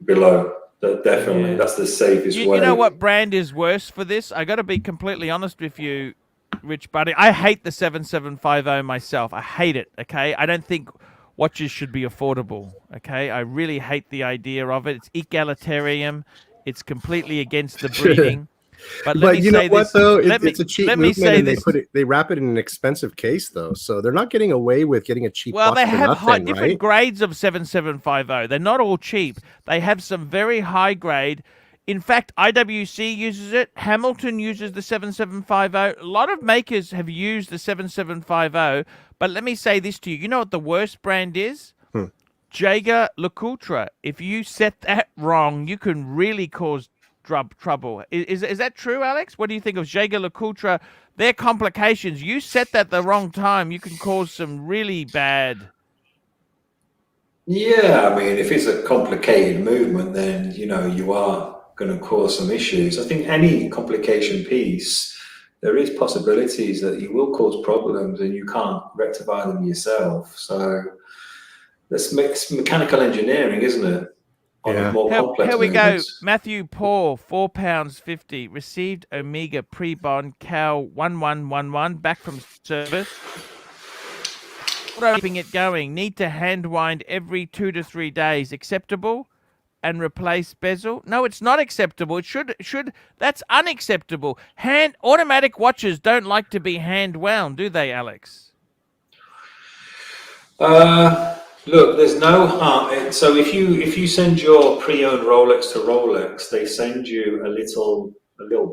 below. Definitely, that's the safest way. You know what brand is worse for this? I got to be completely honest with you, Rich Buddy. I hate the 7750 myself. I hate it. Okay, I don't think watches should be affordable. Okay, I really hate the idea of it. It's egalitarian. It's completely against the breeding. But you know what though? It's a cheap movement, and they wrap it in an expensive case though, so they're not getting away with getting a cheap. Well, watch they have for nothing, different grades of 7750. They're not all cheap. They have some very high grade. In fact, IWC uses it. Hamilton uses the 7750. A lot of makers have used the 7750. But let me say this to you. You know what the worst brand is? ArchieLuxury. If you set that wrong, you can really cause trouble. Is that true, Alex? What do you think of ArchieLuxury? Their complications. You set that the wrong time, you can cause some really bad. Yeah, I mean, if it's a complicated movement, then you are going to cause some issues. I think any complication piece, there is possibilities that you will cause problems and you can't rectify them yourself. So that's mechanical engineering, isn't it? Yeah. Here we go. Matthew Paul, £4.50, received Omega pre-bond Cal 1111 back from service. Keeping it going. Need to hand wind every 2 to 3 days. Acceptable? And replace bezel? No, it's not acceptable. It should. That's unacceptable. Automatic watches don't like to be hand wound, do they, Alex? Look, there's no harm. So if you send your pre-owned Rolex to Rolex, they send you a little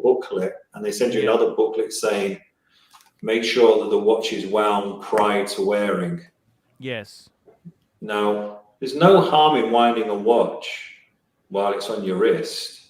booklet, and they send you another booklet saying, make sure that the watch is wound prior to wearing. Yes. Now, there's no harm in winding a watch while it's on your wrist.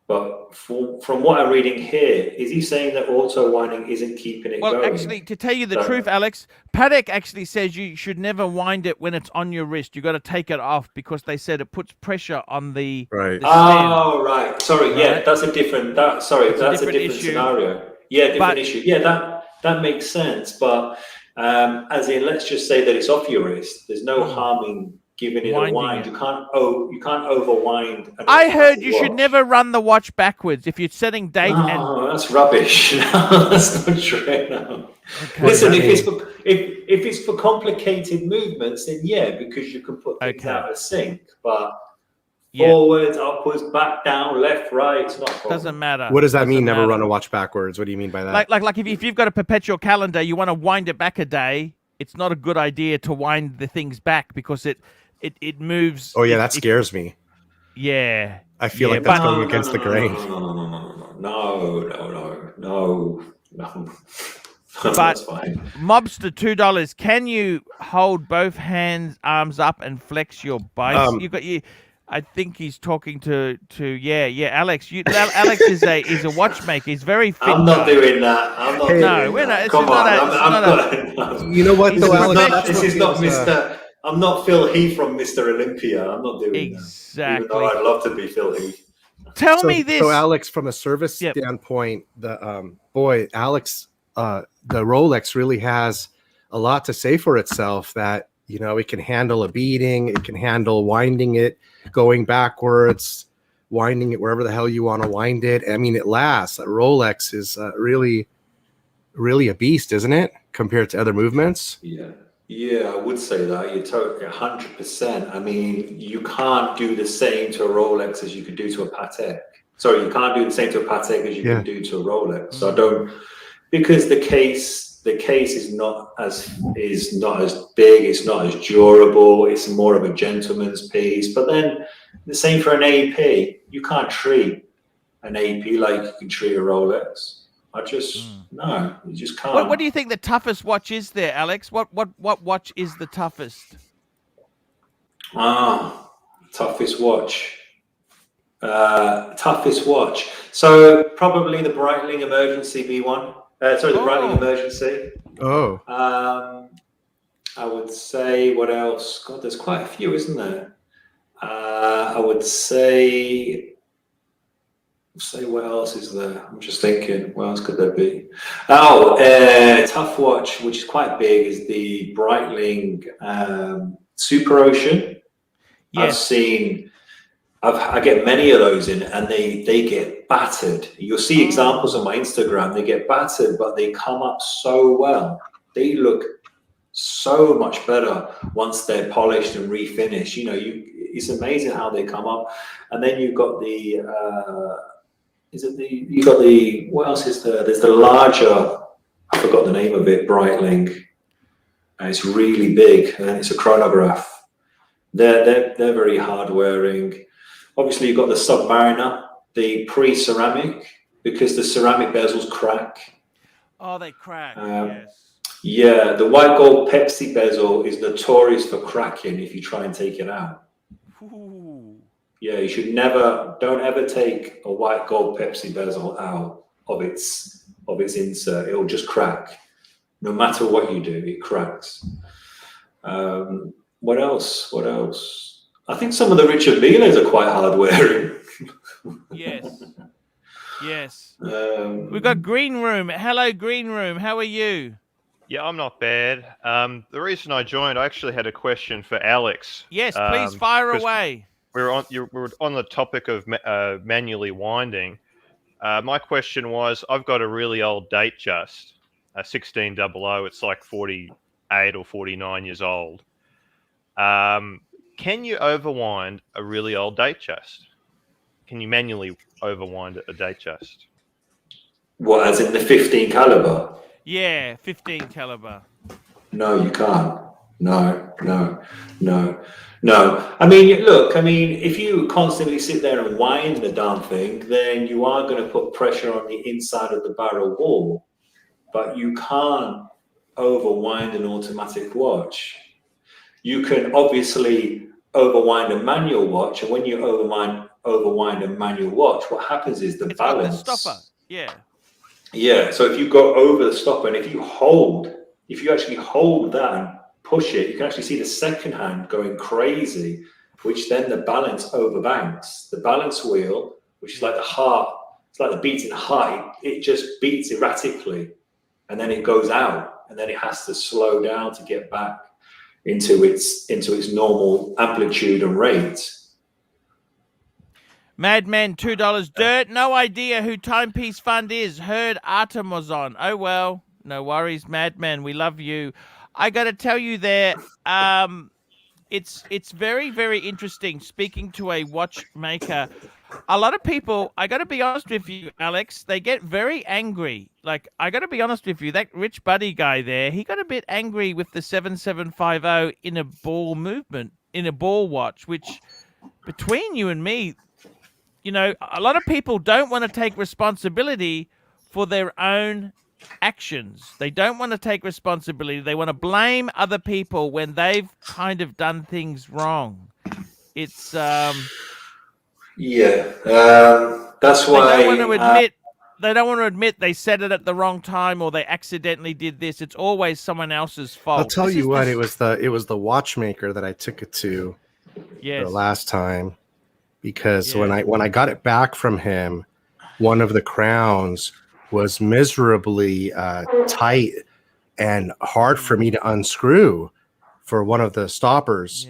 But from what I'm reading here, is he saying that auto winding isn't keeping it going? Well, actually, to tell you the truth, Alex, Patek actually says you should never wind it when it's on your wrist. You got to take it off because they said it puts pressure on the right. The stand. Oh, right. Sorry, right? That's a different. That's a different scenario. Yeah, different issue. Yeah, that makes sense. But as in, let's just say that it's off your wrist. There's no harm in giving it a wind. You can't overwind. I heard you should never run the watch backwards if you're setting date. No, that's rubbish. No, that's not true. No. Okay, listen, if it's for complicated movements, then because you can put things out of sync. But forwards, upwards, back, down, left, right, it's not a problem. Doesn't matter. What does that mean? Never run a watch backwards. What do you mean by that? Like if you've got a perpetual calendar, you want to wind it back a day. It's not a good idea to wind the things back because it moves. Oh yeah, that scares me. Yeah, I feel like that's going against the grain. No. But that's fine. Mobster $2. Can you hold both arms up and flex your biceps? I think he's talking to Alex. Alex is a watchmaker. He's very fit. I'm not doing that. I'm not. No, we're not. Come on. You know what, though, Alex? This is not Mr. I'm not Phil Heath from Mr. Olympia. I'm not doing that. Exactly. Even though I'd love to be Phil Heath. tell me this. So Alex, from a service Yep. standpoint, Alex, the Rolex really has a lot to say for itself. That it can handle a beating, it can handle winding it, going backwards, winding it wherever the hell you want to wind it. I mean, it lasts. That Rolex is really, really a beast, isn't it, compared to other movements? Yeah, I would say that. You're totally 100%. I mean, you can't do the same to a Rolex as you could do to a Patek. Sorry, you can't do the same to a Patek as you can do to a Rolex. So I don't, because the case is not as big, it's not as durable, it's more of a gentleman's piece. But then the same for an AP. You can't treat an AP like you can treat a Rolex. No, you just can't. What do you think the toughest watch is there, Alex? What watch is the toughest? Toughest watch. Toughest watch. So probably the Breitling Emergency V1. The Breitling Emergency. Oh. I would say, what else? God, there's quite a few, isn't there? I would say what else is there? I'm just thinking, what else could there be? Tough watch, which is quite big, is the Breitling Super Ocean. Yes. I get many of those in, and they get battered. You'll see examples on my Instagram. They get battered, but they come up so well. They look so much better once they're polished and refinished. It's amazing how they come up. And then you've got what else is there? There's the larger, I forgot the name of it, Breitling. And it's really big, and it's a chronograph. They're very hard wearing. Obviously, you've got the Submariner, the pre-ceramic, because the ceramic bezels crack. Oh, they crack. Yes. Yeah, the white gold Pepsi bezel is notorious for cracking if you try and take it out. Ooh. Yeah, don't ever take a white gold Pepsi bezel out of its insert. It'll just crack. No matter what you do, it cracks. What else? I think some of the Richard Miles are quite hard wearing. Yes. We've got Green Room. Hello, Green Room. How are you? Yeah, I'm not bad. The reason I joined, I actually had a question for Alex. Yes, please fire away. We were on the topic of manually winding. My question was, I've got a really old date just, a 1600. It's like 48 or 49 years old. Can you overwind a really old date just? Can you manually overwind a date just? What, as in the 15 caliber? Yeah, 15 caliber. No, you can't. No. I mean, look, if you constantly sit there and wind the damn thing, then you are going to put pressure on the inside of the barrel wall. But you can't overwind an automatic watch. You can obviously overwind a manual watch, and when you overwind a manual watch, what happens is the balance. Got the stopper. Yeah. Yeah. So if you go over the stopper, and if you actually hold that and push it, you can actually see the second hand going crazy, which then the balance overbanks. The balance wheel, which is like the heart, it's like the beating heart, it just beats erratically, and then it goes out, and then it has to slow down to get back into its normal amplitude and rate. Madman, $2. Dirt, no idea who Timepiece Fund is. Heard Artem was on. Oh, well, no worries, Madman. We love you. I got to tell you there, it's very, very interesting speaking to a watchmaker. A lot of people, I got to be honest with you, Alex, they get very angry. Like, I got to be honest with you, that Rich Buddy guy there, he got a bit angry with the 7750 in a ball movement, in a ball watch, which between you and me, a lot of people don't want to take responsibility for their own actions. They don't want to take responsibility. They want to blame other people when they've kind of done things wrong. It's that's why they don't want to admit they said it at the wrong time or they accidentally did this. It's always someone else's fault. I'll tell you what, it was the watchmaker that I took it to the last time. because when I got it back from him, one of the crowns was miserably tight and hard for me to unscrew for one of the stoppers.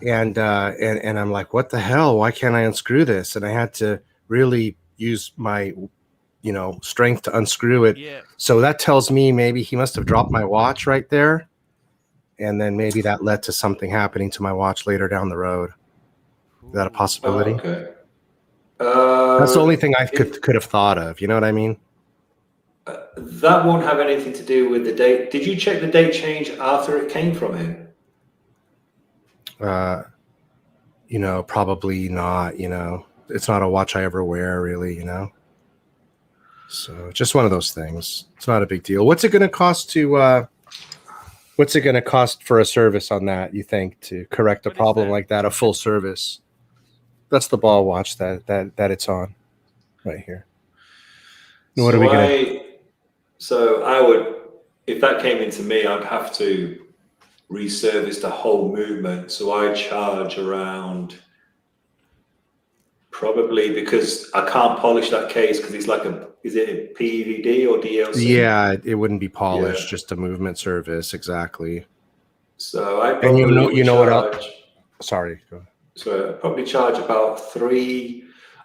And I'm like, what the hell? Why can't I unscrew this? And I had to really use my, strength to unscrew it. So that tells me maybe he must have dropped my watch right there. And then maybe that led to something happening to my watch later down the road. Is that a possibility? Okay. That's the only thing I could have thought of. You know what I mean? That won't have anything to do with the date. Did you check the date change after it came from him? Probably not. It's not a watch I ever wear, really. So just one of those things. It's not a big deal. What's it going to cost to? What's it going to cost for a service on that? You think to correct a problem like that, a full service? That's the ball watch that it's on, right here. And what are we going to? So I would, if that came into me, I'd have to reservice the whole movement. So I charge around, probably, because I can't polish that case because it's like is it a PVD or DLC? Yeah, it wouldn't be polished, just a movement service, exactly. So I probably what else? Sorry. Go ahead. So I probably charge about so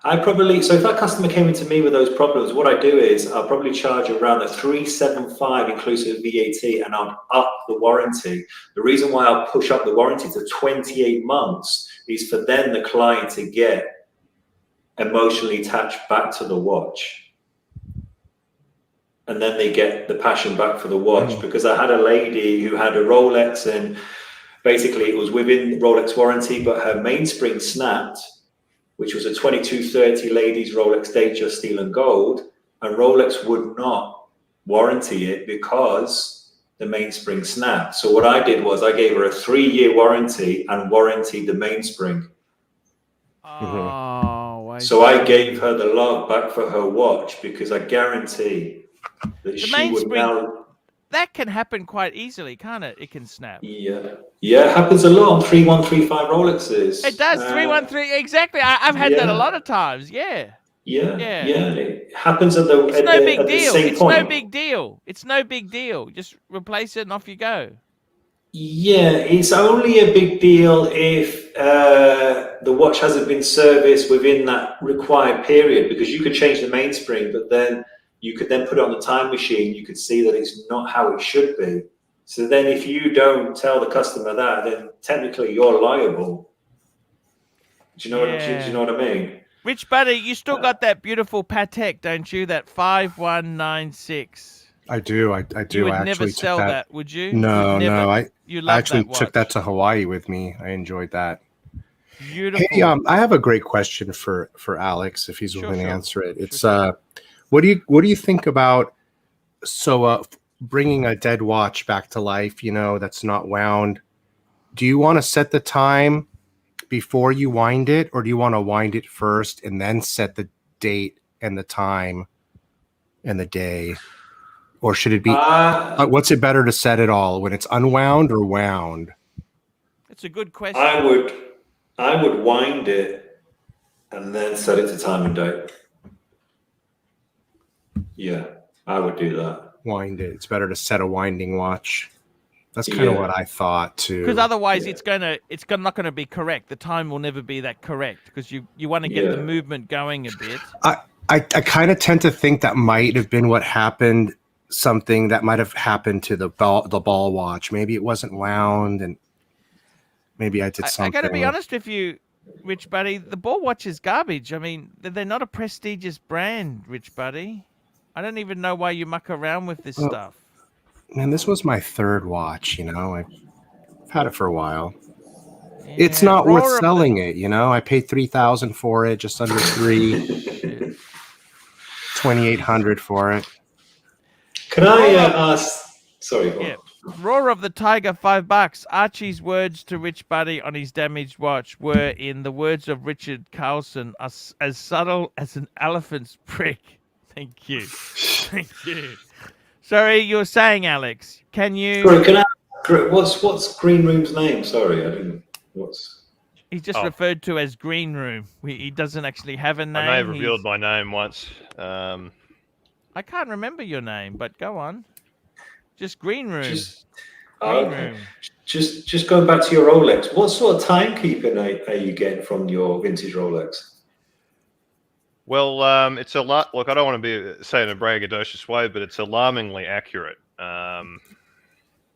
if that customer came into me with those problems, what I do is I'll probably charge around a 375 inclusive VAT, and I'll up the warranty. The reason why I'll push up the warranty to 28 months is for then the client to get emotionally attached back to the watch. And then they get the passion back for the watch. Because I had a lady who had a Rolex, and basically it was within Rolex warranty, but her mainspring snapped, which was a 2230 ladies Rolex Datejust steel and gold, and Rolex would not warranty it because the mainspring snapped. So what I did was I gave her a 3-year warranty and warranted the mainspring. So I gave her the log back for her watch because I guarantee that she would now. That can happen quite easily, can't it? It can snap. Yeah, it happens a lot on 3135 Rolexes. It does. 313 exactly. I've had that a lot of times. Yeah. It happens at the It's no big deal. It's point. No big deal. It's no big deal. Just replace it and off you go. Yeah, it's only a big deal if the watch hasn't been serviced within that required period, because you could change the mainspring, but then you could then put it on the time machine. You could see that it's not how it should be. So then if you don't tell the customer that, then technically you're liable. Do you know what I mean? Rich Buddy, you still got that beautiful Patek, don't you? That 5196. I do. I do. You would I never sell that, would you? No. I actually that took that to Hawaii with me. I enjoyed that. Beautiful. Hey, I have a great question for Alex, if he's willing to answer it. It's what do you think about bringing a dead watch back to life? That's not wound. Do you want to set the time before you wind it, or do you want to wind it first and then set the date and the time and the day? Or should it be, what's it better to set it all when it's unwound or wound? It's a good question. I would wind it and then set it to time and date. Yeah, I would do that. Wind it. It's better to set a winding watch. That's kind of what I thought too. Because otherwise it's not gonna be correct. The time will never be that correct, because you want to get the movement going a bit. I kind of tend to think that might have been what happened. Something that might have happened to the ball watch. Maybe it wasn't wound, and maybe I did something. I got to be honest with you, Rich Buddy. The ball watch is garbage. I mean, they're not a prestigious brand, Rich Buddy. I don't even know why you muck around with this stuff. Man, this was my third watch. I've had it for a while. Yeah, it's not worth selling it. I paid $3,000 for it, just under $3,000. $2,800 for it. Can I ask? Sorry. Go on. Roar of the Tiger, $5. Archie's words to Rich Buddy on his damaged watch were, in the words of Richard Carlson, as subtle as an elephant's prick. Thank you. Thank you. Sorry, you were saying, Alex. Can you? Sorry, can I? What's Green Room's name? Sorry, I didn't. He's just referred to as Green Room. He doesn't actually have a name. I may have revealed my name once. I can't remember your name, but go on. Just Green Room. Green Room. Just going back to your Rolex, what sort of timekeeping are you getting from your vintage Rolex? Well, it's a lot. Look, I don't want to be saying in a braggadocious way, but it's alarmingly accurate.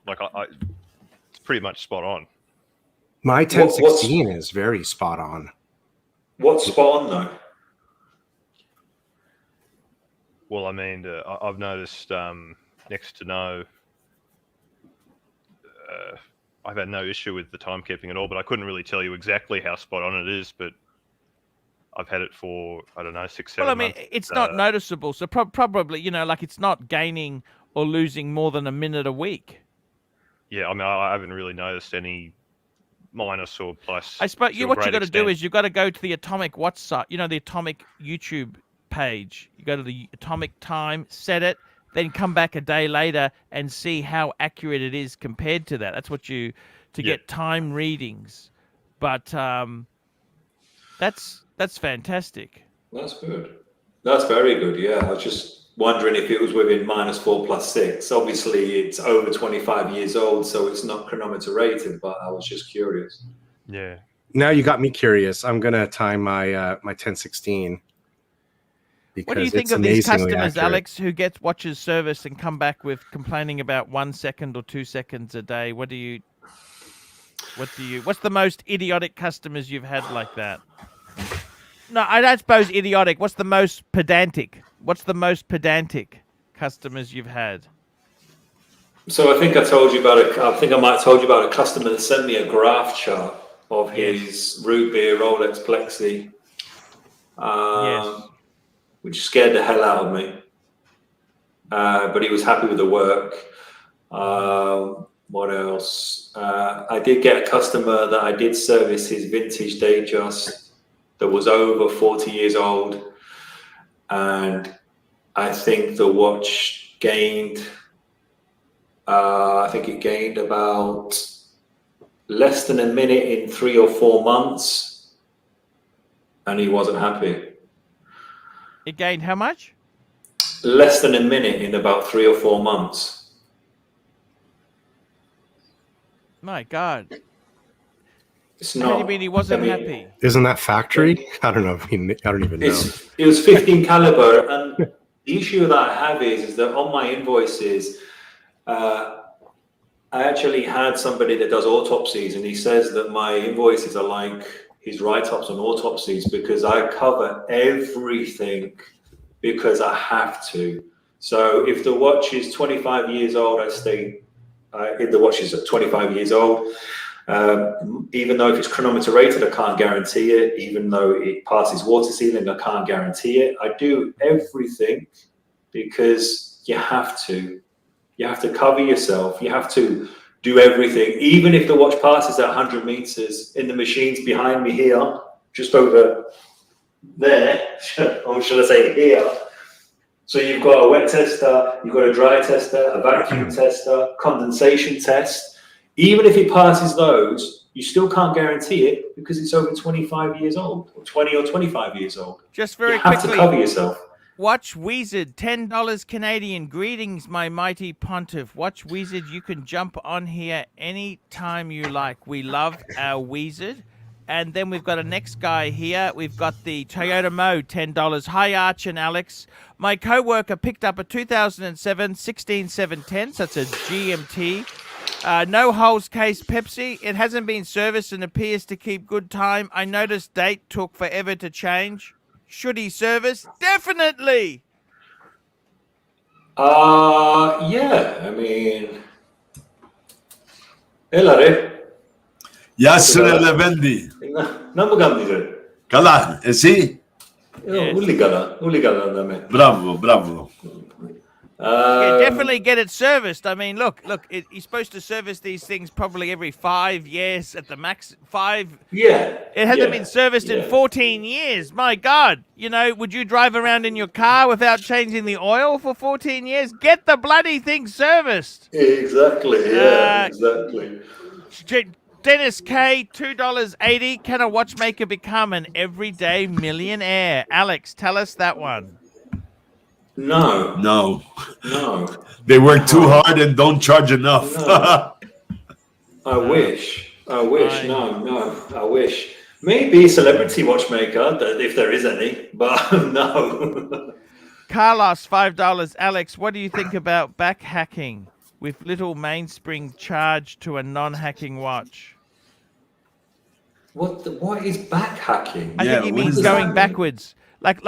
It's pretty much spot on. My 1016 is very spot on. What's spot on though? Well, I mean, I've noticed next to no. I've had no issue with the timekeeping at all, but I couldn't really tell you exactly how spot on it is. But I've had it for, I don't know, 6-7 months. It's not noticeable. So probably, like it's not gaining or losing more than a minute a week. Yeah, I mean, I haven't really noticed any minus or plus. I suppose what you got to do is you've got to go to the Atomic Watch site, the Atomic YouTube page. You go to the Atomic Time, set it, then come back a day later and see how accurate it is compared to that. That's what get time readings. But that's fantastic. That's good. That's very good. Yeah, I was just wondering if it was within -4 + 6. Obviously, it's over 25 years old, so it's not chronometer rated. But I was just curious. Yeah. Now you got me curious. I'm gonna time my 1016. What do you think of these customers, accurate. Alex, who get watches serviced and come back with complaining about 1 second or 2 seconds a day? What's the most idiotic customers you've had like that? No, I don't suppose idiotic. What's the most pedantic? What's the most pedantic customers you've had? So I think I told you about it. I think I might have told you about a customer that sent me a graph chart of his root beer Rolex Plexi. Yes. Which scared the hell out of me. But he was happy with the work. What else? I did get a customer that I did service his vintage Datejust that was over 40 years old. And I think the watch gained, it gained about less than a minute in 3 or 4 months. And he wasn't happy. It gained how much? Less than a minute in about 3 or 4 months. My God. It's How do you mean he wasn't happy? Isn't that factory? I don't know. I don't even know. It was 15 caliber, and the issue that I have is that on my invoices, I actually had somebody that does autopsies, and he says that my invoices are like his write-ups on autopsies because I cover everything because I have to. So if the watch is 25 years old, I stay, if the watch is at 25 years old, even though if it's chronometer rated, I can't guarantee it. Even though it passes water sealing, I can't guarantee it. I do everything because you have to. You have to cover yourself. You have to do everything, even if the watch passes at 100 meters in the machines behind me here, just over there, or should I say here. So you've got a wet tester, you've got a dry tester, a vacuum tester, condensation test. Even if it passes those, you still can't guarantee it because it's over 25 years old, or 20 or 25 years old. Just very quickly, you have to cover yourself. Watch Wizard, $10 Canadian. Greetings, my mighty pontiff. Watch Wizard, you can jump on here anytime you like. We love our Wizard. And then we've got a next guy here. We've got the Toyota Mo, $10. Hi, Arch and Alex. My co-worker picked up a 2007 16710, so it's a GMT. No holes case Pepsi. It hasn't been serviced and appears to keep good time. I noticed date took forever to change. Should he service? Definitely. Yeah, I mean, Elare. Yasser Levendi. Namu Gandhi. Kala, sì? Uli gala na me. Bravo, bravo. Yeah, definitely get it serviced. I mean, look, he's supposed to service these things probably every 5 years at the max. 5. Yeah. It hasn't been serviced in 14 years. My God. You know, would you drive around in your car without changing the oil for 14 years? Get the bloody thing serviced. Exactly. Yeah, exactly. Dennis K, $2.80. Can a watchmaker become an everyday millionaire? Alex, tell us that one. No. No. No. They work too hard and don't charge enough. No. I wish. No. I wish. Maybe celebrity watchmaker, if there is any, but no. Carlos, $5. Alex, what do you think about back hacking with little mainspring charge to a non-hacking watch? What is back hacking? I think he means going backwards. Like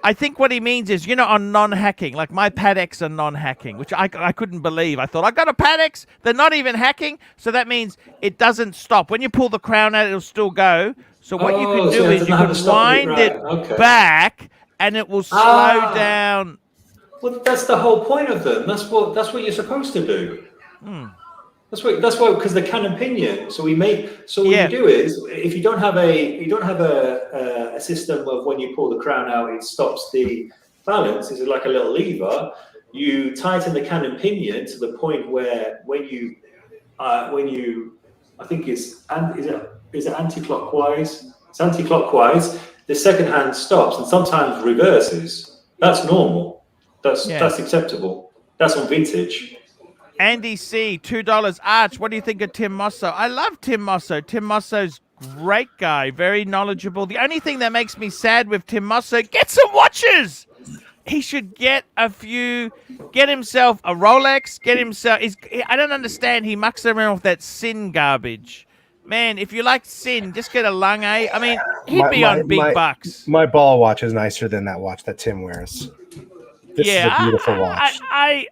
I think what he means is, on non-hacking, like my Patex are non-hacking, which I couldn't believe. I thought, I got a Patex, they're not even hacking, so that means it doesn't stop. When you pull the crown out, it'll still go. So what you can do is you can wind it back, and it will slow down. Well, that's the whole point of them. That's what you're supposed to do. That's why because the cannon pinion. So what you do is, if you don't have a system of when you pull the crown out, it stops the balance. It's like a little lever. You tighten the cannon pinion to the point where when you I think is it anti-clockwise? It's anti-clockwise. The second hand stops and sometimes reverses. That's normal. That's acceptable. That's on vintage. Andy C, $2. Arch, what do you think of Tim Mosso? I love Tim Mosso. Tim Mosso's great guy, very knowledgeable. The only thing that makes me sad with Tim Mosso, get some watches. He should get himself a Rolex, I don't understand. He mucks around with that Sin garbage. Man, if you like Sin, just get a Lange. I mean, he'd be on big bucks. My ball watch is nicer than that watch that Tim wears. This is a beautiful watch. I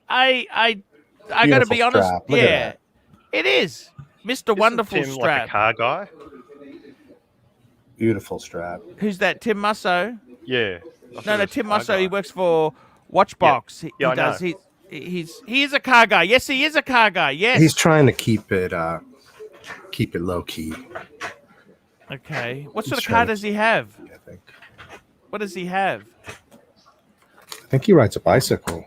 got to be honest. It is. Mr. Wonderful Tim strap. Like a car guy? Beautiful strap. Who's that? Tim Musso? Yeah. No, Tim Musso. He works for Watchbox. Yeah, he does. He is a car guy. Yes, he is a car guy. Yes. He's trying to keep it low key. Okay. What sort of car does he have? I think. What does he have? I think he rides a bicycle.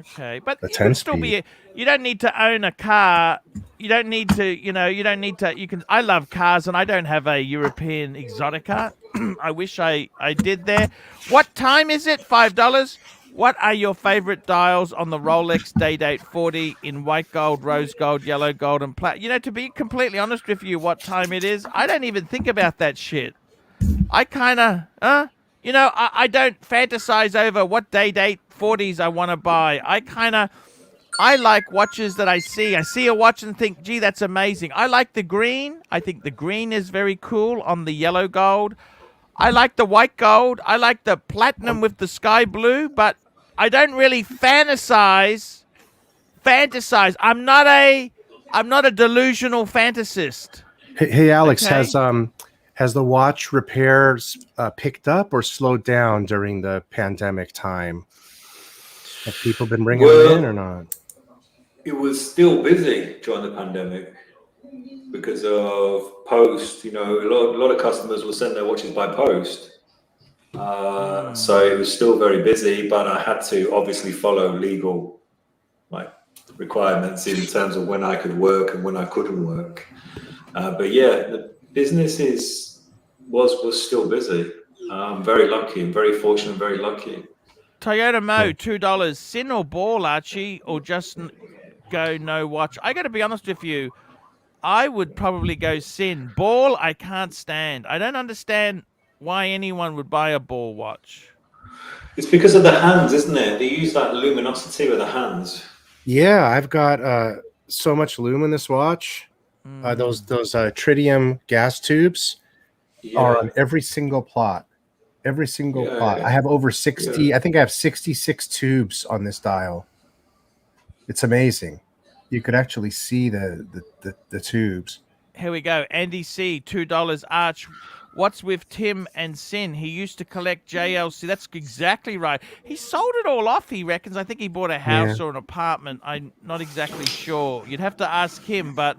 Okay, but it would still be. You don't need to own a car. You don't need to. You don't need to. You can. I love cars, and I don't have a European Exotica. I wish I did there. What time is it? $5. What are your favorite dials on the Rolex Day-Date 40 in white gold, rose gold, yellow gold, and platinum? To be completely honest with you, what time it is, I don't even think about that shit. I kind of, I don't fantasize over what Day-Date 40s I want to buy. I like watches that I see. I see a watch and think, gee, that's amazing. I like the green. I think the green is very cool on the yellow gold. I like the white gold. I like the platinum with the sky blue, but I don't really fantasize. I'm not a delusional fantasist. Hey Alex, okay. Has the watch repairs picked up or slowed down during the pandemic time? Have people been bringing them in or not? It was still busy during the pandemic because of post. A lot of customers will send their watches by post. So it was still very busy, but I had to obviously follow legal requirements in terms of when I could work and when I couldn't work. But yeah, the business was still busy. I'm very lucky. I'm very fortunate. Very lucky. Toyota Mo, $2. Sin or ball, Archie, or just go no watch? I got to be honest with you. I would probably go Sin. Ball, I can't stand. I don't understand why anyone would buy a ball watch. It's because of the hands, isn't it? They use that luminosity with the hands. Yeah, I've got so much lume in this watch. Those tritium gas tubes are on every single plot. Every single plot. Yeah. I have over 60. Yeah. I think I have 66 tubes on this dial. It's amazing. You could actually see the tubes. Here we go. Andy C, $2. Arch, what's with Tim and Sin? He used to collect JLC. That's exactly right. He sold it all off, he reckons. I think he bought a house or an apartment. I'm not exactly sure. You'd have to ask him, but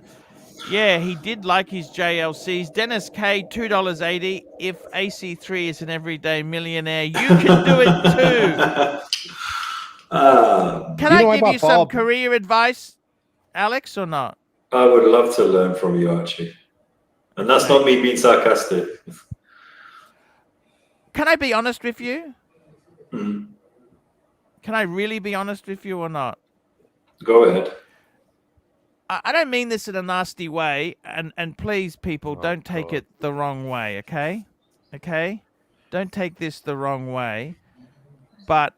yeah, he did like his JLCs. Dennis K, $2.80. If AC3 is an everyday millionaire, you can do it too. Can I give you some career advice, Alex, or not? I would love to learn from you, Archie. And that's not me being sarcastic. Can I be honest with you? Mm. Can I really be honest with you or not? Go ahead. I don't mean this in a nasty way, and please, people, don't take it the wrong way, okay? Okay? Don't take this the wrong way. But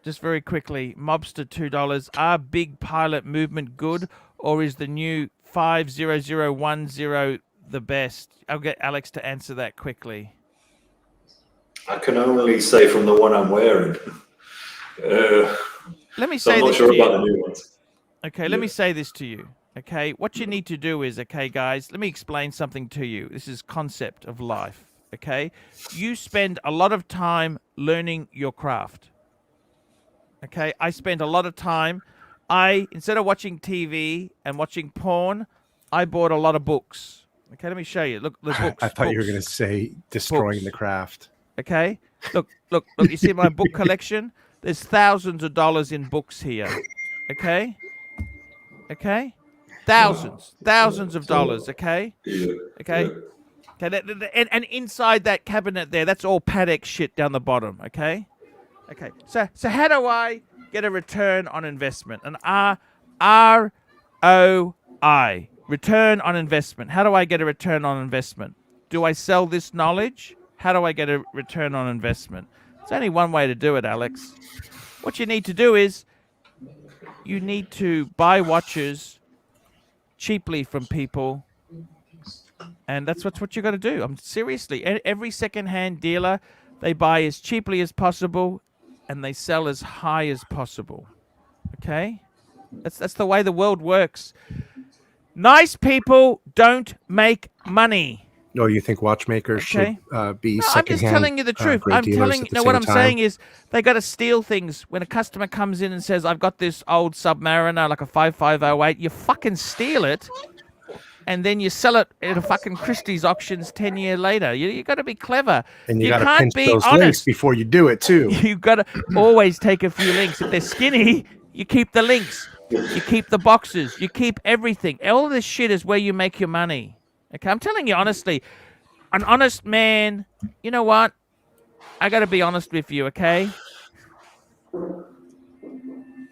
just very quickly, Mobster $2. Are big pilot movement good, or is the new 50010 the best? I'll get Alex to answer that quickly. I can only say from the one I'm wearing. Let me So say I'm not this sure to you. about the new ones. Okay, let me say this to you. Okay, what you need to do is, okay, guys, let me explain something to you. This is concept of life. Okay, you spend a lot of time learning your craft. Okay, I spend a lot of time. Instead of watching TV and watching porn, I bought a lot of books. Okay, let me show you. Look, the books. I thought you were books. going to say destroying Books. the craft. Okay, look. You see my book collection? There's thousands of dollars in books here. Okay, thousands of dollars. Okay, okay. And inside that cabinet there, that's all Patek shit down the bottom. Okay. So how do I get a return on investment? An ROI, return on investment. How do I get a return on investment? Do I sell this knowledge? How do I get a return on investment? There's only one way to do it, Alex. What you need to do is you need to buy watches cheaply from people, and that's what you got to do. Seriously, every second-hand dealer, they buy as cheaply as possible, and they sell as high as possible. Okay, that's the way the world works. Nice people don't make money. No, you think watchmakers Okay. should be No, I'm secondhand? just telling you the truth. great I'm dealers telling at you. the No, what same I'm time? saying is they got to steal things. When a customer comes in and says, "I've got this old Submariner, like a 5508," you fucking steal it, and then you sell it at a fucking Christie's auctions 10 years later. You got to be clever. And you got to can't pinch be those links honest. before you do it too. You got to always take a few links. If they're skinny, you keep the links. You keep the boxes. You keep everything. All this shit is where you make your money. Okay, I'm telling you honestly. An honest man, you know what? I got to be honest with you, okay?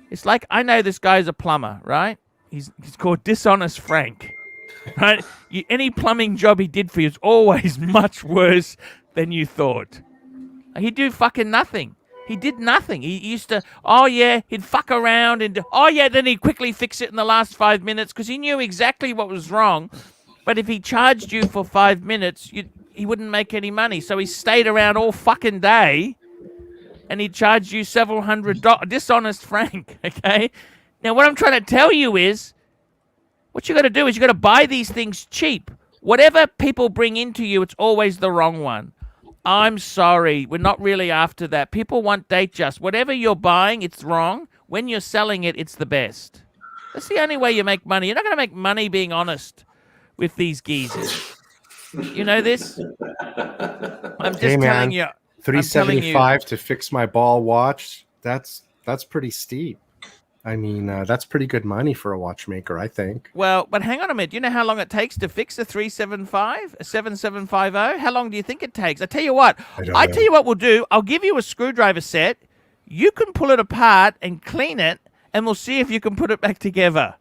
It's like, I know this guy's a plumber, right? He's called Dishonest Frank, right? Any plumbing job he did for you is always much worse than you thought. He'd do fucking nothing. He did nothing. He used to, he'd fuck around and, then he'd quickly fix it in the last 5 minutes because he knew exactly what was wrong. But if he charged you for 5 minutes, he wouldn't make any money. So he stayed around all fucking day, and he charged you several $100. Dishonest Frank, okay? Now, what I'm trying to tell you is, what you got to do is you got to buy these things cheap. Whatever people bring into you, it's always the wrong one. I'm sorry, we're not really after that. People want Datejust. Whatever you're buying, it's wrong. When you're selling it, it's the best. That's the only way you make money. You're not going to make money being honest with these geezers. You know this? I'm just telling you. $375 to fix my ball watch. That's pretty steep. I mean, that's pretty good money for a watchmaker, I think. Well, but hang on a minute. Do you know how long it takes to fix a 375, a 7750? How long do you think it takes? I tell you what. I tell you what we'll do. I'll give you a screwdriver set. You can pull it apart and clean it, and we'll see if you can put it back together.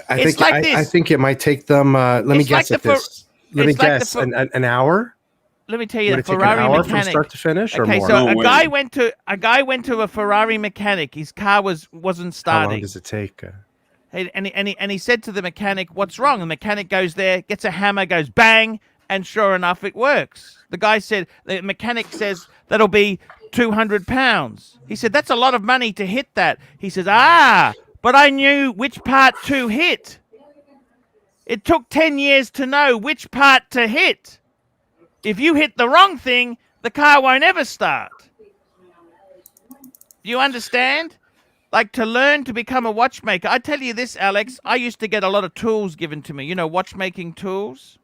I think it might take them. Let me guess at this. Let me guess. An hour. Let me tell you, Would it take an hour from start to finish, or more? So a guy went to a Ferrari mechanic. His car wasn't starting. How long does it take? And he said to the mechanic, "What's wrong?" The mechanic goes there, gets a hammer, goes bang, and sure enough, it works. The mechanic says that'll be £200. He said, "That's a lot of money to hit that." He says, but I knew which part to hit. It took 10 years to know which part to hit. If you hit the wrong thing, the car won't ever start. Do you understand? Like, to learn to become a watchmaker. I tell you this, Alex, I used to get a lot of tools given to me. You know, watchmaking tools.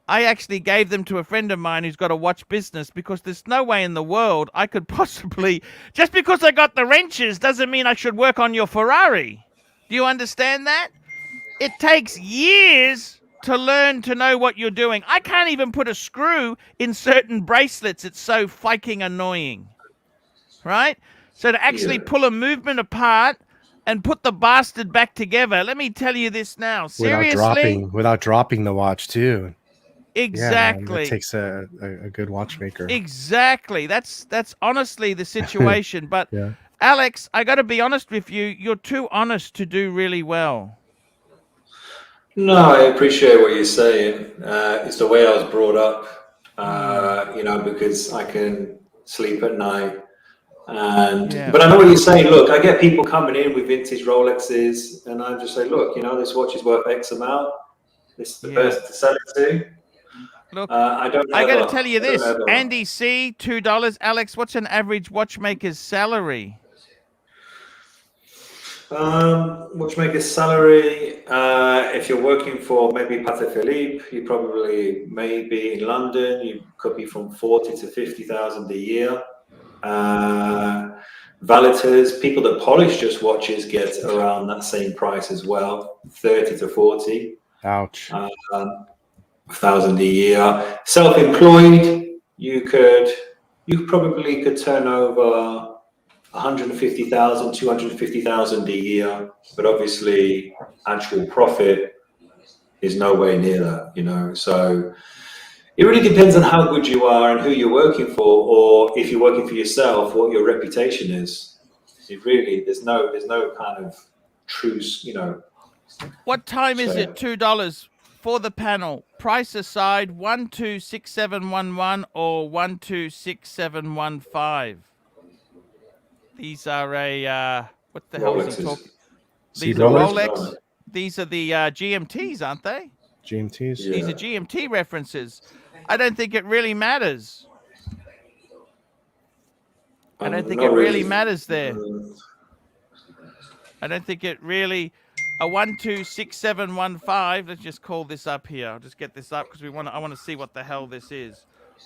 I actually gave them to a friend of mine who's got a watch business because there's no way in the world I could possibly... Just because I got the wrenches doesn't mean I should work on your Ferrari. Do you understand that? It takes years to learn to know what you're doing. I can't even put a screw in certain bracelets. It's so fucking annoying, right? So to actually pull a movement apart and put the bastard back together, let me tell you this now. Seriously? Without dropping the watch too. Exactly. Yeah, that takes a good watchmaker. Exactly. That's honestly the situation. But Yeah. Alex, I got to be honest with you. You're too honest to do really well. No, I appreciate what you're saying. It's the way I was brought up, you know, because I can sleep at night. But I know what you're saying. Look, I get people coming in with vintage Rolexes, and I just say, look, you know, this watch is worth X amount. This is the person to sell it to. Look, I got to tell you this. Andy C, $2. Alex, what's an average watchmaker's salary? Watchmaker's salary, if you're working for maybe Patek Philippe, you probably maybe in London, you could be from 40 to 50,000 a year. Valeters, people that polish just watches, get around that same price as well, 30 to 40. Ouch. 1,000 a year. Self-employed, you probably could turn over 150,000, 250,000 a year, but obviously actual profit is nowhere near that, you know. So it really depends on how good you are and who you're working for, or if you're working for yourself, what your reputation is. It really, there's no kind of truce, you know. What time is it? $2 for the panel. Price aside, 126711 or 126715. These are what the hell is he talking? These are Rolex. These are the GMTs, aren't they? GMTs. Yeah. These are GMT references. I don't think it really matters. I don't think it really matters there. I don't think it really. A 126715. Let's just call this up here. I'll just get this up because I want to see what the hell this is.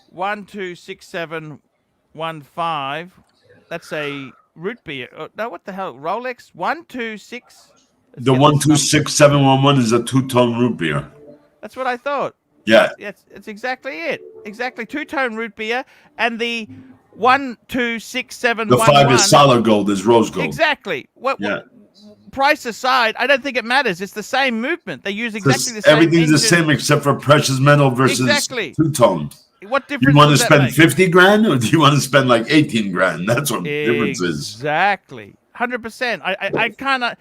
126715. That's a root beer. No, what the hell? Rolex 126. The 126711 is a two-tone root beer. That's what I thought. Yeah. It's exactly it. Exactly, two-tone root beer, and the 126711. The 5 is solid gold, is rose gold. Exactly. What price aside, I don't think it matters. It's the same movement. They use exactly the same. Everything's the same except for precious metal versus two-tone. What difference? You want to spend 50 grand, or do you want to spend like 18 grand? That's what the difference is. Exactly. 100%. I kind of.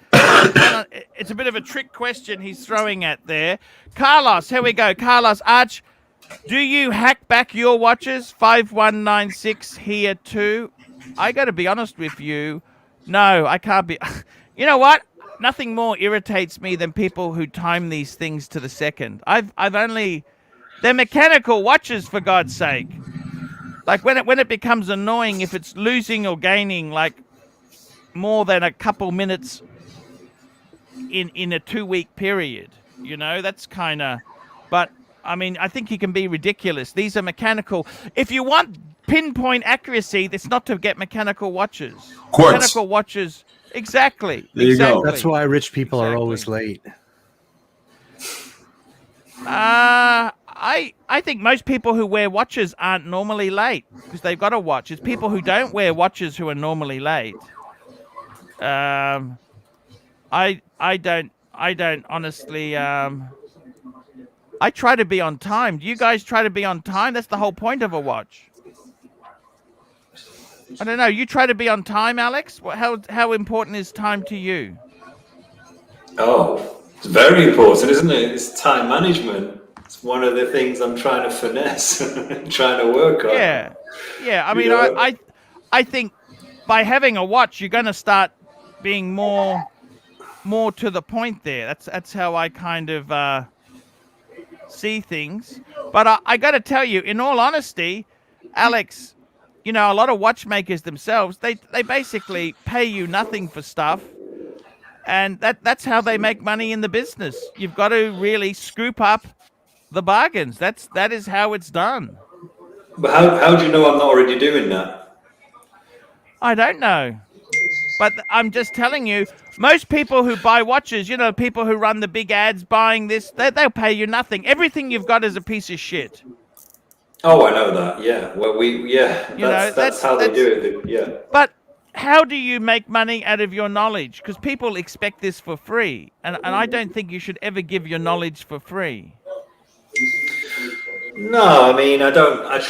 It's a bit of a trick question he's throwing at there. Carlos, here we go. Carlos, Arch, do you hack back your watches? 5196 here too. I got to be honest with you. No, I can't be. You know what? Nothing more irritates me than people who time these things to the second. They're mechanical watches, for God's sake. Like when it becomes annoying if it's losing or gaining like more than a couple minutes in a 2-week period, you know, that's kind of. But I mean, I think you can be ridiculous. These are mechanical. If you want pinpoint accuracy, that's not to get mechanical watches. Quartz. Mechanical watches. Exactly. There you go. That's why rich people are always late. I think most people who wear watches aren't normally late because they've got a watch. It's people who don't wear watches who are normally late. I don't honestly. I try to be on time. Do you guys try to be on time? That's the whole point of a watch. I don't know. You try to be on time, Alex? How important is time to you? Oh, it's very important, isn't it? It's time management. It's one of the things I'm trying to finesse, trying to work on. Yeah. I mean, I think by having a watch, you're going to start being more to the point there. That's how I kind of see things. But I got to tell you, in all honesty, Alex, you know, a lot of watchmakers themselves, they basically pay you nothing for stuff. And that's how they make money in the business. You've got to really scoop up the bargains. That is how it's done. But how do you know I'm not already doing that? I don't know. But I'm just telling you, most people who buy watches, you know, people who run the big ads buying this, they'll pay you nothing. Everything you've got is a piece of shit. Oh, I know that. Yeah. Well, that's how they do it. Yeah. But how do you make money out of your knowledge? Because people expect this for free, and I don't think you should ever give your knowledge for free. No, I mean, I don't. I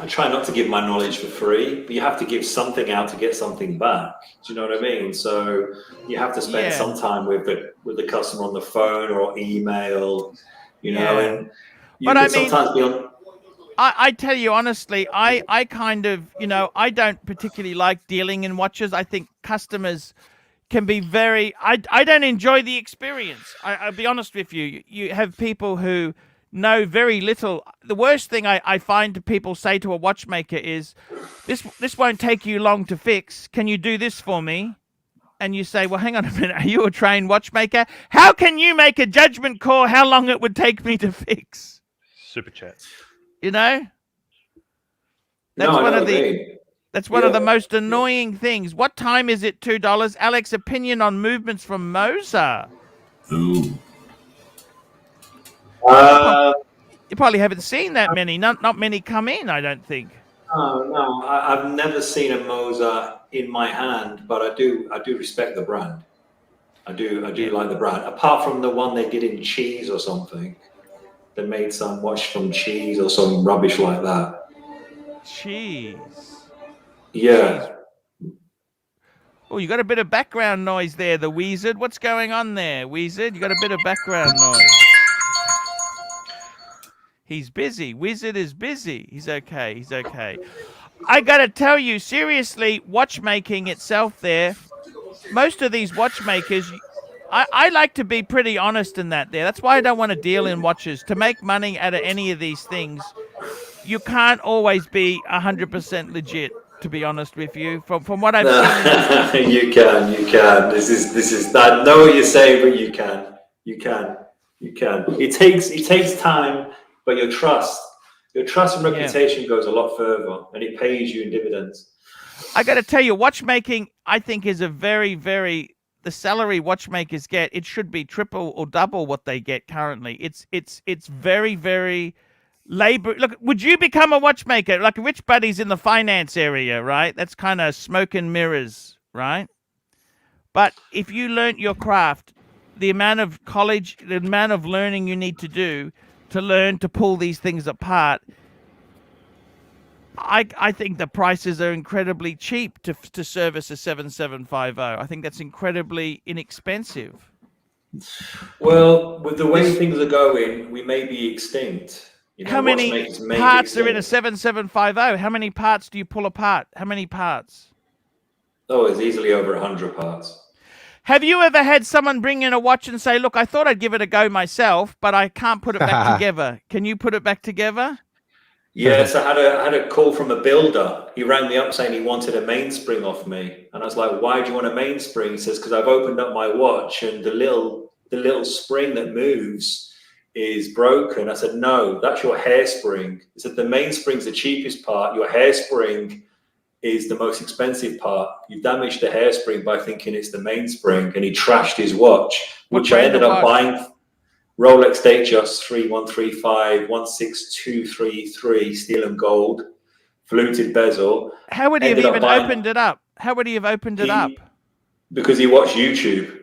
try not to give my knowledge for free, but you have to give something out to get something back. Do you know what I mean? So you have to spend some time with the customer on the phone or email, you know, and you can sometimes be on. I tell you honestly, I kind of, you know, I don't particularly like dealing in watches. I think customers can be very, I don't enjoy the experience. I'll be honest with you. You have people who know very little. The worst thing I find people say to a watchmaker is, this won't take you long to fix. Can you do this for me? And you say, well, hang on a minute. Are you a trained watchmaker? How can you make a judgment call how long it would take me to fix? Super chat. You know? That's one of the most annoying things. What time is it? $2. Alex, opinion on movements from Moza. Ooh. You probably haven't seen that many. Not many come in, I don't think. No, I've never seen a Moza in my hand, but I do respect the brand. I do like the brand. Apart from the one they did in cheese or something. They made some watch from cheese or some rubbish like that. Cheese. Yeah. Cheese. Oh, you got a bit of background noise there, the Wizard. What's going on there, Wizard? You got a bit of background noise. He's busy. Wizard is busy. He's okay. He's okay. I got to tell you, seriously, watchmaking itself there, most of these watchmakers, I like to be pretty honest in that there. That's why I don't want to deal in watches. To make money out of any of these things, you can't always be 100% legit, to be honest with you. From what I've seen. You can. This is I know what you're saying, but you can. It takes time, but your trust and reputation goes a lot further, and it pays you in dividends. I got to tell you, watchmaking, I think, is a very, very, the salary watchmakers get, it should be triple or double what they get currently. It's very, very labor. Look, would you become a watchmaker? Like Rich Buddy's in the finance area, right? That's kind of smoke and mirrors, right? But if you learnt your craft, the amount of college, the amount of learning you need to do to learn to pull these things apart, I think the prices are incredibly cheap to service a 7750. I think that's incredibly inexpensive. Well, with the way things are going, we may be extinct. You know, how many parts are in a 7750? How many parts do you pull apart? How many parts? Oh, it's easily over 100 parts. Have you ever had someone bring in a watch and say, look, I thought I'd give it a go myself, but I can't put it back together. Can you put it back together? Yes, I had a call from a builder. He rang me up saying he wanted a mainspring off me. And I was like, why do you want a mainspring? He says, because I've opened up my watch and the little spring that moves is broken. I said, no, that's your hairspring. He said, the mainspring's the cheapest part. Your hairspring is the most expensive part. You've damaged the hairspring by thinking it's the mainspring. And he trashed his watch, which I ended up buying. Rolex Datejust 3135 16233, steel and gold, fluted bezel. How would he have even opened it up? How would he have opened it up? Because he watched YouTube.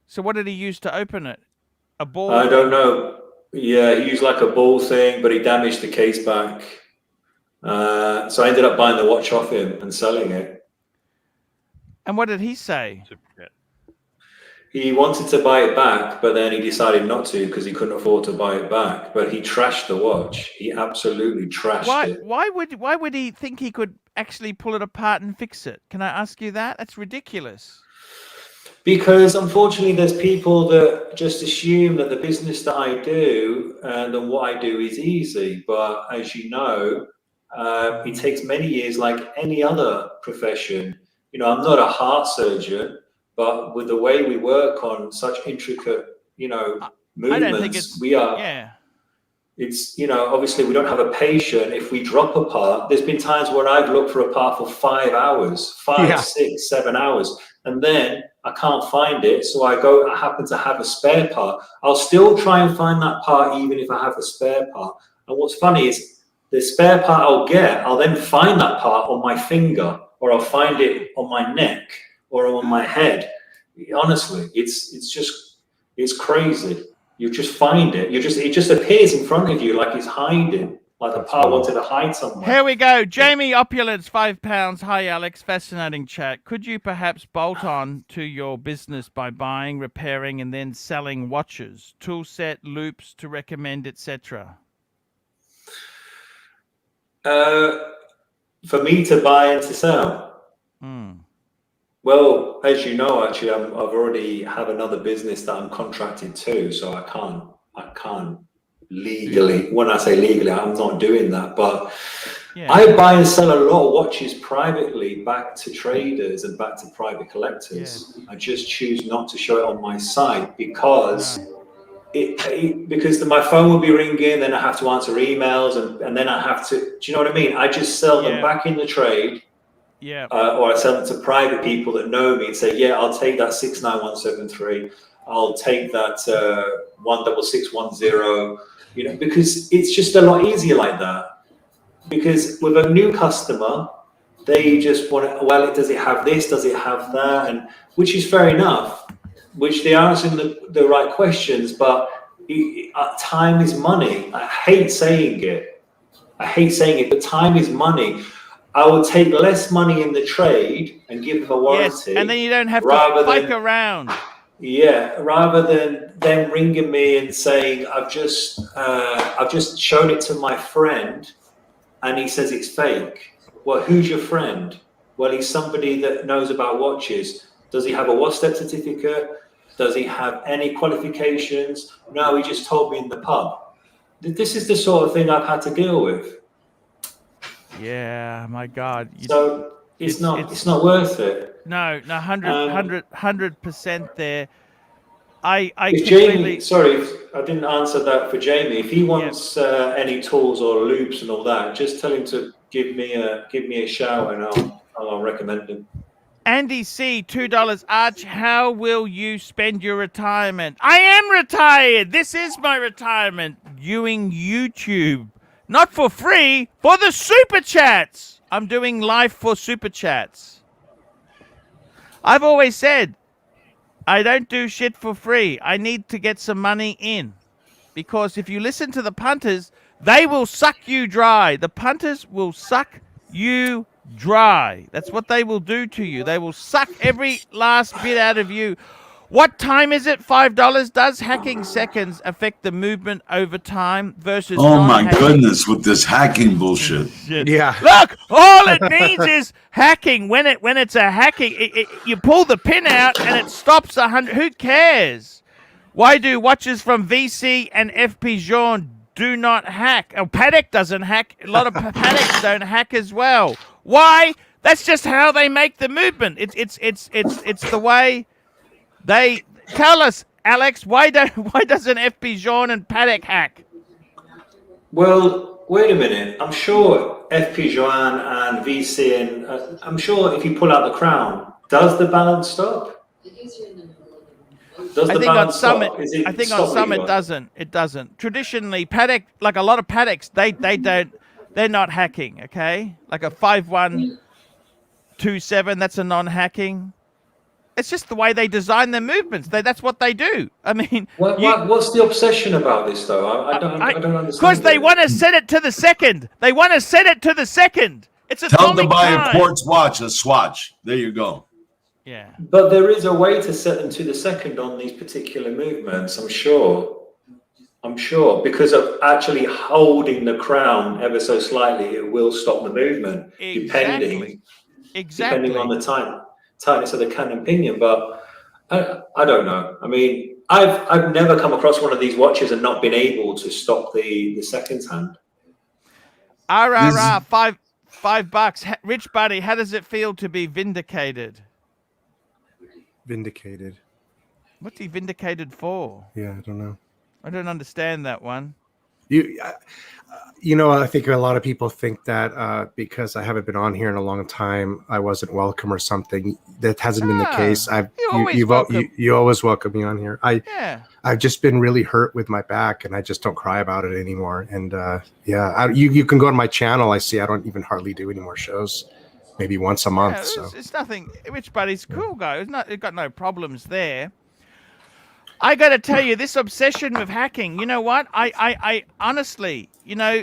So what did he use to open it? A ball? I don't know. Yeah, he used like a ball thing, but he damaged the case back. So I ended up buying the watch off him and selling it. And what did he say? He wanted to buy it back, but then he decided not to because he couldn't afford to buy it back. But he trashed the watch. He absolutely trashed it. Why would he think he could actually pull it apart and fix it? Can I ask you that? That's ridiculous. Because unfortunately, there's people that just assume that the business that I do and what I do is easy. But as you know, it takes many years, like any other profession. You know, I'm not a heart surgeon. But with the way we work on such intricate, you know, movements, we are. Yeah. It's, you know, obviously we don't have a patient. If we drop a part, there's been times where I've looked for a part for 5 hours, 5, 6, 7 hours, and then I can't find it. So I happen to have a spare part. I'll still try and find that part even if I have a spare part. And what's funny is the spare part I'll then find that part on my finger, or I'll find it on my neck or on my head. Honestly, it's crazy. You just find it. It just appears in front of you like it's hiding, like the part wanted to hide somewhere. Here we go. Jamie Opulence, £5. Hi, Alex. Fascinating chat. Could you perhaps bolt on to your business by buying, repairing, and then selling watches, tool set, loops to recommend, etc.? For me to buy and to sell. Well, as you know, actually, I've already have another business that I'm contracted to, so I can't legally. When I say legally, I'm not doing that. But I buy and sell a lot of watches privately back to traders and back to private collectors. I just choose not to show it on my site because because my phone will be ringing, then I have to answer emails, and then I have to. Do you know what I mean? I just sell them back in the trade. Or I sell them to private people that know me and say, yeah, I'll take that 69173. I'll take that 16610. You know, because it's just a lot easier like that. Because with a new customer, they just want to, well, does it have this? Does it have that? And which is fair enough, which they are answering the right questions, but time is money. I hate saying it, but time is money. I will take less money in the trade and give them a warranty. Yes, and then you don't have to fake around. Yeah, rather than them ringing me and saying, I've just shown it to my friend and he says it's fake. Well, who's your friend? Well, he's somebody that knows about watches. Does he have a WATCHMAKER certificate? Does he have any qualifications? No, he just told me in the pub. This is the sort of thing I've had to deal with. Yeah, my God. So it's not worth it. No, 100% there. I if Jamie, sorry, I didn't answer that for Jamie. If he wants any tools or loops and all that, just tell him to give me a shout and I'll recommend him. Andy C, $2. Arch, how will you spend your retirement? I am retired. This is my retirement. Viewing YouTube. Not for free, for the super chats. I'm doing live for super chats. I've always said, I don't do shit for free. I need to get some money in. Because if you listen to the punters, they will suck you dry. The punters will suck you dry. That's what they will do to you. They will suck every last bit out of you. What time is it? $5. Does hacking seconds affect the movement over time versus my goodness, with this hacking bullshit. Yeah. Look, all it needs is hacking. When it's a hacking, you pull the pin out and it stops 100. Who cares? Why do watches from VC and FP Journe do not hack? Oh, Patek doesn't hack. A lot of Pateks don't hack as well. Why? That's just how they make the movement. It's the way. They tell us, Alex, why doesn't FP Journe and Patek hack? Well, wait a minute. I'm sure FP Journe and VC and I'm sure if you pull out the crown, does the balance stop? I think on some it doesn't. It doesn't. Traditionally, Patek, like a lot of Pateks, they're not hacking. Okay, like a 5127, that's a non-hacking. It's just the way they design their movements. That's what they do. I mean, what's the obsession about this, though? I don't understand. Because they want to set it to the second. They want to set it to the second. It's tell them to buy a quartz watch, a swatch. There you go. Yeah. But there is a way to set them to the second on these particular movements. I'm sure, because of actually holding the crown ever so slightly, it will stop the movement. Exactly. Depending on the tightness of the cannon pinion. But I don't know. I mean, I've never come across one of these watches and not been able to stop the second hand. $5. Rich Buddy, how does it feel to be vindicated? Vindicated. What's he vindicated for? Yeah, I don't know. I don't understand that one. You know, I think a lot of people think that because I haven't been on here in a long time, I wasn't welcome or something. That hasn't been the case. You always welcome me on here. I've just been really hurt with my back, and I just don't cry about it anymore. And you can go on my channel. I see I don't even hardly do any more shows, maybe once a month. So it's nothing. Rich Buddy's cool guy. It's got no problems there. I got to tell you, this obsession with hacking. You know what? I honestly, you know,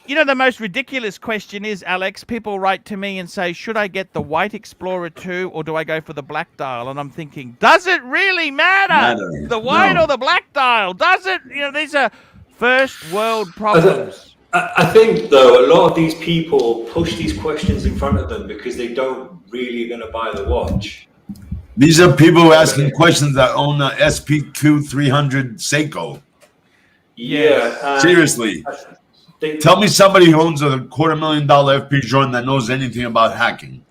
the most ridiculous question is, Alex, people write to me and say, should I get the White Explorer 2 or do I go for the black dial? And I'm thinking, does it really matter? The white or the black dial? Does it? You know, these are first world problems. I think, though, a lot of these people push these questions in front of them because they don't really going to buy the watch. These are people asking questions that own a SP2 300 Seiko. Yeah. Seriously. Tell me somebody who owns a $250,000 FP Journe that knows anything about hacking.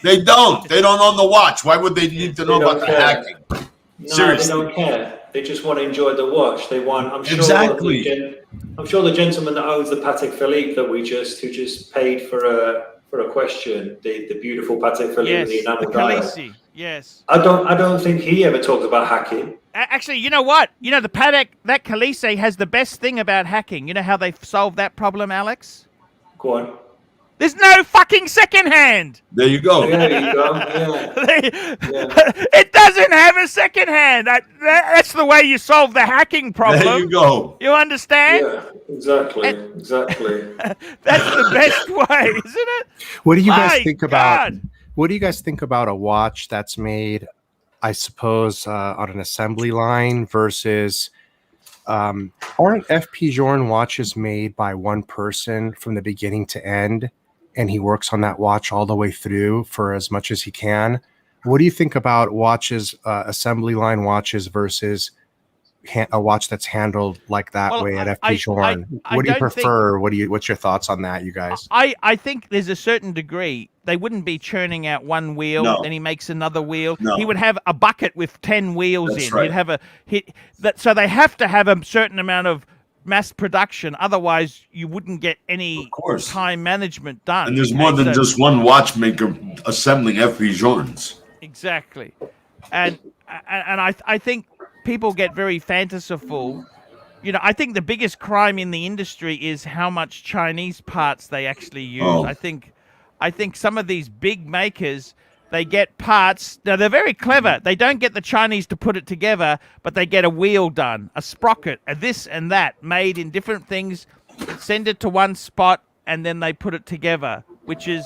They don't. They don't own the watch. Why would they need to know about the hacking? No, Seriously. They don't care. They just want to enjoy the watch. They want. I'm sure. Exactly. I'm sure the gentleman that owns the Patek Philippe that who just paid for a question, the beautiful Patek Philippe with the enamel dial. Yes. I don't think he ever talked about hacking. Actually, you know what? You know, the Patek, that Calise has the best thing about hacking. You know how they've solved that problem, Alex? Go on. There's no fucking second hand. There you go. There you go. Yeah. It doesn't have a second hand. That's the way you solve the hacking problem. There you go. You understand? Yeah, exactly. Exactly. That's the best way, isn't it? What do you guys think about? What do you guys think about a watch that's made, I suppose, on an assembly line versus aren't FP Journe watches made by one person from the beginning to end, and he works on that watch all the way through for as much as he can? What do you think about watches, assembly line watches versus a watch that's handled like that way at FP Journe? What do you prefer? What's your thoughts on that, you guys? I think there's a certain degree. They wouldn't be churning out one wheel, then he makes another wheel. No. He would have a bucket with 10 wheels That's in. right. He'd have so they have to have a certain amount of mass production. Otherwise, you wouldn't get any time management done. And there's more than just one watchmaker assembling FP Journes. Exactly. And I think people get very fantasiful. You know, I think the biggest crime in the industry is how much Chinese parts they actually use. Oh. I think some of these big makers, they get parts. Now, they're very clever. They don't get the Chinese to put it together, but they get a wheel done, a sprocket, a this and that, made in different things, send it to one spot, and then they put it together, which is...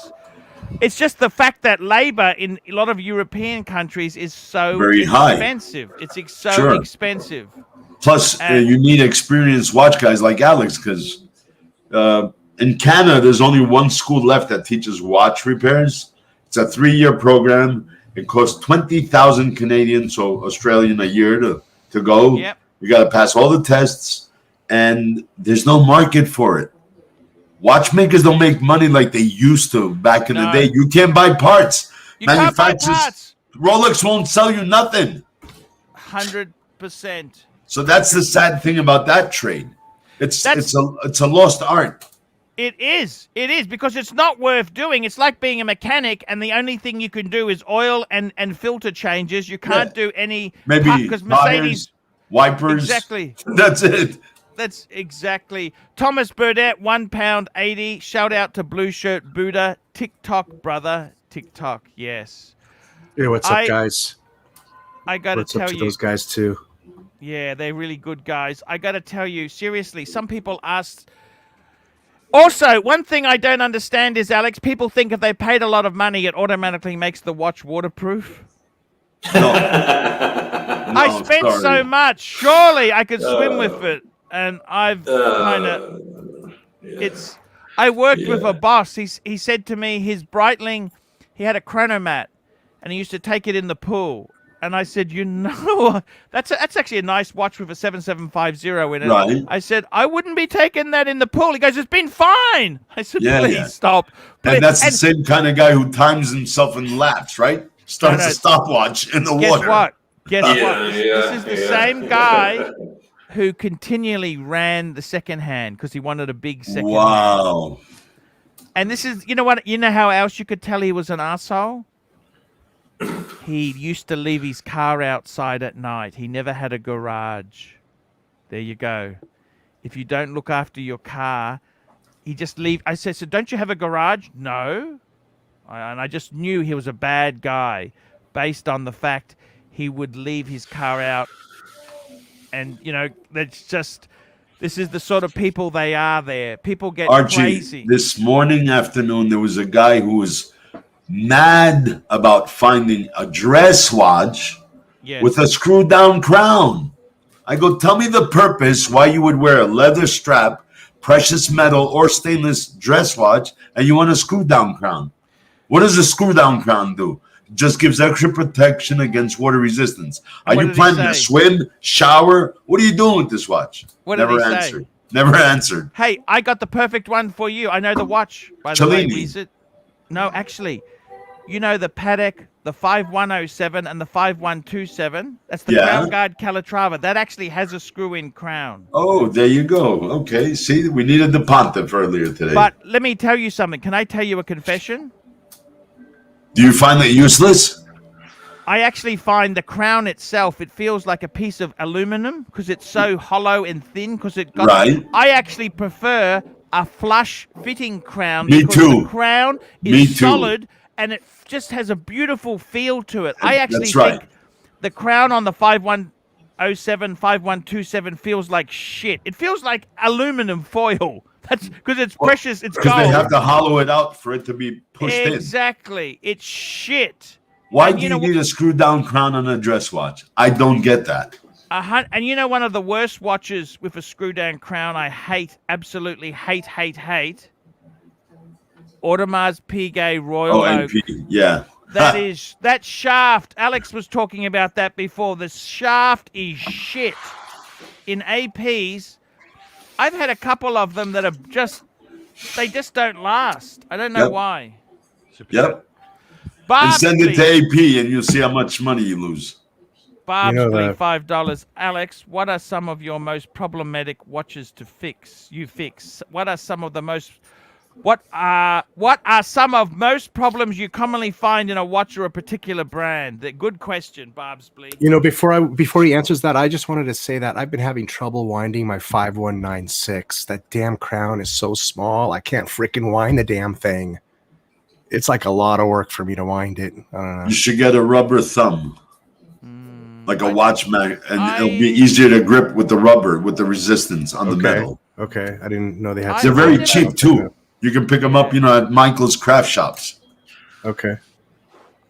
It's just the fact that labor in a lot of European countries is so very expensive. High. It's so expensive. Plus, you need experienced watch guys like Alex, because in Canada, there's only one school left that teaches watch repairs. It's a 3-year program. It costs 20,000 Canadian, so Australian, a year to go. Yep. You got to pass all the tests, and there's no market for it. Watchmakers don't make money like they used to back in the day. You can't buy parts. You can't buy parts. Rolex won't sell you nothing. 100%. So that's the sad thing about that trade. It's a lost art. It is because it's not worth doing. It's like being a mechanic, and the only thing you can do is oil and filter changes. You can't do any because Mercedes wipers. Exactly. That's it. That's exactly. Thomas Burdett, £1.80. Shout out to Blue Shirt Buddha. TikTok, brother. TikTok, yes. Hey, what's up, guys? I got to tell you. Those guys, too. Yeah, they're really good guys. I got to tell you, seriously, some people ask... Also, one thing I don't understand is, Alex, people think if they paid a lot of money, it automatically makes the watch waterproof. No. I spent so much. Surely I could swim with it. And I've kind of... I worked with a boss. He said to me, his Breitling, he had a chronomat, and he used to take it in the pool. And I said, that's actually a nice watch with a 7750 in it. Right. I said, I wouldn't be taking that in the pool. He goes, it's been fine. I said, please stop. Please. And that's the same kind of guy who times himself in laps, right? Starts a stopwatch in the water. Guess what? This is the same guy. who continually ran the second hand because he wanted a big second hand. Wow. And this is, you know what? You know how else you could tell he was an asshole? He used to leave his car outside at night. He never had a garage. There you go. If you don't look after your car, he just leave. I said, so don't you have a garage? No. And I just knew he was a bad guy based on the fact he would leave his car out. And, you know, that's just, this is the sort of people they are there. People get Archie, crazy. this afternoon, there was a guy who was mad about finding a dress watch with a screw down crown. I go, tell me the purpose why you would wear a leather strap, precious metal or stainless dress watch, and you want a screw down crown. What does a screw down crown do? It just gives extra protection against water resistance. Are you planning to swim, shower? What are you doing with this watch? What did he say? Never answered. Hey, I got the perfect one for you. I know the watch, by the way. Is it? No, actually, you know the Patek, the 5107 and the 5127? That's the Crown Guard Calatrava. That actually has a screw-in crown. Oh, there you go. Okay, see, we needed the Pontiff earlier today. But let me tell you something. Can I tell you a confession? Do you find that useless? I actually find the crown itself, it feels like a piece of aluminum because it's so hollow and thin because it got... Right. I actually prefer a flush fitting crown. Me because too. The crown is solid and it just has a beautiful feel to it. I actually think the crown on the 5107, 5127 feels like shit. It feels like aluminum foil. That's because it's precious. It's gold. Because they have to hollow it out for it to be pushed in. Exactly. It's shit. Why do you need a screw down crown on a dress watch? I don't get that. And you know one of the worst watches with a screw down crown I hate, absolutely hate. Audemars Piguet Royal Oak. Yeah. That shaft. Alex was talking about that before. The shaft is shit. In APs, I've had a couple of them that are they just don't last. I don't know why. Yep. And send it to AP and you'll see how much money you lose. Barbsby, $5. Alex, what are some of your most problematic watches to fix? What are some of most problems you commonly find in a watch or a particular brand? Good question, Barbsby. You know, before he answers that, I just wanted to say that I've been having trouble winding my 5196. That damn crown is so small, I can't freaking wind the damn thing. It's like a lot of work for me to wind it. I don't know. You should get a rubber thumb. Like a WATCHMAKER, and it'll be easier to grip with the rubber, with the resistance on the metal. Okay, I didn't know they had. They're very cheap too. You can pick them up, at Michael's craft shops. Okay.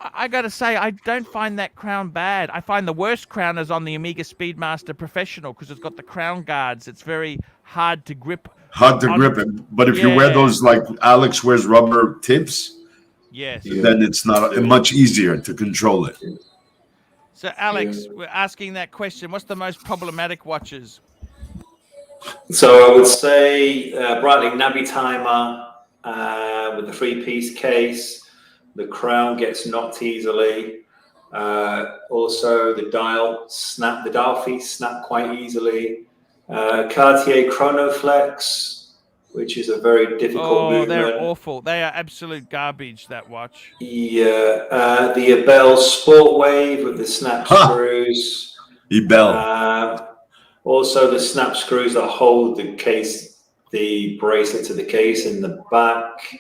I gotta say, I don't find that crown bad. I find the worst crown is on the Omega Speedmaster Professional because it's got the crown guards. It's very hard to grip. Grip it, but if you wear those like Alex wears rubber tips, then it's not much easier to control it. So, Alex, we're asking that question. What's the most problematic watches? So I would say Breitling Navi Timer with the 3-piece case. The crown gets knocked easily. Also, the dial feet snap quite easily. Cartier Chronoflex, which is a very difficult movement. They're awful. They are absolute garbage, that watch. Yeah. The Ebel Sport Wave with the snap screws. Ebel. Also, the snap screws that hold the bracelet to the case in the back.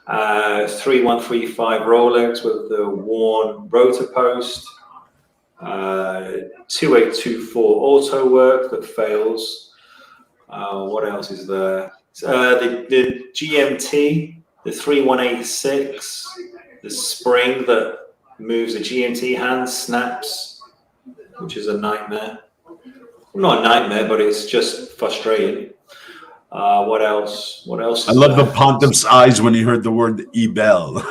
3135 Rolex with the worn rotor post. 2824 auto work that fails. What else is there? The GMT, the 3186, the spring that moves the GMT hand snaps, which is a nightmare. Not a nightmare, but it's just frustrating. What else? I love the Pontiff's eyes when he heard the word Ebel.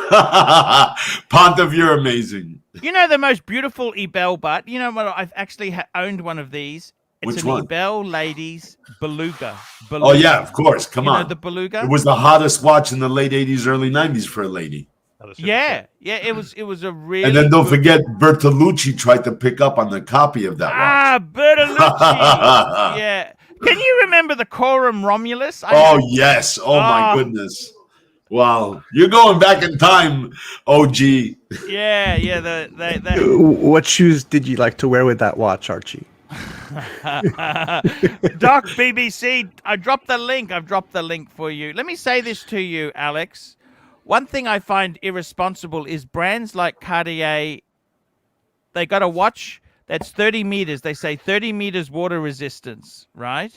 Pontiff, you're amazing. You know the most beautiful Ebel butt? You know what? I've actually owned one of these. It's Which an one? Ebel Ladies Beluga. Oh, yeah, of course. Come on. The Beluga? It was the hottest watch in the late 80s, early 90s for a lady. Another super Yeah, chat. yeah. It was a really. And then don't good- forget, Bertolucci tried to pick up on the copy of that watch. Bertolucci. Yeah. Can you remember the Coram Romulus? Oh, yes. Oh, my goodness. Wow. You're going back in time, OG. Yeah, yeah. What shoes did you like to wear with that watch, Archie? Doc BBC, I dropped the link. I've dropped the link for you. Let me say this to you, Alex. One thing I find irresponsible is brands like Cartier, they got a watch that's 30 meters. They say 30 meters water resistance, right?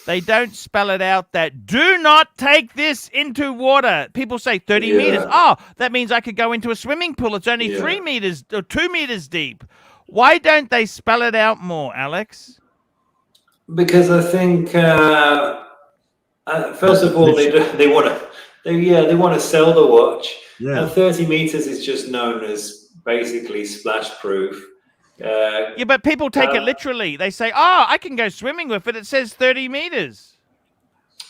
They don't spell it out that do not take this into water. People say 30 meters. Oh, that means I could go into a swimming pool. It's only 3 meters or 2 meters deep. Why don't they spell it out more, Alex? Because I think, first of all, they want to sell the watch. Yeah. And 30 meters is just known as basically splash proof. Yeah, but people take it literally. They say, "Oh, I can go swimming with it. It says 30 meters."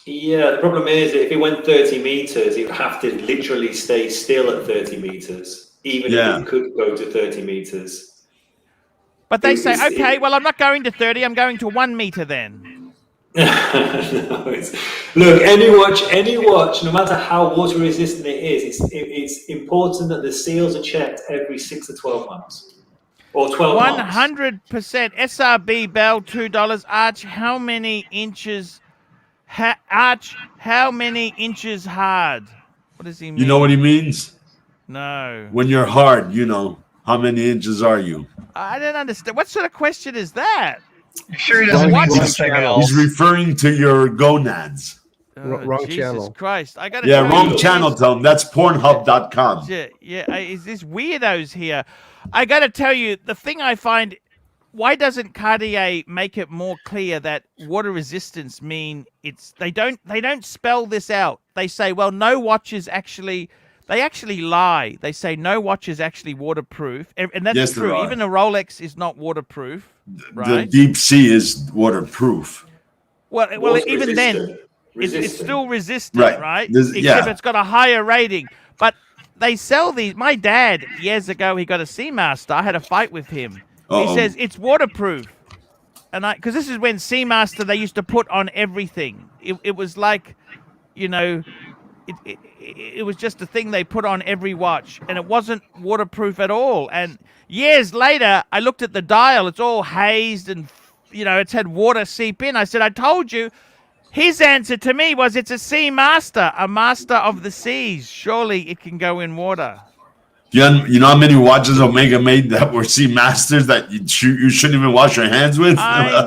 Yeah, the problem is that if it went 30 meters, it would have to literally stay still at 30 meters, even if it could go to 30 meters. But they say, "Okay, well, I'm not going to 30. I'm going to 1 meter then." Look, any watch, no matter how water resistant it is, it's important that the seals are checked every 6 to 12 months. Or 12 months. 100%. SRB Bell, $2. Arch, how many inches? Arch, how many inches hard? What does he mean? You know what he means? No. When you're hard, how many inches are you? I don't understand. What sort of question is that? Sure, he doesn't mean something else. He's referring to your gonads. Wrong Jesus channel. Christ. I got Yeah, wrong channel, tell him. That's Pornhub.com. Yeah. Is this weirdos here? I got to tell you, the thing I find, why doesn't Cartier make it more clear that water resistance mean they don't spell this out. They say, well, no watch is actually, they actually lie. They say no watch is actually waterproof. And that's true. Even a Rolex is not waterproof, right? The deep sea is waterproof. Well, even then, it's still resistant, right? Except it's got a higher rating. But they sell these. My dad, years ago, he got a Seamaster. I had a fight with him. He says it's waterproof. And because this is when Seamaster, they used to put on everything. It was like, it was just a thing they put on every watch. And it wasn't waterproof at all. And years later, I looked at the dial. It's all hazed and, it's had water seep in. I said, I told you. His answer to me was, it's a Seamaster, a master of the seas. Surely it can go in water. You know how many watches Omega made that were Seamasters that you shouldn't even wash your hands with? I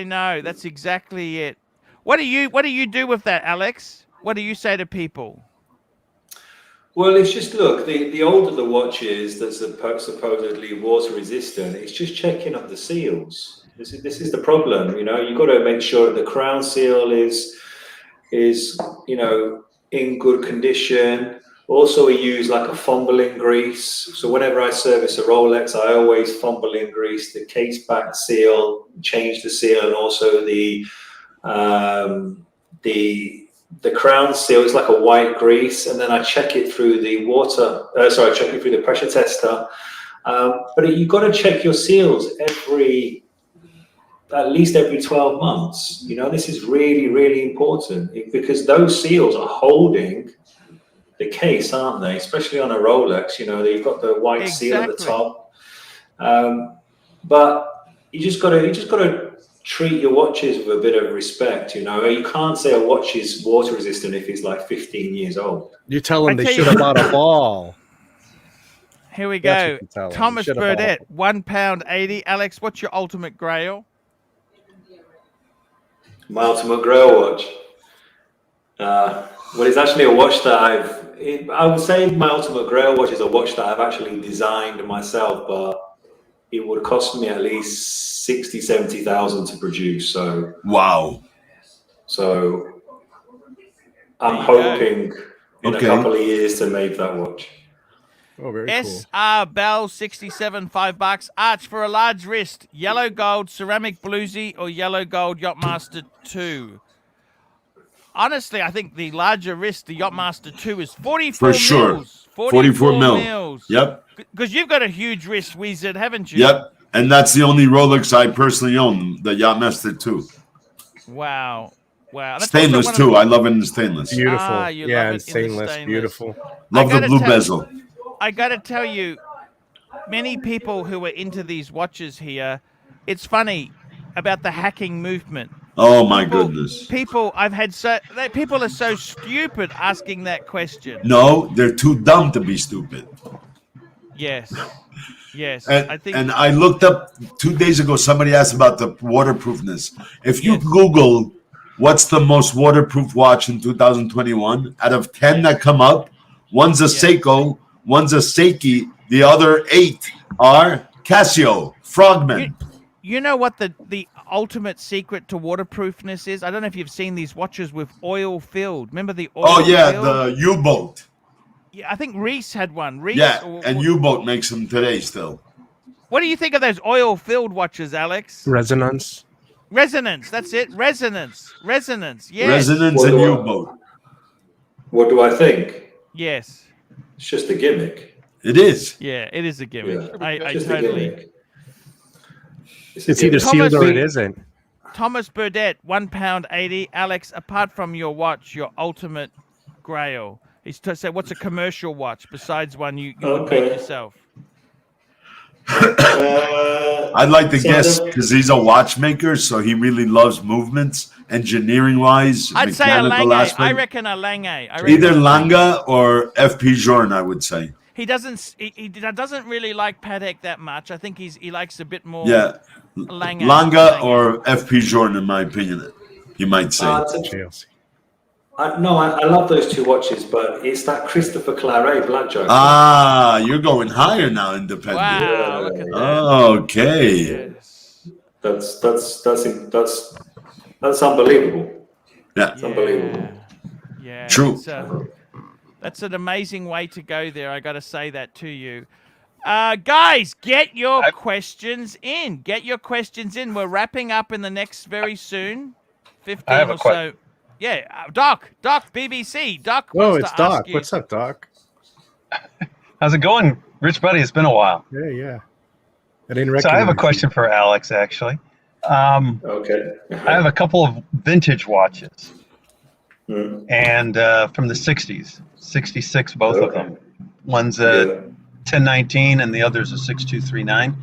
know. That's exactly it. What do you do with that, Alex? What do you say to people? Well, it's just, look, the older the watch is that's supposedly water resistant, it's just checking up the seals. This is the problem, you've got to make sure that the crown seal is in good condition. Also, we use like a fumbling grease. So whenever I service a Rolex, I always fumble in grease the case back seal, change the seal, and also the crown seal is like a white grease, and then I check it through the check it through the pressure tester. But you've got to check your seals at least every 12 months. This is really, really important because those seals are holding the case, aren't they? Especially on a Rolex, you've got the white seal at the top. But you just got to treat your watches with a bit of respect. You can't say a watch is water resistant if it's like 15 years old. You tell them they should have bought a ball. Here we go. Thomas Burdett, £1.80. Alex, what's your ultimate grail? My ultimate grail watch. Well, it's actually a watch that I would say my ultimate grail watch is a watch that I've actually designed myself, but it would cost me at least 70,000 to produce. So wow. So I'm hoping in a couple of years to make that watch. Oh, very cool. SR Bell 67, $5. Arch for a large wrist, yellow gold ceramic bluesy or yellow gold Yachtmaster 2. honestly, I think the larger wrist, the Yachtmaster 2, is 44 For sure. mils. 44 mil. mils. Yep. Because you've got a huge wrist, Wizard, haven't you? Yep. And that's the only Rolex I personally own, the Yachtmaster 2. Wow. That's Stainless also too. I love it in stainless. Beautiful. you yeah, love and it in the stainless. stainless. Beautiful. Love the blue bezel. I got to tell you, many people who are into these watches here, it's funny about the hacking movement. Oh my goodness. People are so stupid asking that question. No, they're too dumb to be stupid. Yes. And I looked up 2 days ago, somebody asked about the waterproofness. If you Yes. Google what's the most waterproof watch in 2021, out of 10 that come up, one's a Seiko, one's a Seiki, the other 8 are Casio, Frogman. You know what the ultimate secret to waterproofness is? I don't know if you've seen these watches with oil filled. Remember the oil Oh yeah, filled? the U-boat. Yeah, I think Reese had one. Reese, Yeah, and U-boat makes them today still. What do you think of those oil-filled watches, Alex? Resonance. That's it. Resonance. Yes. Resonance and U-boat. What do I think? Yes. It's just a gimmick. It is. Yeah, it is a gimmick. Yeah. I Just a totally. gimmick. It's either sealed or it isn't. Thomas Burdett, £1.80. Alex, apart from your watch, your ultimate grail. He's to say, what's a commercial watch besides one you would make yourself? I'd like to guess because he's a watchmaker, so he really loves movements, engineering-wise, I'd say a mechanical Lange. aspect. I reckon a Lange. Either Lange or FP Journe, I would say. He doesn't really like Patek that much. I think he likes a bit more. Yeah, Lange or FP Journe, in my opinion, you might say. No, I love those two watches, but it's that Christopher Claret Blackjack. Ah, you're going higher now, independent. Wow, look at that. Okay. Yes. That's unbelievable. Yeah. It's unbelievable. Yeah. True. That's an amazing way to go there. I got to say that to you. Guys, get your questions in. Get your questions in. We're wrapping up in the next very soon. 15 or so. Yeah, Doc, BBC. Doc. Whoa, wants it's to Doc. ask you- What's up, Doc? How's it going, Rich Buddy? It's been a while. Yeah. I didn't recognize. So I have a question for Alex, actually. Okay. I have a couple of vintage watches, and from the 60s, 66, both of them. One's a 1019 and the other's a 6239.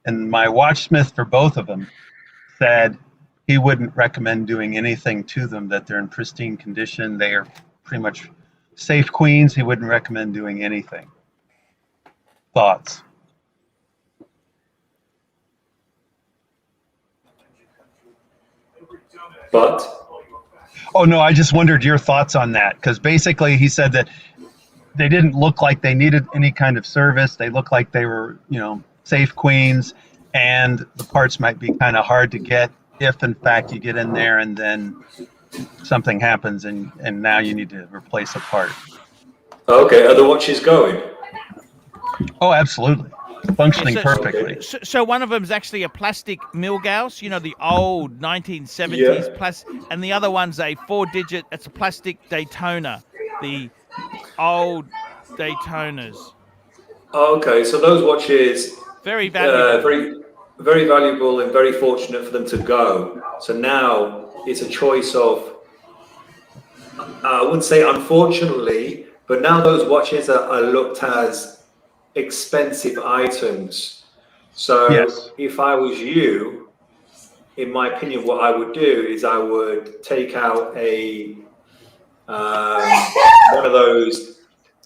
And my watchsmith for both of them said he wouldn't recommend doing anything to them, that they're in pristine condition. They are pretty much safe queens. He wouldn't recommend doing anything. Thoughts? But Oh, no, I just wondered your thoughts on that, because basically he said that they didn't look like they needed any kind of service. They looked like they were, safe queens, and the parts might be kind of hard to get if, in fact, you get in there and then something happens and now you need to replace a part. okay, are the watches going? Oh, absolutely. Functioning So- perfectly. So one of them is actually a plastic Milgauss, the old 1970s and the other one's a 4-digit. It's a plastic Daytona, the old Daytonas. Okay, so those watches, Very valuable. very, very valuable and very fortunate for them to go. So now it's a choice of, I wouldn't say unfortunately, but now those watches are looked as expensive items. So Yes. if I was you, in my opinion, what I would do is I would take out one of those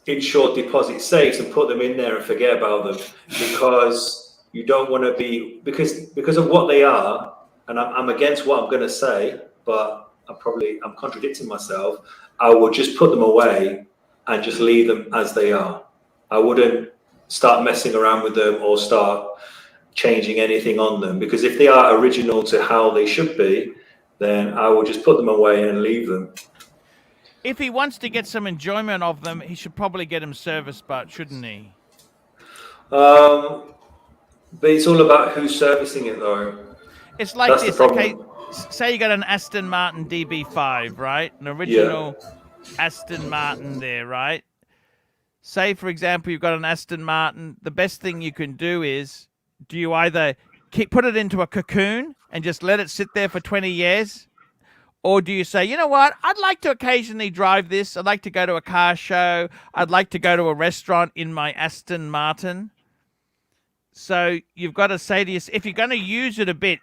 insured deposit safes and put them in there and forget about them, because you don't want to be, because of what they are. And I'm against what I'm going to say, but I'm contradicting myself. I would just put them away and just leave them as they are. I wouldn't start messing around with them or start changing anything on them, because if they are original to how they should be, then I will just put them away and leave them. If he wants to get some enjoyment of them, he should probably get them serviced, but shouldn't he? But it's all about who's servicing it, though. It's like That's the this, problem. okay? say you got an Aston Martin DB5, right? An original Aston Martin there, right? Say, for example, you've got an Aston Martin. The best thing you can do is, do you either put it into a cocoon and just let it sit there for 20 years? Or do you say, you know what, I'd like to occasionally drive this. I'd like to go to a car show. I'd like to go to a restaurant in my Aston Martin. So you've got to say to yourself, if you're going to use it a bit,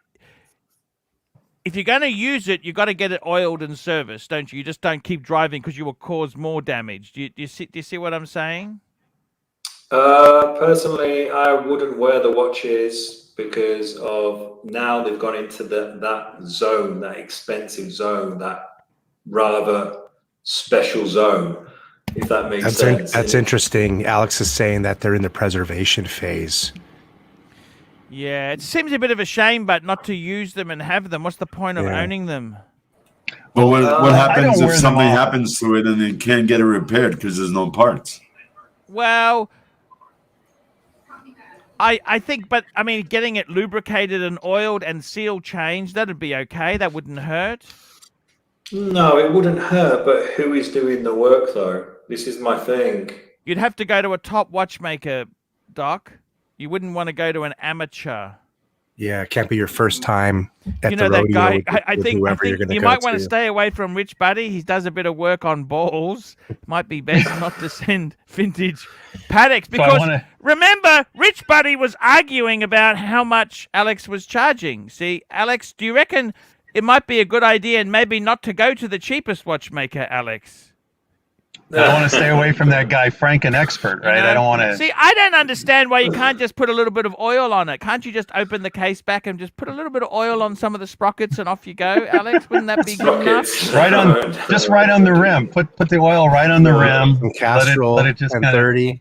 if you're going to use it, you've got to get it oiled and serviced, don't you? You just don't keep driving because you will cause more damage. Do you see what I'm saying? Personally, I wouldn't wear the watches because of now they've gone into that zone, that expensive zone, that rather special zone, if that makes sense. That's interesting. Alex is saying that they're in the preservation phase. Yeah, it seems a bit of a shame, but not to use them and have them. What's the point of owning them? But what happens if something happens to it and they can't get it repaired because there's no parts? Well, I think, but I mean, getting it lubricated and oiled and seal changed, that'd be okay. That wouldn't hurt. No, it wouldn't hurt, but who is doing the work though? This is my thing. You'd have to go to a top watchmaker, Doc. You wouldn't want to go to an amateur. Yeah, it can't be your first time at the rodeo. That guy. I with think you might want to to stay away from Rich Buddy. He does a bit of work on balls. Might be best not to send vintage Pateks because remember, Rich Buddy was arguing about how much Alex was charging. See, Alex, do you reckon it might be a good idea and maybe not to go to the cheapest watchmaker, Alex? I want to stay away from that guy, Franken Expert, right? I don't want to... See, I don't understand why you can't just put a little bit of oil on it. Can't you just open the case back and just put a little bit of oil on some of the sprockets and off you go, Alex? Wouldn't that be good enough? Just right on the rim. Put the oil right on the rim. Some Castrol let it just and kind of... 30.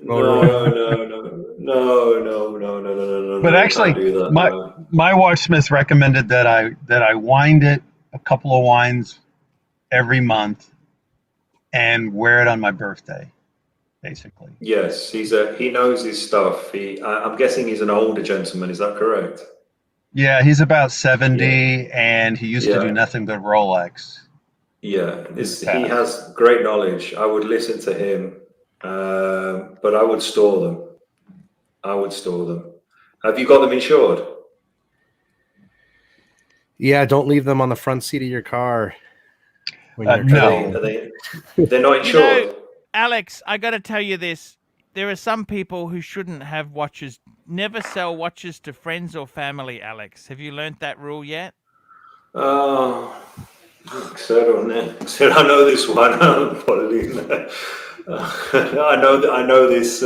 No. But actually, my watchsmith recommended that I wind it a couple of winds every month and wear it on my birthday, basically. Yes, he knows his stuff. I'm guessing he's an older gentleman. Is that correct? Yeah, he's about 70, and he used to do nothing but Rolex. Yeah, he has great knowledge. I would listen to him, but I would store them. Have you got them insured? Yeah, don't leave them on the front seat of your car. No. They're not insured. Alex, I got to tell you this. There are some people who shouldn't have watches. Never sell watches to friends or family, Alex. Have you learnt that rule yet? I know this one. I know this.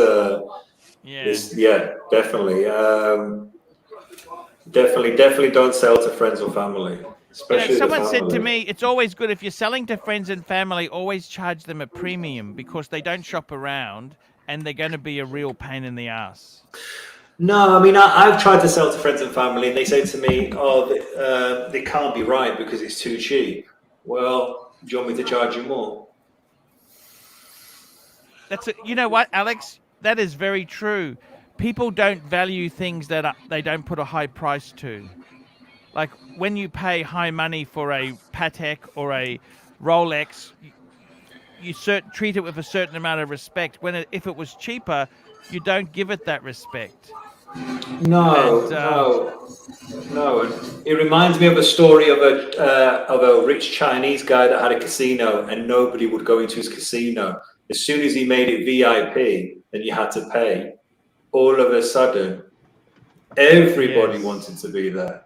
Definitely. Definitely don't sell to friends or family. Someone said to me, it's always good if you're selling to friends and family, always charge them a premium because they don't shop around and they're going to be a real pain in the ass. No, I mean, I've tried to sell to friends and family and they say to me, they can't be right because it's too cheap. Well, do you want me to charge you more? You know what, Alex? That is very true. People don't value things that they don't put a high price to. Like when you pay high money for a Patek or a Rolex, you treat it with a certain amount of respect. If it was cheaper, you don't give it that respect. No. It reminds me of a story of a rich Chinese guy that had a casino and nobody would go into his casino. As soon as he made it VIP and you had to pay, all of a sudden, everybody wanted to be there.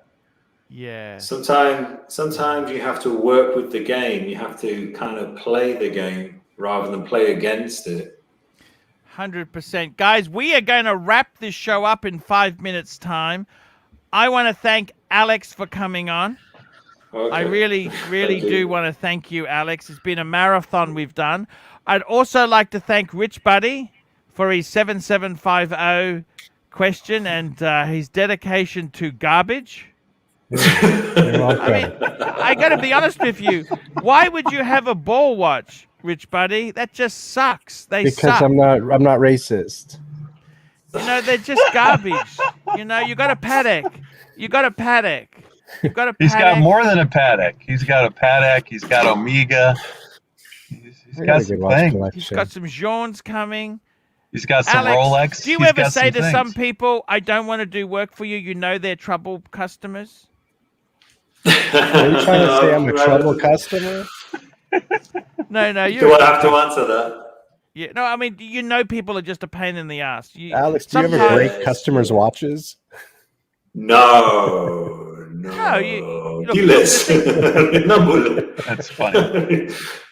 Yeah. Sometimes you have to work with the game. You have to kind of play the game rather than play against it. 100%. Guys, we are going to wrap this show up in 5 minutes' time. I want to thank Alex for coming on. Okay. I really do want to thank you, Alex. It's been a marathon we've done. I'd also like to thank Rich Buddy for his 7750 question and his dedication to garbage. I mean, I got to be honest with you. Why would you have a ball watch, Rich Buddy? That just sucks. Because suck. I'm not racist. You know, they're just garbage. You know, you got a Patek. You've got a He's got paddock. more than a paddock. He's got a paddock. He's got Omega. He's I got a some good watch things. collection. He's got some Jeans coming. He's got some Alex, Rolex. do you He's ever got say to things. some people, I don't want to do work for you? You know they're trouble customers? Are you trying to say I'm a trouble customer? No, you're Do I have to answer that? Yeah, no, I mean, you know people are just a pain in the ass. Alex, do you ever sometimes- break customers' watches? No. No, you listen. No. That's funny.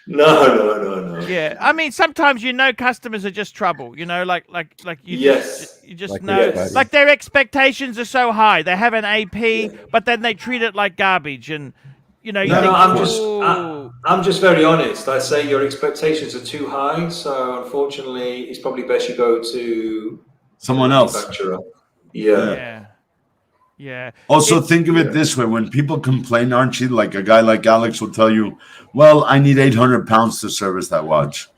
No. Yeah, I mean, sometimes customers are just trouble. Like you Yes. you just Like know, everybody. like their expectations are so high. They have an AP, but then they treat it like garbage, and you think, I'm just very honest. I say your expectations are too high, so unfortunately, it's probably best you go to Someone else. manufacturer. Yeah. Also, think of it this way: when people complain, Archie, like a guy like Alex will tell you, "Well, I need 800 pounds to service that watch,"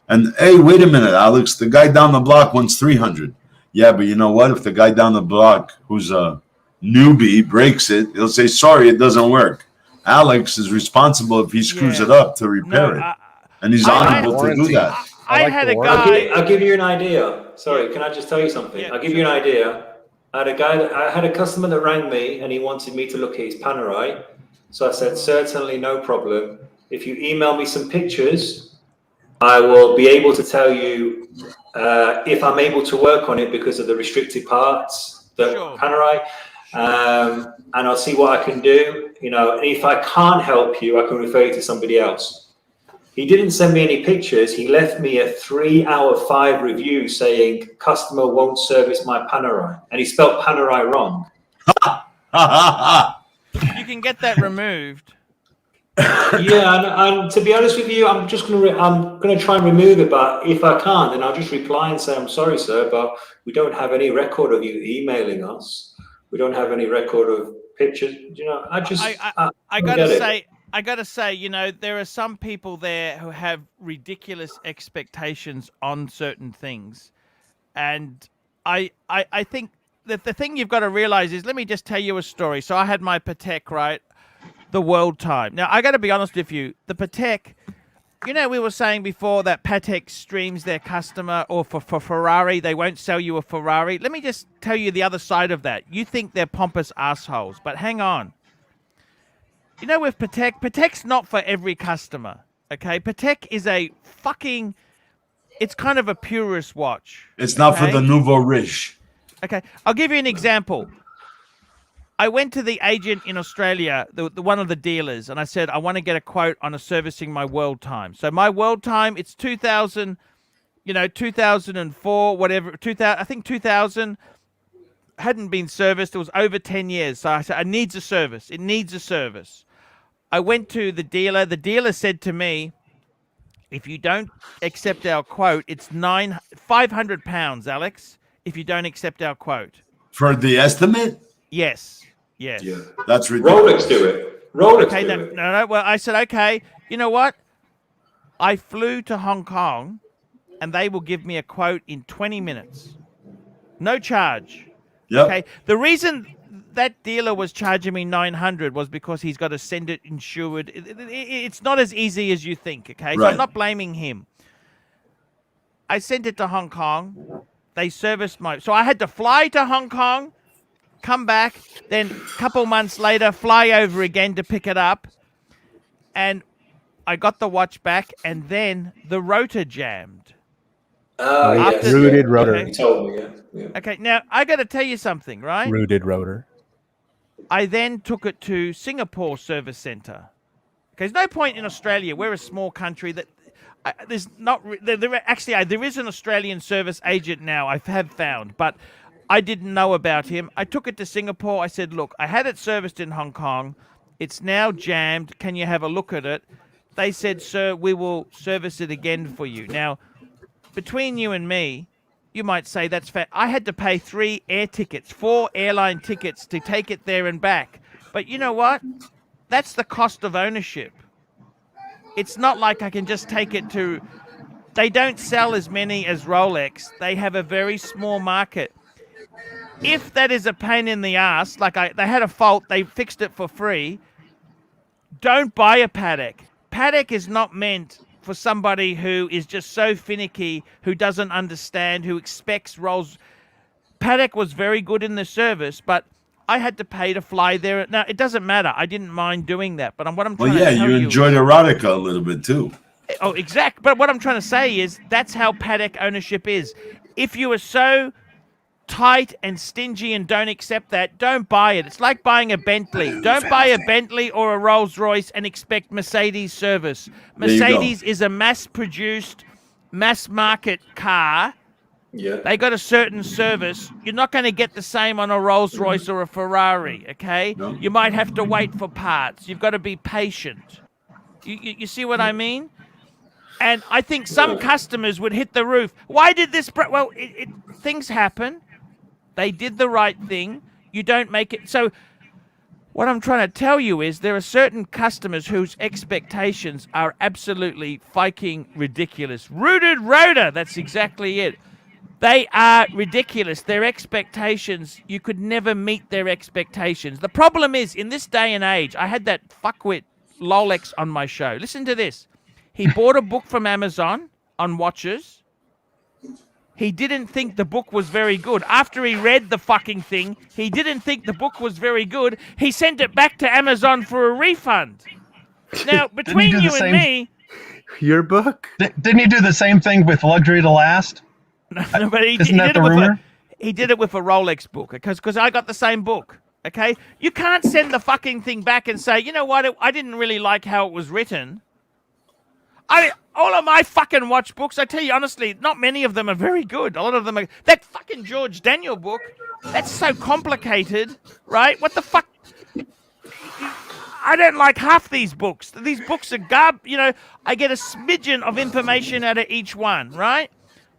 and hey, wait a minute, Alex, the guy down the block wants 300. Yeah, but you know what? If the guy down the block, who's a newbie, breaks it, he'll say, "Sorry, it doesn't work." Alex is responsible if he screws it up to repair it, and he's honorable to do that. I had a guy. I'll give you an idea. Sorry, can I just tell you something? Yeah, I'll give you an idea. I had a customer that rang me and he wanted me to look at his Panerai. So I said, certainly, no problem. If you email me some pictures, I will be able to tell you if I'm able to work on it because of the restricted parts, the Panerai, and I'll see what I can do. And if I can't help you, I can refer you to somebody else. He didn't send me any pictures. He left me a 3-hour review saying customer won't service my Panerai, and he spelled Panerai wrong. You can get that removed. Yeah, and to be honest with you, I'm gonna try and remove it. But if I can't, then I'll just reply and say, I'm sorry, sir, but we don't have any record of you emailing us. We don't have any record of pictures. I gotta say, there are some people there who have ridiculous expectations on certain things, and I think that the thing you've got to realize is, let me just tell you a story. So I had my Patek, right, the world time. Now I got to be honest with you, the Patek. We were saying before that Patek streams their customer, or for Ferrari, they won't sell you a Ferrari. Let me just tell you the other side of that. You think they're pompous assholes, but hang on. With Patek's not for every customer, okay? Patek is it's kind of a purist watch. It's not for the nouveau riche. Okay, I'll give you an example. I went to the agent in Australia, the one of the dealers, and I said, I want to get a quote on servicing my world time. So my world time, it's 2000, 2004, whatever, 2000, I think 2000, hadn't been serviced. It was over 10 years. So I said, it needs a service. It needs a service. I went to the dealer. The dealer said to me, if you don't accept our quote, it's £500, Alex, if you don't accept our quote. For the estimate? Yes. Yeah. That's ridiculous. Rolex do it. Rolex okay, do it. No. Well, I said, okay, you know what? I flew to Hong Kong, and they will give me a quote in 20 minutes. No charge. Yep. Okay. The reason that dealer was charging me $900 was because he's got to send it insured. It's not as easy as you think. Okay. So I'm not blaming him. I sent it to Hong Kong. They serviced so I had to fly to Hong Kong, come back, then a couple months later, fly over again to pick it up. And I got the watch back, and then the rotor jammed. Rooted rotor. You told me, yeah. Okay, now I got to tell you something, right? Rooted rotor. I then took it to Singapore Service Centre. Okay, there's no point in Australia. We're a small country that there's not. There is an Australian service agent now. I have found, but I didn't know about him. I took it to Singapore. I said, look, I had it serviced in Hong Kong. It's now jammed. Can you have a look at it? They said, sir, we will service it again for you. Now, between you and me, you might say that's fair. I had to pay 4 airline tickets to take it there and back. But you know what? That's the cost of ownership. It's not like I can just take it to... They don't sell as many as Rolex. They have a very small market. if that is a pain in the ass, like they had a fault, they fixed it for free, don't buy a paddock. Paddock is not meant for somebody who is just so finicky, who doesn't understand, who expects rolls. Paddock was very good in the service, but I had to pay to fly there. Now, it doesn't matter. I didn't mind doing that. But what I'm trying to tell you enjoyed erotica a little bit too. Oh, exact. But what I'm trying to say is that's how paddock ownership is. If you are so tight and stingy and don't accept that, don't buy it. It's like buying a Bentley. Don't buy a Bentley or a Rolls Royce and expect Mercedes service. Mercedes is a mass-produced, mass-market car. Yeah. They got a certain service. You're not going to get the same on a Rolls Royce or a Ferrari, okay? No. You might have to wait for parts. You've got to be patient. You see what I mean? And I think some customers would hit the roof. Why did this... Well, things happen. They did the right thing. You don't make it... So what I'm trying to tell you is there are certain customers whose expectations are absolutely fucking ridiculous. Rooted rotor, that's exactly it. They are ridiculous. Their expectations, you could never meet their expectations. The problem is, in this day and age, I had that fuckwit Lolex on my show. Listen to this. He bought a book from Amazon on watches. He didn't think the book was very good. After he read the fucking thing, he didn't think the book was very good. He sent it back to Amazon for a refund. Now, between you and me... Your book? Didn't he do the same thing with Luxury to Last? No, but he Isn't that did the rumor? He did it with a Rolex book, because I got the same book, okay? You can't send the fucking thing back and say, you know what, I didn't really like how it was written. All of my fucking watch books, I tell you honestly, not many of them are very good. A lot of them are... That fucking George Daniel book, that's so complicated, right? What the fuck? I don't like half these books. These books are I get a smidgen of information out of each one, right?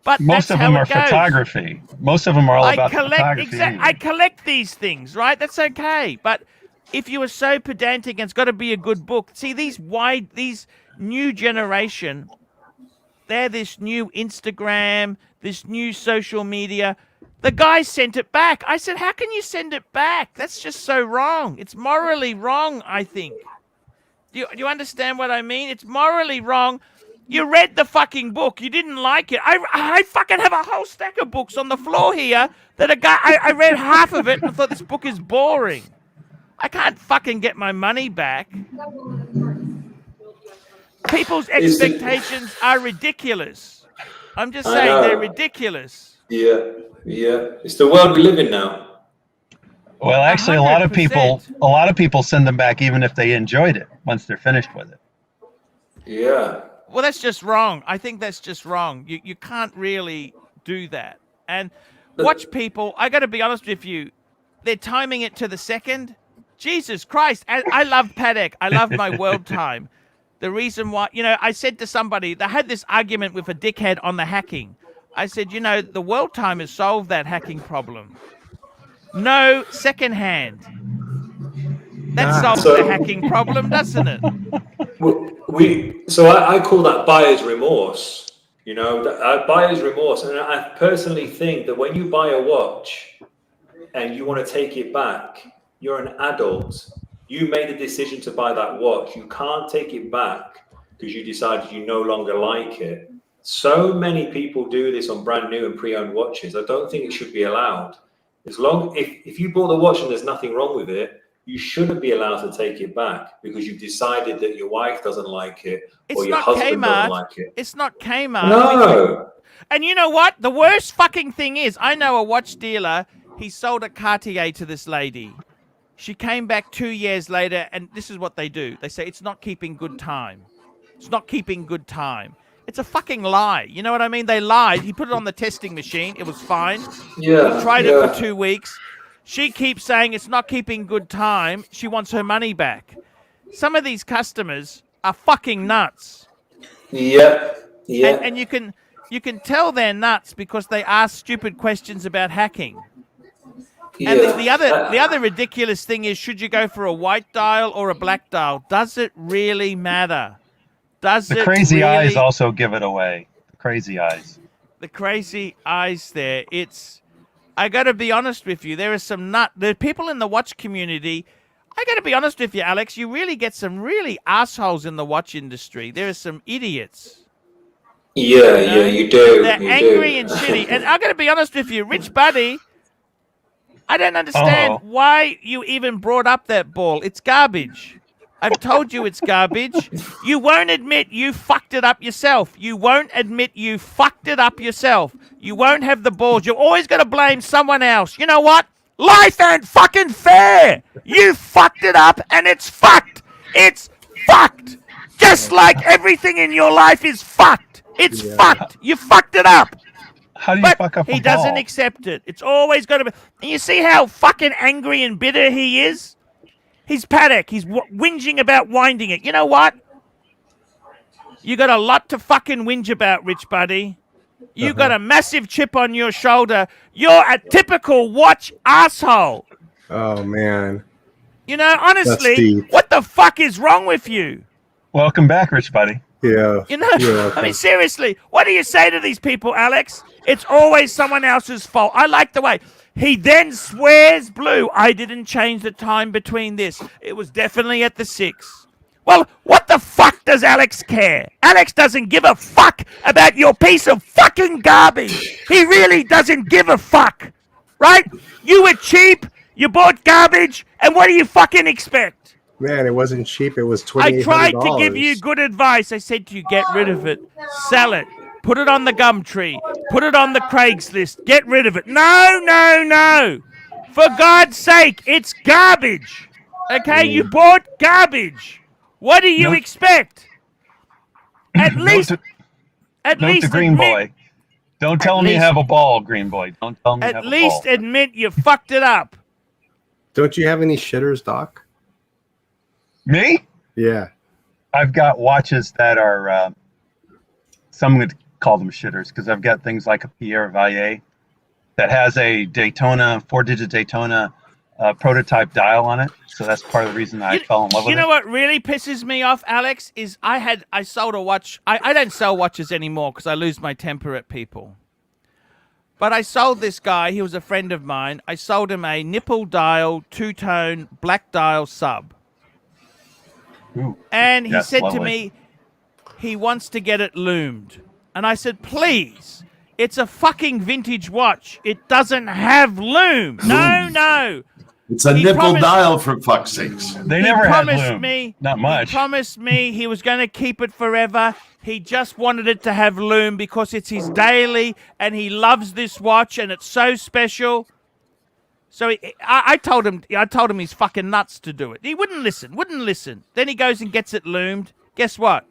But most of them are photography. Most of them are all about photography. Anyway. I collect these things, right? That's okay. But if you are so pedantic and it's got to be a good book, see these new generation, they're this new Instagram, this new social media. The guy sent it back. I said, how can you send it back? That's just so wrong. It's morally wrong, I think. Do you understand what I mean? It's morally wrong. You read the fucking book. You didn't like it. I fucking have a whole stack of books on the floor here that I read half of it and thought this book is boring. I can't fucking get my money back. People's expectations are ridiculous. I'm just saying they're ridiculous. Yeah. It's the world we live in now. Well, actually, 100%. a lot of people send them back even if they enjoyed it once they're finished with it. Yeah. Well, that's just wrong. I think that's just wrong. You can't really do that. And watch people, I got to be honest with you, they're timing it to the second. Jesus Christ. I love paddock. I love my world time. The reason why, I said to somebody, they had this argument with a dickhead on the hacking. I said, the world time has solved that hacking problem. No secondhand. That solves the hacking problem, doesn't it? I call that buyer's remorse. Buyer's remorse. And I personally think that when you buy a watch and you want to take it back, you're an adult. You made a decision to buy that watch. You can't take it back because you decided you no longer like it. So many people do this on brand new and pre-owned watches. I don't think it should be allowed. If you bought the watch and there's nothing wrong with it, you shouldn't be allowed to take it back because you've decided that your wife doesn't like it or your husband doesn't like it. It's not Kmart. No. And you know what? The worst fucking thing is, I know a watch dealer, he sold a Cartier to this lady. She came back 2 years later, and this is what they do. They say, it's not keeping good time. It's not keeping good time. It's a fucking lie. You know what I mean? They lied. He put it on the testing machine. It was fine. Yeah. He tried it for 2 weeks. She keeps saying it's not keeping good time. She wants her money back. Some of these customers are fucking nuts. Yeah. And you can tell they're nuts because they ask stupid questions about hacking. Yeah. And the other ridiculous thing is, should you go for a white dial or a black dial? Does it really matter? The crazy eyes also give it away. The crazy eyes. The crazy eyes there. I got to be honest with you. There are some the people in the watch community. I got to be honest with you, Alex. You really get some really assholes in the watch industry. There are some idiots. Yeah, you do. They're angry and shitty. And I got to be honest with you, Rich Buddy. I don't understand why you even brought up that ball. It's garbage. I've told you it's garbage. You won't admit you fucked it up yourself. You won't admit you fucked it up yourself. You won't have the balls. You're always going to blame someone else. You know what? Life ain't fucking fair. You fucked it up and it's fucked. It's fucked. Just like everything in your life is fucked. It's fucked. You fucked it up. How do you fuck up a he doesn't ball? accept it. It's always going to be... And you see how fucking angry and bitter he is? He's paddock. He's whinging about winding it. You know what? You got a lot to fucking whinge about, Rich Buddy. You got a massive chip on your shoulder. You're a typical watch asshole. Oh, man. You know, honestly, what the fuck is wrong with you? Welcome back, Rich Buddy. Yeah. You know, I mean, seriously, what do you say to these people, Alex? It's always someone else's fault. I like the way he then swears blue. I didn't change the time between this. It was definitely at the 6. Well, what the fuck does Alex care? Alex doesn't give a fuck about your piece of fucking garbage. He really doesn't give a fuck. Right? You were cheap, you bought garbage, and what do you fucking expect? Man, it wasn't cheap. It was $2,800. I tried to give you good advice. I said to you, get rid of it. Sell it. Put it on the Gumtree. Put it on the Craigslist. Get rid of it. No, no, no. For God's sake, it's garbage. Okay, you bought garbage. What do you expect? At least the Green Boy. Don't tell me you have a ball, Green Boy. Don't tell me you have a ball. At least admit you fucked it up. Don't you have any shitters, Doc? Me? Yeah. I've got watches that are, some would call them shitters, because I've got things like a Pierre Vaillet that has a Daytona, 4-digit Daytona prototype dial on it. So that's part of the reason I fell in love with it. You know what really pisses me off, Alex, is I sold a watch. I don't sell watches anymore because I lose my temper at people. But I sold this guy. He was a friend of mine. I sold him a nipple dial, 2-tone, black dial sub. Ooh, and he said lovely to me, he wants to get it loomed. And I said, please, it's a fucking vintage watch. It doesn't have loom. No, no. It's a nipple dial, for fuck's sakes. They never had loom. Not much. He promised me he was going to keep it forever. He just wanted it to have loom because it's his daily and he loves this watch and it's so special. So I told him he's fucking nuts to do it. He wouldn't listen. Then he goes and gets it loomed. Guess what?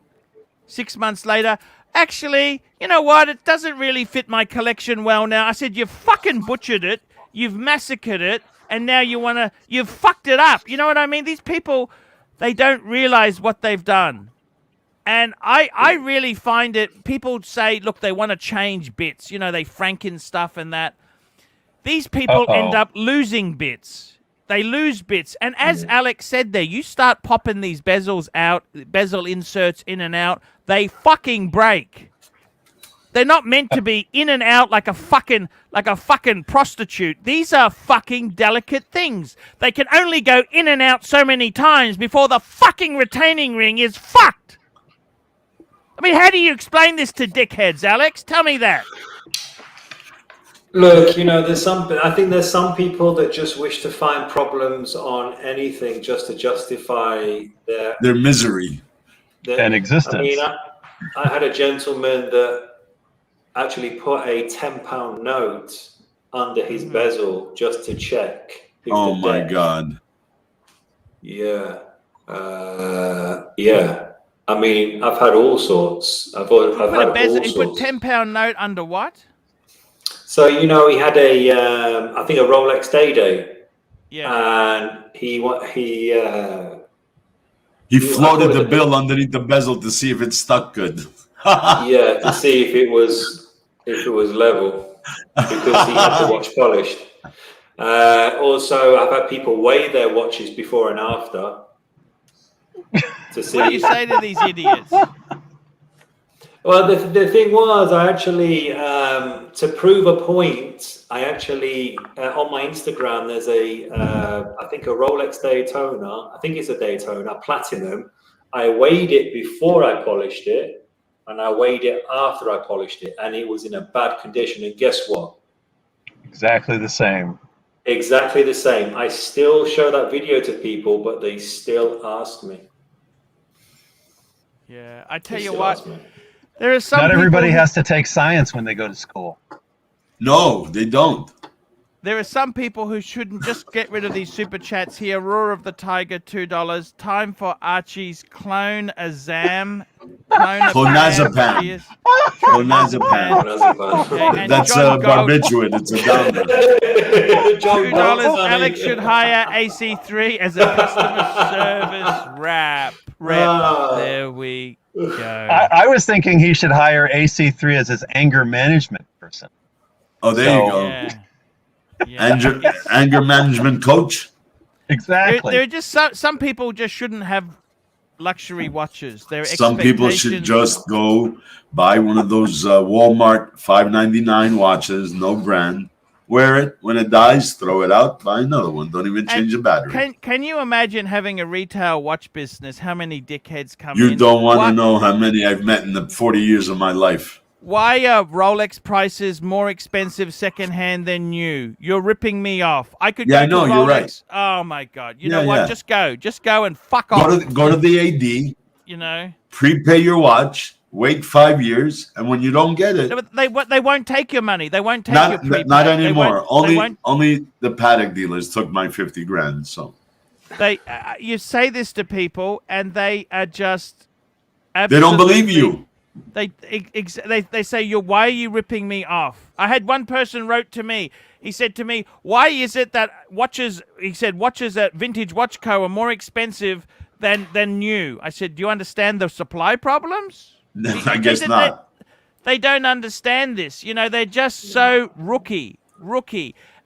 6 months later, actually, you know what? It doesn't really fit my collection well now. I said, you fucking butchered it. You've massacred it. And now you've fucked it up. You know what I mean? These people, they don't realize what they've done. And I really find it, people say, look, they want to change bits. You know, they franken stuff and that. These people end up losing bits. They lose bits. And as Alex said there, you start popping these bezels out, bezel inserts in and out, they fucking break. They're not meant to be in and out like a fucking prostitute. These are fucking delicate things. They can only go in and out so many times before the fucking retaining ring is fucked. I mean, how do you explain this to dickheads, Alex? Tell me that. Look, you know, I think there's some people that just wish to find problems on anything just to justify their misery and existence. I mean, I had a gentleman that actually put a £10 note under his bezel just to check. Oh my God. Yeah. Yeah. I mean, I've had all sorts. I've had all sorts. He put £10 note under what? So, you know, he had I think a Rolex Day. Yeah. And he floated the bill underneath the bezel to see if it stuck good. Yeah, to see if it was level, because he had the watch polished. Also, I've had people weigh their watches before and after to see. What do you say to these idiots? Well, the thing was, I actually, to prove a point, I actually, on my Instagram, there's I think a Rolex Daytona, I think it's a Daytona Platinum. I weighed it before I polished it, and I weighed it after I polished it, and it was in a bad condition. And guess what? Exactly the same. Exactly the same. I still show that video to people, but they still ask me. Yeah, I tell you what, there are some Not people everybody has to take science when they go to school. No, they don't. There are some people who shouldn't just get rid of these super chats here. Roar of the Tiger, $2. Time for Archie's clone Azam. Clonazepam. Clonazepam. Okay, That's a barbiturate. It's a downer. $2. Alex should hire AC3 as a customer service rep. There we go. I was thinking he should hire AC3 as his anger management person. Oh, there you go. Yeah. Anger management coach. Exactly. There are just some people just shouldn't have luxury watches. Some people should just go buy one of those Walmart $5.99 watches, no brand. Wear it. When it dies, throw it out. Buy another one. Don't even change the battery. Can you imagine having a retail watch business? How many dickheads come in? You don't want to know how many I've met in the 40 years of my life. Why are Rolex prices more expensive secondhand than new? You're ripping me off. I could go I know, to Rolex. you're right. Oh my God. You know what? Yeah. Just go and fuck off. Go to the AD. You know, prepay your watch, wait 5 years, and when you don't get it, they won't take your money. They won't take your prepaid. Not anymore. Only the Patek dealers took my 50 grand. So you say this to people, and they are just they don't believe you. They say, why are you ripping me off? I had one person wrote to me. He said to me, why is it that watches at Vintage Watch Co. are more expensive than new? I said, do you understand the supply problems? No, I guess not. They don't understand this. You know, they're just so rookie.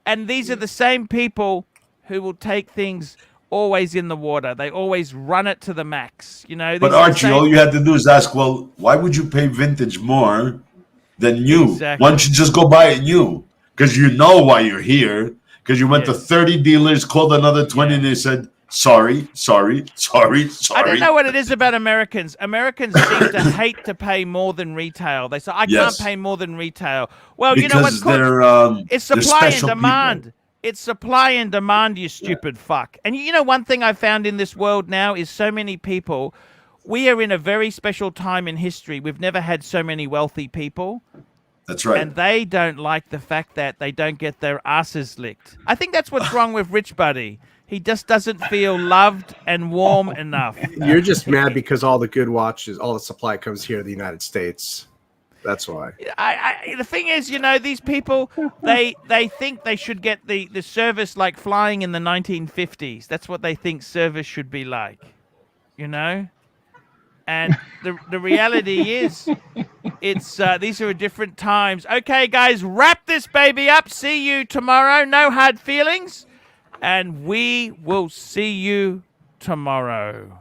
And these are the same people who will take things always in the water. They always run it to the max, you know. But Archie, all you had to do is ask, well, why would you pay vintage more than new? Exactly. Why don't you just go buy it new? Because you know why you're here. Because you went to 30 dealers, called another 20, and they said, sorry. I don't know what it is about Americans. Americans seem to hate to pay more than retail. They say, I can't pay more than retail. Well, because you know what's called? It's supply and demand. People. It's supply and demand, you stupid fuck. And you know, one thing I found in this world now is so many people, we are in a very special time in history. We've never had so many wealthy people. That's right. And they don't like the fact that they don't get their asses licked. I think that's what's wrong with Rich Buddy. He just doesn't feel loved and warm enough. You're just mad because all the good watches, all the supply comes here to the United States. That's why. The thing is, you know, these people, they think they should get the service like flying in the 1950s. That's what they think service should be like, you know? And the reality is, it's these are different times. Okay, guys, wrap this baby up. See you tomorrow. No hard feelings. And we will see you tomorrow.